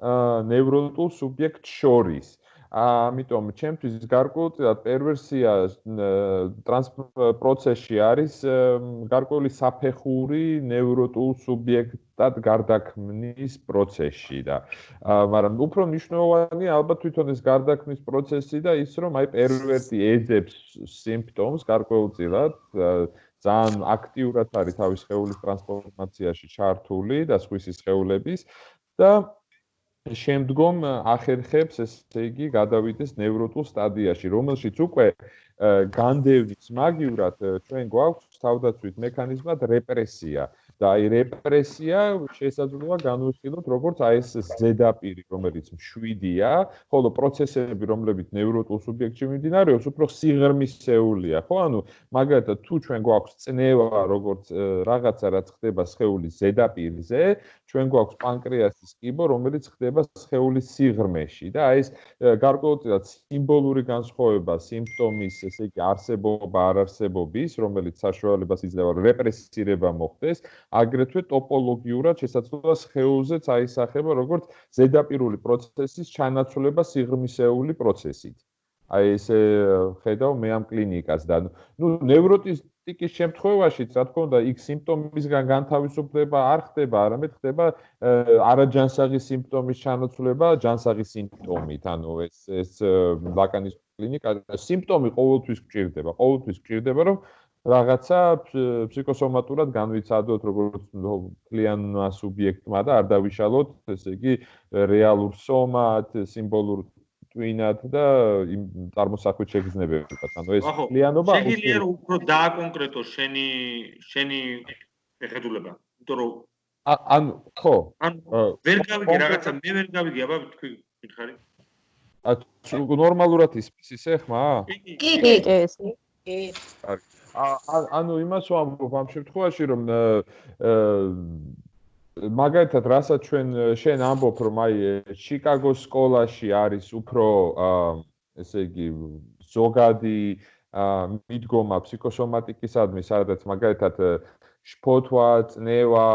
ნევროტულ სუბიექტ შორის. ამიტომ ჩემთვის გარკვეულწილად პერვერსია პროცესში არის გარკვეული საფეხური ნევროტულ სუბიექტად გარდაქმნის პროცესში და მაგრამ უფრო მნიშვნელოვანი ალბათ თვითონ ეს გარდაქმნის პროცესი და ის რომ აი პერვერტი ეძებს სიმპტომს გარკვეულწილად ძალიან აქტიურად არის თავის სხეულის ტრანსფორმაციაში ჩართული და სხვისი სხეულების და შემდგომ ახერხებს ესე იგი გადავიდეს ნევროტულ სტადიაში, რომელშიც უკვე განდევნის მაგივრად ჩვენ გვაქვს თავდაცვით მექანიზმად რეპრესია და აი რეპრესია შესაძლოა განვიხილოთ როგორც აი ეს ზედაპირი, რომელიც მშვიდია, ხოლო პროცესები, რომლებიც ნევროტულ სუბიექტში მიმდინარეობს, უფრო სიღრმისეულია, ხო? ანუ მაგალითად თუ ჩვენ გვაქვს წნევა, როგორც რაღაცა რაც ხდება სხეულის ზედაპირზე, ჩვენ გვაქვს პანკრეასის კიბო, რომელიც ხდება სხეულის სიღრმეში და აი ეს გარკვეულწილად სიმბოლური განსხვავება სიმპტომის, ესე იგი არსებობა არ არსებობის, რომელიც საშუალებას იძლევა რეპრესირება მოხდეს, აგრეთვე ტოპოლოგიურად შესაძლოა სხეულზეც აისახება როგორც ზედაპირული პროცესის ჩანაცვლება სიღრმისეული პროცესით. აი ესე ხედავ მე ამ კლინიკას და ნუ ნევროტიკის შემთხვევაშიც რა თქმა უნდა იქ სიმპტომისგან განთავისუფლება არ ხდება, არამედ ხდება არაჯანსაღი სიმპტომის ჩანაცვლება ჯანსაღი სიმპტომით. ანუ ეს ლაკანის კლინიკა სიმპტომი ყოველთვის გჭირდება, რომ რაღაცა ფსიქოსომატურად განვიცადოთ როგორც მთლიანმა სუბიექტმა და არ დავიშალოთ, ესე იგი რეალურ სომად, სიმბოლურ ტვინად და იმ წარმოსახვით შეგრძნებებად. ანუ ეს მთლიანობა შეიძლება რომ უფრო დააკონკრეტო შენი შეხედულება, იმიტომ რომ ანუ ხო. ანუ ვერ გავიგე რაღაცა, მე ვერ გავიგე, აბა თქვი მითხარი. ნორმალურად ისე ხმა? კი. ანუ იმას ვამბობ ამ შემთხვევაში რომ მაგალითად რასაც შენ ამბობ რომ აი ჩიკაგოს სკოლაში არის უფრო ესე იგი ზოგადი მიდგომა ფსიქოსომატიკისადმი სადაც მაგალითად შფოთვა, წნევა,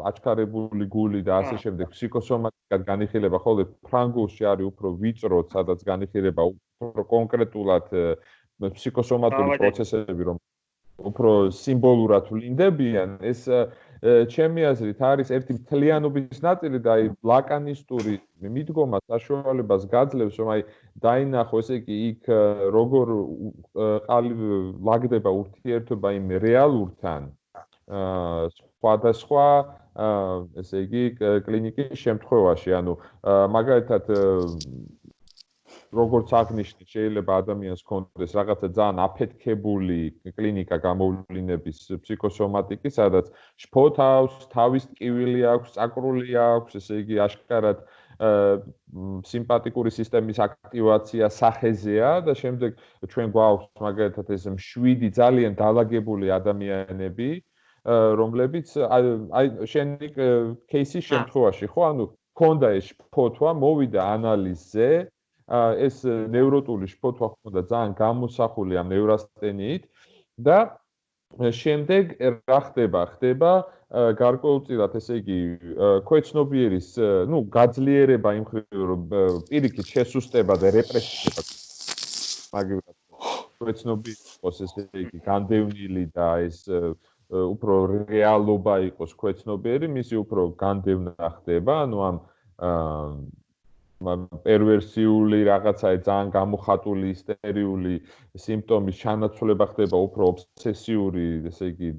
აჩქარებული გული და ასე შემდეგ ფსიქოსომატიკად განიხილება, ხოლო ფრანგულში არის უფრო ვიწროდ, სადაც განიხილება უფრო კონკრეტულად ფსიქოსომატური პროცესები, რომ უფრო სიმბოლურად ვლინდებიან, ეს ჩემი აზრით არის ერთი მთლიანობის ნაწილი და აი ლაკანისტური მიდგომა საშუალებას გაძლევს, რომ აი დაინახო, ესე იგი, იქ როგორ ლაგდება ურთიერთობა იმ რეალურთან სხვადასხვა ესე იგი კლინიკის შემთხვევაში, ანუ მაგალითად როგორც აღნიშნე, შეიძლება ადამიანს ჰქონდეს რაღაცა ძალიან აფეთქებული კლინიკა გამოვლინების ფსიქოსომატიკის, სადაც შფოთავს, თავის ტკივილი აქვს, წაკრული აქვს, ესე იგი აშკარად სიმპათიკური სისტემის აქტივაცია სახეზეა და შემდეგ ჩვენ გვაქვს მაგალითად ეს მშვიდი ძალიან დალაგებული ადამიანები, რომლებიც აი შენი кейსის შემთხვევაში ხო, ანუ ქონდა ეს შფოთვა, მოვიდა ანალიზზე, ეს ნევროტული შფოთვა ხონდა ძალიან გამოსახული ამ ნევრასთენიით და შემდეგ რა ხდება? ხდება გარკვეულწილად, ესე იგი, ქვეცნობიერის, გაძლიერება იმ მხრივ, რომ პირიქით შესუსტება და რეპრესირება მაგივრად ქვეცნობიერი იყოს, ესე იგი, განდევნილი და ეს უფრო რეალობა იყოს ქვეცნობიერი, მისი უფრო განდევნა ხდება, ანუ ამ პერვერსიული რაღაცა ძალიან გამოხატული ისტერიული სიმპტომის ჩანაცვლება ხდება უფრო ობსესიური, ესე იგი,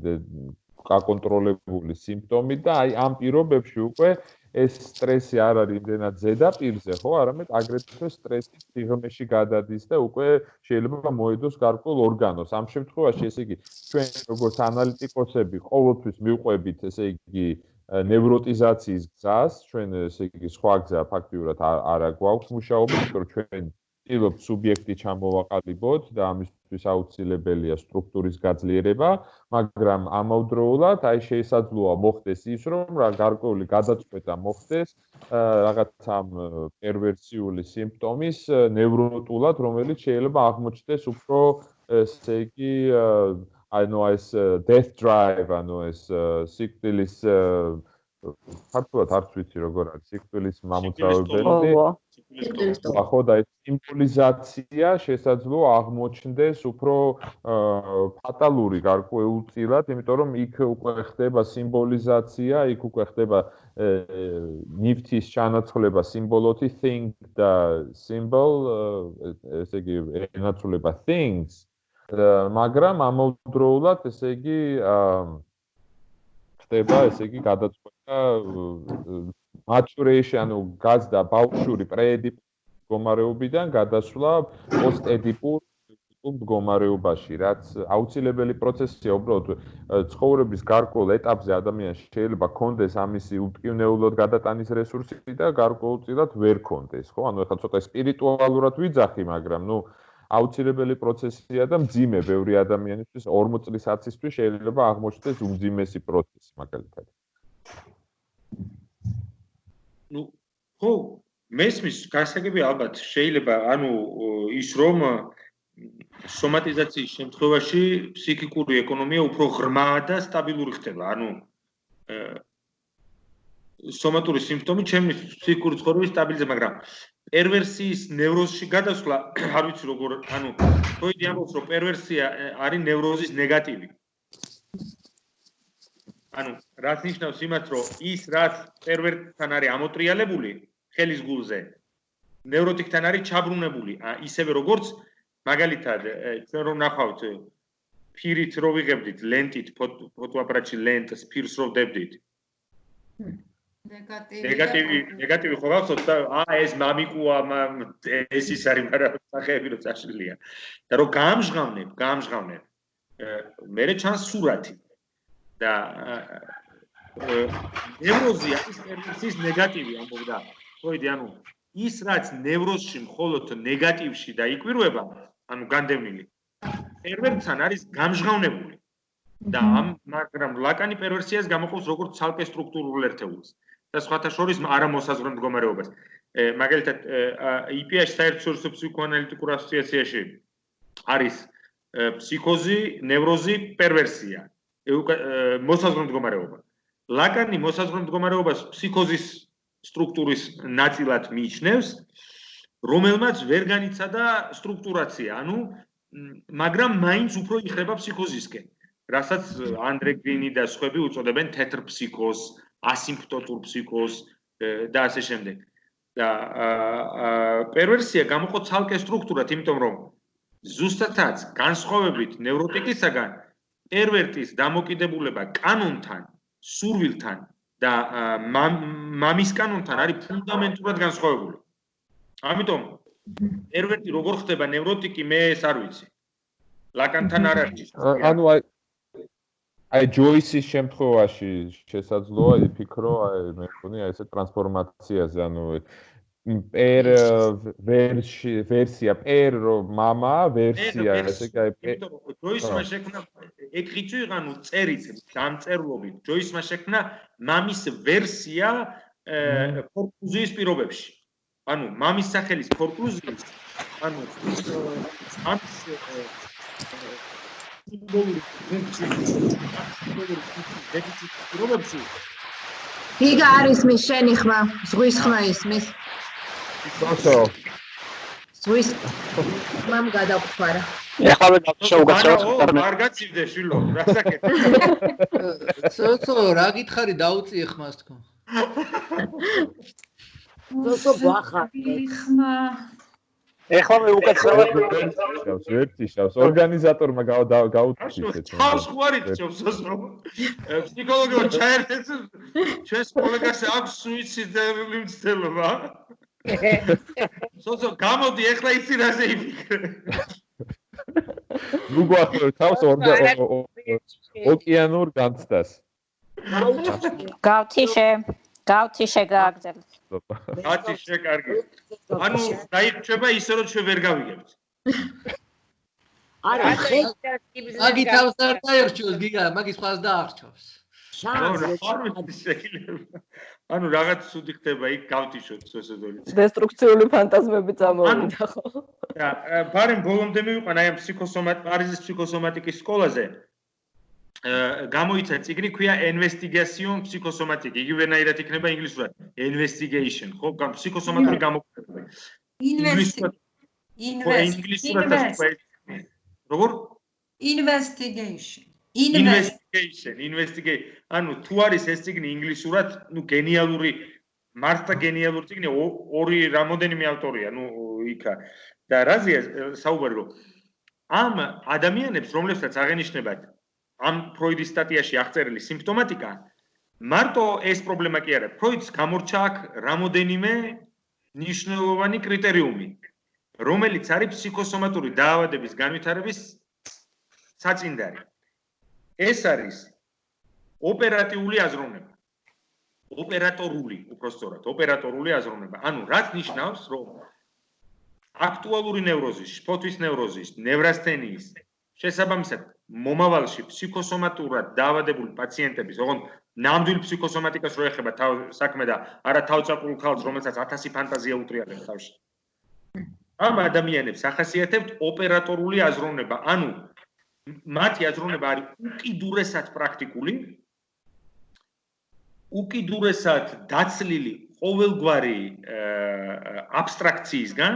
გაკონტროლებული სიმპტომი და აი ამ პირობებში უკვე ეს სტრესი არ არის იმდენად ზედაპირზე, ხო, არამედ აგრეთვე სტრესი სიღრმეში გადადის და უკვე შეიძლება მოედოს გარკვეულ ორგანოს. ამ შემთხვევაში, ესე იგი, ჩვენ როგორც ანალიტიკოსები ყოველთვის მივყვებით, ესე იგი, ნევროტიზაციის გზას, ჩვენ ესე იგი სხვა გზა ფაქტიურად არ გვაქვს მუშაობა, იმიტომ რომ ჩვენ ვცდილობთ სუბიექტი ჩამოვაყალიბოთ და ამისთვის აუცილებელია სტრუქტურის გაძლიერება, მაგრამ ამავდროულად აი შესაძლოა მოხდეს ის, რომ რა გარკვეული გადაწყვეტა მოხდეს რაღაცა პერვერსიული სიმპტომის ნევროტულად, რომელიც შეიძლება აღმოჩნდეს უფრო ესე იგი ანუ ეს death drive, ანუ ეს სიკვდილის ფაქტობრივად არც ვიცი როგორ არის სიკვდილის მამოძრავებელი. ხო და ეს სიმბოლიზაცია შესაძლოა აღმოჩნდეს უფრო ფატალური გარკვეულწილად, იმიტომ რომ იქ უკვე ხდება სიმბოლიზაცია, იქ უკვე ხდება ნივთის ჩანაცვლება სიმბოლოთი thing და symbol, ესე იგი ენაცვლება things. მაგრამ ამავდროულად, ესე იგი, ხდება, ესე იგი, გადაწყვეტა maturation, ანუ გაზრდა ბავშვური პრეედიპურ მდგომარეობიდან გადასვლა პოსტედიპურ მდგომარეობაში, რაც აუცილებელი პროცესია, უბრალოდ ცხოვრების გარკვეულ ეტაპზე ადამიანს შეიძლება ჰქონდეს ამისი უტკივნეულოდ გადატანის რესურსი და გარკვეულწილად ვერ ჰქონდეს, ხო? ანუ ეხლა ცოტა სპირიტუალურად ვიძახი, მაგრამ აუცილებელი პროცესია და მძიმე ბევრი ადამიანისთვის 40 წლის აცისთვის შეიძლება აღმოჩნდეს უმძიმესი პროცესი მაგალითად. ხო, მესმის გასაგები ალბათ შეიძლება, ანუ ის რომ სომატიზაციის შემთხვევაში ფსიქიკური ეკონომია უფრო ღრმა და სტაბილური ხდება, ანუ სომატური სიმპტომი ჩემი ფსიქიკური ცხოვრების სტაბილიზება, მაგრამ პერვერსიის ნევროზში გადასვლა, არ ვიცი როგორ, ანუ ფროიდი ამბობს, რომ პერვერსია არის ნევროზის ნეგატივი. ანუ რაც ნიშნავს იმას, რომ ის რაც პერვერტთან არის ამოტრიალებული ხელის გულზე, ნევროტიკთან არის ჩაბრუნებული, ისევე როგორც მაგალითად ჩვენ რომ ნახავთ ფირით რო ვიღებდით ლენტით, ფოტოაპარატში ლენტს ფირს რო ვდებდით. ნეგატივი ხო გახსოვთ და ეს მამიკუა ეს ის არის, მაგრამ სახეები რო წაშლილია. და რო გამჟღავნებ. მერე ჩანს სურათი. და ნევროზია ის პერვერსიის ნეგატივი ამბობდა. ფროიდი, ანუ ის რაც ნევროზში მხოლოდ ნეგატივში დაიკვირვება, ანუ განდევნილი. პერვერსთან არის გამჟღავნებული. და მაგრამ ლაკანი პერვერსიას გამოყობს როგორც ცალკე სტრუქტურულ ერთეულს და სხვათა შორის არამოსაზღვრე მდგომარეობას. მაგალითად, IPH საერთაშორისო ფსიქოანალიტიკურ ასოციაციაში არის ფსიქოზი, ნევროზი, პერვერსია, მოსაზღვრე მდგომარეობა. ლაკანი მოსაზღვრე მდგომარეობას ფსიქოზის სტრუქტურის ნაწილად მიიჩნევს, რომელმაც ვერ განიცადა სტრუქტურაცია, მაგრამ მაინც უფრო იხრება ფსიქოზისკენ. რასაც ანდრე გრინი და სხვები უწოდებენ თეთრ ფსიქოზს, ასიმპტოტურ ფსიქოზს და ასე შემდეგ. და პერვერსია გამოყო ცალკე სტრუქტურად, იმიტომ რომ ზუსტადაც განსხვავებით ნევროტიკისაგან, პერვერტის დამოკიდებულება კანონთან, სურვილთან და მამის კანონთან არის ფუნდამენტურად განსხვავებული. ამიტომ პერვერტი როგორ ხდება ნევროტიკი, მე ეს არ ვიცი. ლაკანთან არ არის. ანუ აი ჯოისის შემთხვევაში შესაძლოა იფიქრო, მე მგონი ესე ტრანსფორმაციაზე, პერ ვერსია, პერ მამა ვერსია, ესე იგი ჯოისმა შექმნა ეკრიჩი, წერით დამწერლობით, ჯოისმა შექმნა მამის ვერსია ფორკლუზიის პირობებში. მამის სახელის ფორკლუზიის, ამის გიგა არის მის შენი ხმა, ზღვის ხმა ისმის. ზღვის ხმამ გადაგვხარა. ეხლა შევგაცროთ. არ გაცივდე შილო, რა საკეთე? ცოცო, რა გითხარი დაუწიე ხმას თქო. ცოცო გვახარდე. ხმა ეხლა მე უკაცრავად ვერტიშავს ორგანიზატორმა გაუთქვისეთ. ხავს ხوارით ცოცო. ფსიქოლოგია ჩაერთეს ჩვენს კოლეგას აქვს სუიციდალური მცდელობა. ცოცო, გამოდი ეხლა იცი რაზე იფიქრე. ნუ გვახსოვს თავს ოკეანურ განცდას. გავთიშე გააგზავნეთ. გავთიშე კარგი. დაიჭება ისე რომ ჩვენ ვერ გავიგებთ. არა, მაგი თავს არ დაერჩიოს გიგა, მაგის ხვალს დაარჩევს. რაღაც ცუდი ხდება იქ გავთიშოთ სესედოლი. დესტრუქციული ფანტაზმები წამოვიდა ხო? ბარემ ბოლომდე მივიყან აი ამ პარიზის ფსიქოსომატიკის სკოლაზე. გამოიცა წიგნი ქვია Investigation Psychosomatic. იგივენაირად იქნება ინგლისურად Investigation, ხო? ფსიქოსომატური გამოქვეყნება. ინგლისურად როგორ? Investigation. თუ არის ეს წიგნი ინგლისურად, გენიალური, მართლა გენიალური წიგნი, ორი რამოდენიმე ავტორია, იქა. და რაზეა საუბარი, რომ ამ ადამიანებს, რომლებსაც აღენიშნებათ ამ ფროიდის სტატიაში აღწერილი სიმპტომატიკა, მარტო ეს პრობლემა კი არა. ფროიდს გამორჩა აქ რამოდენიმე მნიშვნელოვანი კრიტერიუმი, რომელიც არის ფსიქოსომატური დაავადების განვითარების საწინდარი. ეს არის ოპერატიული აზროვნება. ოპერატორული აზროვნება. რაც ნიშნავს, რომ აქტუალური ნევროზის, შფოთვის ნევროზის, ნევრასთენიის შესაბამისად მომავალში ფსიქოსომატურად დაავადებული პაციენტების, ოღონდ ნამდვილ ფსიქოსომატიკას რო ეხება საქმე და არა თავწაკულ ქალს, რომელსაც 1000 ფანტაზია უტრიალებს თავში. ამ ადამიანებს ახასიათებთ ოპერატორული აზროვნება, მათი აზროვნება არის უკიდურესად პრაქტიკული, უკიდურესად დაცლილი ყოველგვარი აბსტრაქციისგან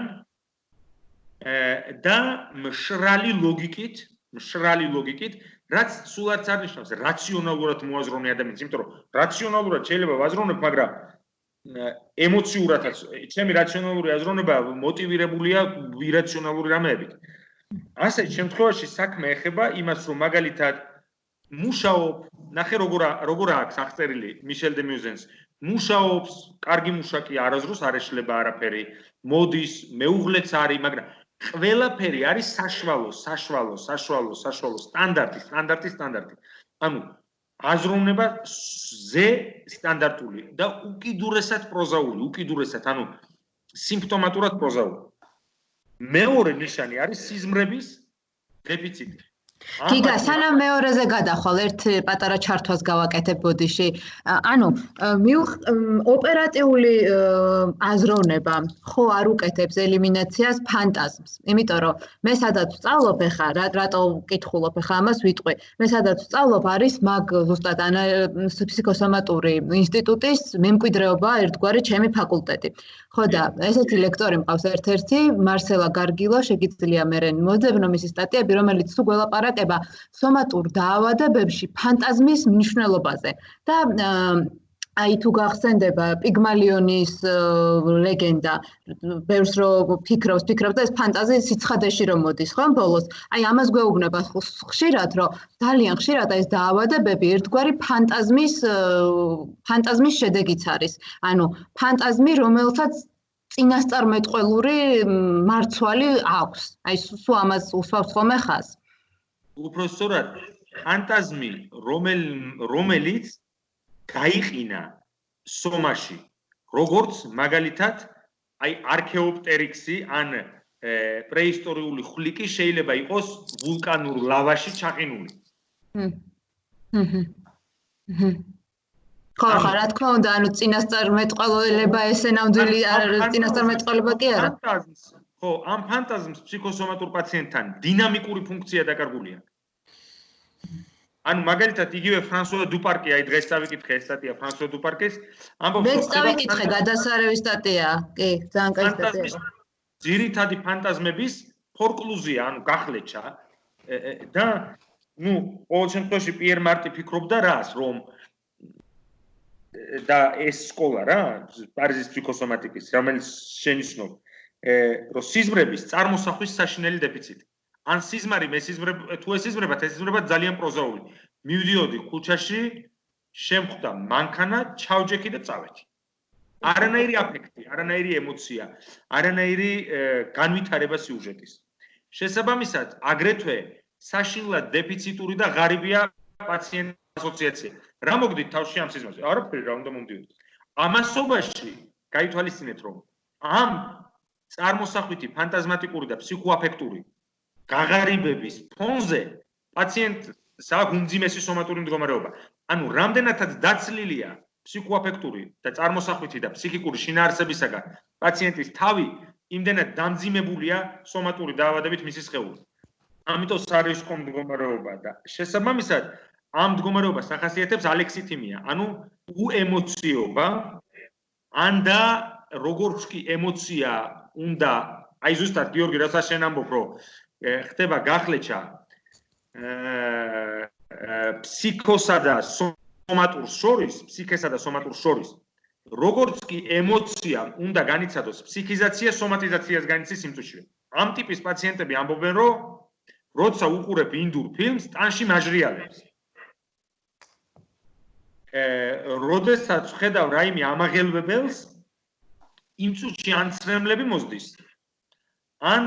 და მშრალი ლოგიკით, რაც სულ არც არ ნიშნავს რაციონალურად მოაზროვნე ადამიანს, იმიტომ რომ რაციონალურად შეიძლება ვაზროვნებ, მაგრამ ემოციურადაც ჩემი რაციონალური აზროვნება მოტივირებულია ირაციონალური რამეებით. ასეთ შემთხვევაში საქმე ეხება იმას, რომ მაგალითად მუშაობ, ნახე როგორ აქვს აღწერილი მიშელ დე მიუზენს, მუშაობს, კარგი მუშაკია, არასდროს არ ეშლება არაფერი, მოდის, მეუღლეც არის, მაგრამ ყველაფერი არის საშუალო, სტანდარტი. აზროვნება ზე სტანდარტული და უკიდურესად პროზაული, სიმპტომატურად პროზაული. მეორე ნიშანი არის სიზმრების დეფიციტი. გიგა, სანამ მეორეზე გადახვალ, ერთ პატარა ჩართვას გავაკეთებ ბოდიში. ანუ ოპერატიული აზროვნება ხო არ უკეთებს ელიმინაციას ფანტაზმს. იმიტომ რომ მე სადაც ვსწავლობ ახლა, რატო ვკითხულობ ახლა ამას ვიტყვი. მე სადაც ვსწავლობ არის მაგ ზუსტად ფსიქოსომატური ინსტიტუტის მემკვიდრეობა ერთგვარი ჩემი ფაკულტეტი. ხო და ესეთი ლექტორი მყავს ერთ-ერთი მარსელა გარგილო, შეგიძლია მე მოძებნო მისი სტატიები, რომელიც თუ გველაპარაკება სომატურ დაავადებებში ფანტაზმის მნიშვნელობაზე. და აი თუ გახსენდება პიგმალიონის ლეგენდა, ბევრს რო ფიქრობს და ეს ფანტაზია სიცხადეში რომ მოდის, ხო, ბოლოს. აი ამას გვეუბნება ხშირად, რომ ძალიან ხშირად ეს დაავადებები ერთგვარი ფანტაზმის შედეგიც არის. ანუ ფანტაზმი, რომელსაც წინასწარმეტყველური მარცვალი აქვს. აი სულ ამას უსვამს ხოლმე ხაზს. უფრო სწორად, ფანტაზმი, რომელიც გაიყინა სომაში, როგორც მაგალითად, აი არქეოპტერიქსი ან პრეისტორიული ხვლიკი შეიძლება იყოს ვულკანურ ლავაში ჩაყინული. ხო, რა თქმა უნდა, ანუ წინასწარმეტყველება ესე ნამდვილი წინასწარმეტყველება კი არა. ხო, ამ ფანტაზმს ფსიქოსომატურ პაციენტთან დინამიკური ფუნქცია დაკარგულია. ანუ მაგალითად იგივე ფრანსუა დუპარკი, აი დღეს წავიკითხე ეს სტატია ფრანსუა დუპარკის, ამბობს მე წავიკითხე გადასარევი სტატია, კი, ძალიან კაი სტატია. ძირითადი ფანტაზმების ფორკლუზია, ანუ გახლეჩა და ყოველ შემთხვევაში პიერ მარტი ფიქრობდა რას, რომ და ეს სკოლა რა, პარიზის ფსიქოსომატიკის, რომელიც შენიშნავს, რომ სიზმრების წარმოსახვის საშინელი დეფიციტი. ან სიზმარი, თუ ეს სიზმრებათ, ეს სიზმრებათ ძალიან პროზაული. მივდიოდი ქუჩაში, შემხვდა მანქანა, ჩავჯექი და წავედი. არანაირი აფექტი, არანაირი ემოცია, არანაირი განვითარება სიუჟეტის. შესაბამისად, აგრეთვე საშინლად დეფიციტური და ღარიბია პაციენტ ასოციაცია. რა მოგდით თავში ამ სიზმარზე? არაფერი, რა უნდა მომდიოდეს. ამასობაში გაითვალისწინეთ, რომ ამ წარმოსახვითი, ფანტაზმატიკური და ფსიქოაფექტური გაღარიბების ფონზე პაციენტს აქვს უმძიმესი სომატური მდგომარეობა. ანუ რამდენადაც დაცლილია ფსიქოაფექტური და წარმოსახვითი და ფსიქიკური შინაარსებისაგან პაციენტის თავი, იმდენად დამძიმებულია სომატური დაავადებით მისი სხეული. ამიტომ სარისკო მდგომარეობა და შესაბამისად ამ მდგომარეობას ახასიათებს ალექსითიმია, ანუ უემოციობა, ან და როგორც კი ემოცია უნდა, აი ზუსტად გიორგი რასაც შენ ამბობ, რომ ხდება გახლეჩა ფსიქოსა და სომატურს შორის, ფსიქესა და სომატურს შორის, როგორც კი ემოცია უნდა განიცადოს ფსიქიზაცია სომატიზაციას განიცდის იმ წუთში. ამ ტიპის პაციენტები ამბობენ, რომ როცა უყურებ ინდურ ფილმს, ტანში მაჟრიალებს. როდესაც ხედავ რაიმე ამაღელვებელს, იმ წუთში ან ცრემლები მოსდის, ან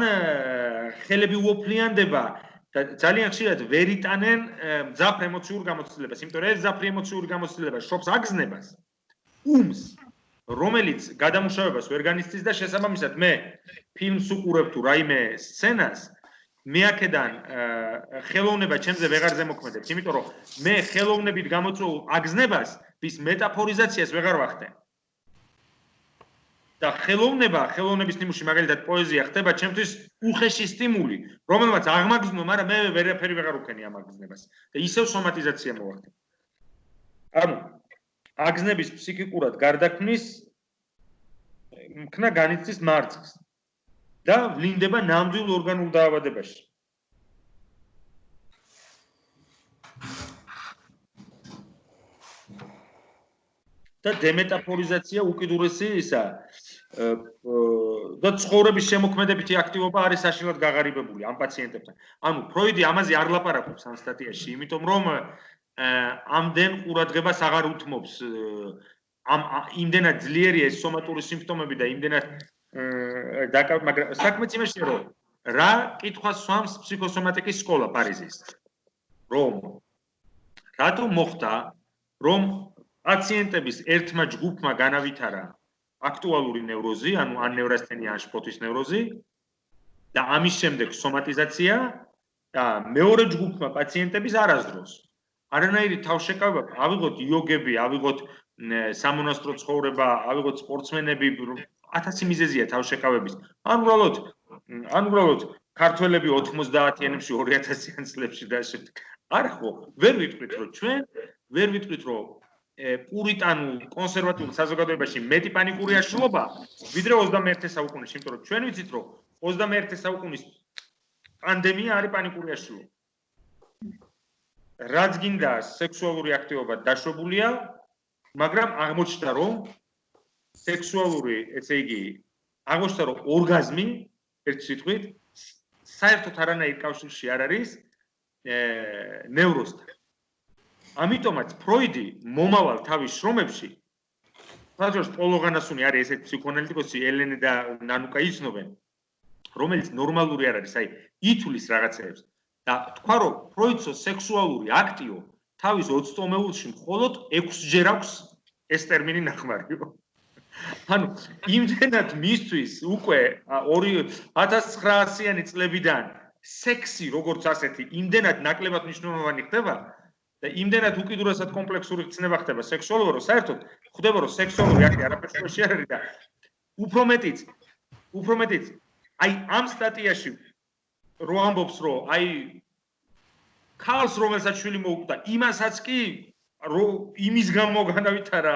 ხელები უოფლიანდება და ძალიან ხშირად ვერ იტანენ მძაფრ ემოციურ გამოცდილებას, იმიტომ რომ ეს მძაფრი ემოციური გამოცდილება შობს აგზნებას, უმს, რომელიც გადამუშავებას ვერ განიცდის და შესაბამისად მე ფილმს უყურებ თუ რაიმე სცენას, მე აქედან ხელოვნება ჩემზე ვეღარ ზემოქმედებს, იმიტომ რომ მე ხელოვნებით გამოწვეულ აგზნებას ვის მეტაფორიზაციას ვეღარ ვახდენ. და ხელოვნების ნიმუში მაგალითად პოეზია ხდება ჩემთვის უხეში სტიმული, რომელმაც აღმაგზნო, მაგრამ მე ვერაფერი ვეღარ ვქენი ამ აგზნებას და ისევ სომატიზაცია მოვახდენ. ანუ აგზნების ფსიქიკურად გარდაქმნის მქნა განიცდის მარცხს და ვლინდება ნამდვილ ორგანულ დაავადებაში. და დემეტაფორიზაცია უკიდურესი ისა და ცხოვრების შემოქმედებითი აქტივობა არის საშინლად გაღარიბებული ამ პაციენტებთან. ანუ ფროიდი ამაზე არ ლაპარაკობს ამ სტატიაში, იმიტომ რომ ამდენ ყურადღებას აღარ უთმობს იმდენად ძლიერია ეს სომატური სიმპტომები და იმდენად მაგრამ საქმეც იმაშია, რომ რა კითხვას სვამს ფსიქოსომატიკის სკოლა პარიზის. რომ რატო მოხდა, რომ პაციენტების ერთმა ჯგუფმა განავითარა აქტუალური ნევროზი, ანუ ან ნევრასთენია, ან შფოთვის ნევროზი და ამის შემდეგ სომატიზაცია და მეორე ჯგუფმა პაციენტების არასდროს არანაირი თავშეკავება, ავიღოთ იოგები, ავიღოთ სამონასტრო ცხოვრება, ავიღოთ სპორტსმენები, 1000 მიზეზია თავშეკავების. ან უბრალოდ ქართველები 90-იანებში 2000-იან წლებში და შემდეგ. არა ხო, ვერ ვიტყვით რომ ჩვენ, ვერ ვიტყვით რომ პურიტანულ კონსერვატიულ საზოგადოებაში მეტი პანიკური აშლილობა ვიდრე 21 საუკუნეში, იმიტომ რომ ჩვენ ვიცით რომ 21 საუკუნის პანდემია არის პანიკური აშლილობა. რაც გინდა სექსუალური აქტივობა დაშვებულია, მაგრამ აღმოჩნდა რომ სექსუალური, ესე იგი, აღმოჩნდა რომ ორგაზმი ერთ სიტყვით საერთოდ არანაირ კავშირში არ არის ნევროსთან. ამიტომაც ფროიდი მომავალ თავის შრომებში, თუმცა პოლოგანასუნი არის ესეთი ფსიქოანალიტიკოსი ელენე და ნანუკა იცნობენ, რომელიც ნორმალური არ არის, აი ითulis რაღაცეებს და თქვა რომ ფროიდსო სექსუალური აქტიო თავის 20-ომეულში მხოლოდ 6-ჯერ აქვს ეს ტერმინი ნახმარიო. ანუ იმდენად მისთვის უკვე 1900-იანი წლებიდან სექსი როგორც ასეთი იმდენად ნაკლებად მნიშვნელოვანი ხდება და იმდენად უკიდურესად კომპლექსური ხსნება ხდება სექსუალურად, რომ საერთოდ ხვდება რომ სექსუალური აქტი არაფერში არ არის და უფრო მეტიც აი ამ სტატიაში რო ამბობს რომ აი ქალს რომელსაც შვილი მოუკვდა იმასაც კი რომ იმის გამო განავითარა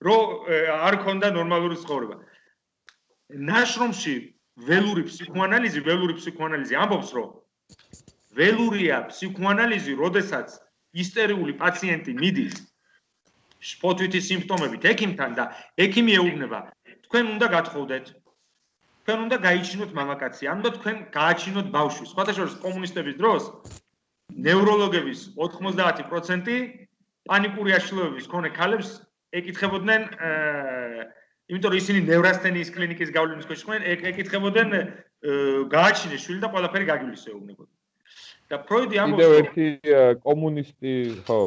რომ არ ქონდა ნორმალური ცხოვრება. ნაშრომში ველური ფსიქოანალიზი ამბობს რომ ველურია ფსიქოანალიზი, როდესაც ისტერიული პაციენტი მიდის შფოთვითი სიმპტომებით ექიმთან და ექიმი ეუბნება თქვენ უნდა გათხოვდეთ, თქვენ უნდა გაიჩინოთ მამაკაცი, ან უნდა თქვენ გააჩინოთ ბავშვი. სხვათა შორის კომუნისტების დროს ნევროლოგების 90% პანიკური აშლილობების მქონე ქალებს ეკითხებოდნენ, იმიტომ რომ ისინი ნევრასთენიის კლინიკის გავლენის ქვეშ იყვნენ, ეკითხებოდნენ გააჩინეს შვილი და ყველაფერი გაგილისეუბნებოდნენ. და ფროიდი ამბობს კიდევ ერთი კომუნისტი, ხო,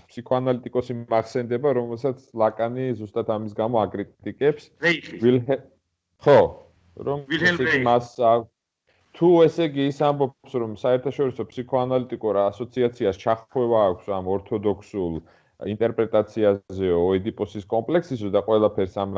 ფსიქოანალიტიკოსი მახსენდება, რომელსაც ლაკანი ზუსტად ამის გამო აკრიტიკებს. ხო, რომ მას თუ ესე იგი ის ამბობს, რომ საერთაშორისო ფსიქოანალიტიკურ ასოციაციას ჩახვევა აქვს ამ ორთოდოქსულ ინტერპრეტაციაზე ოედიპოსის კომპლექსის და ყველაფერს ამ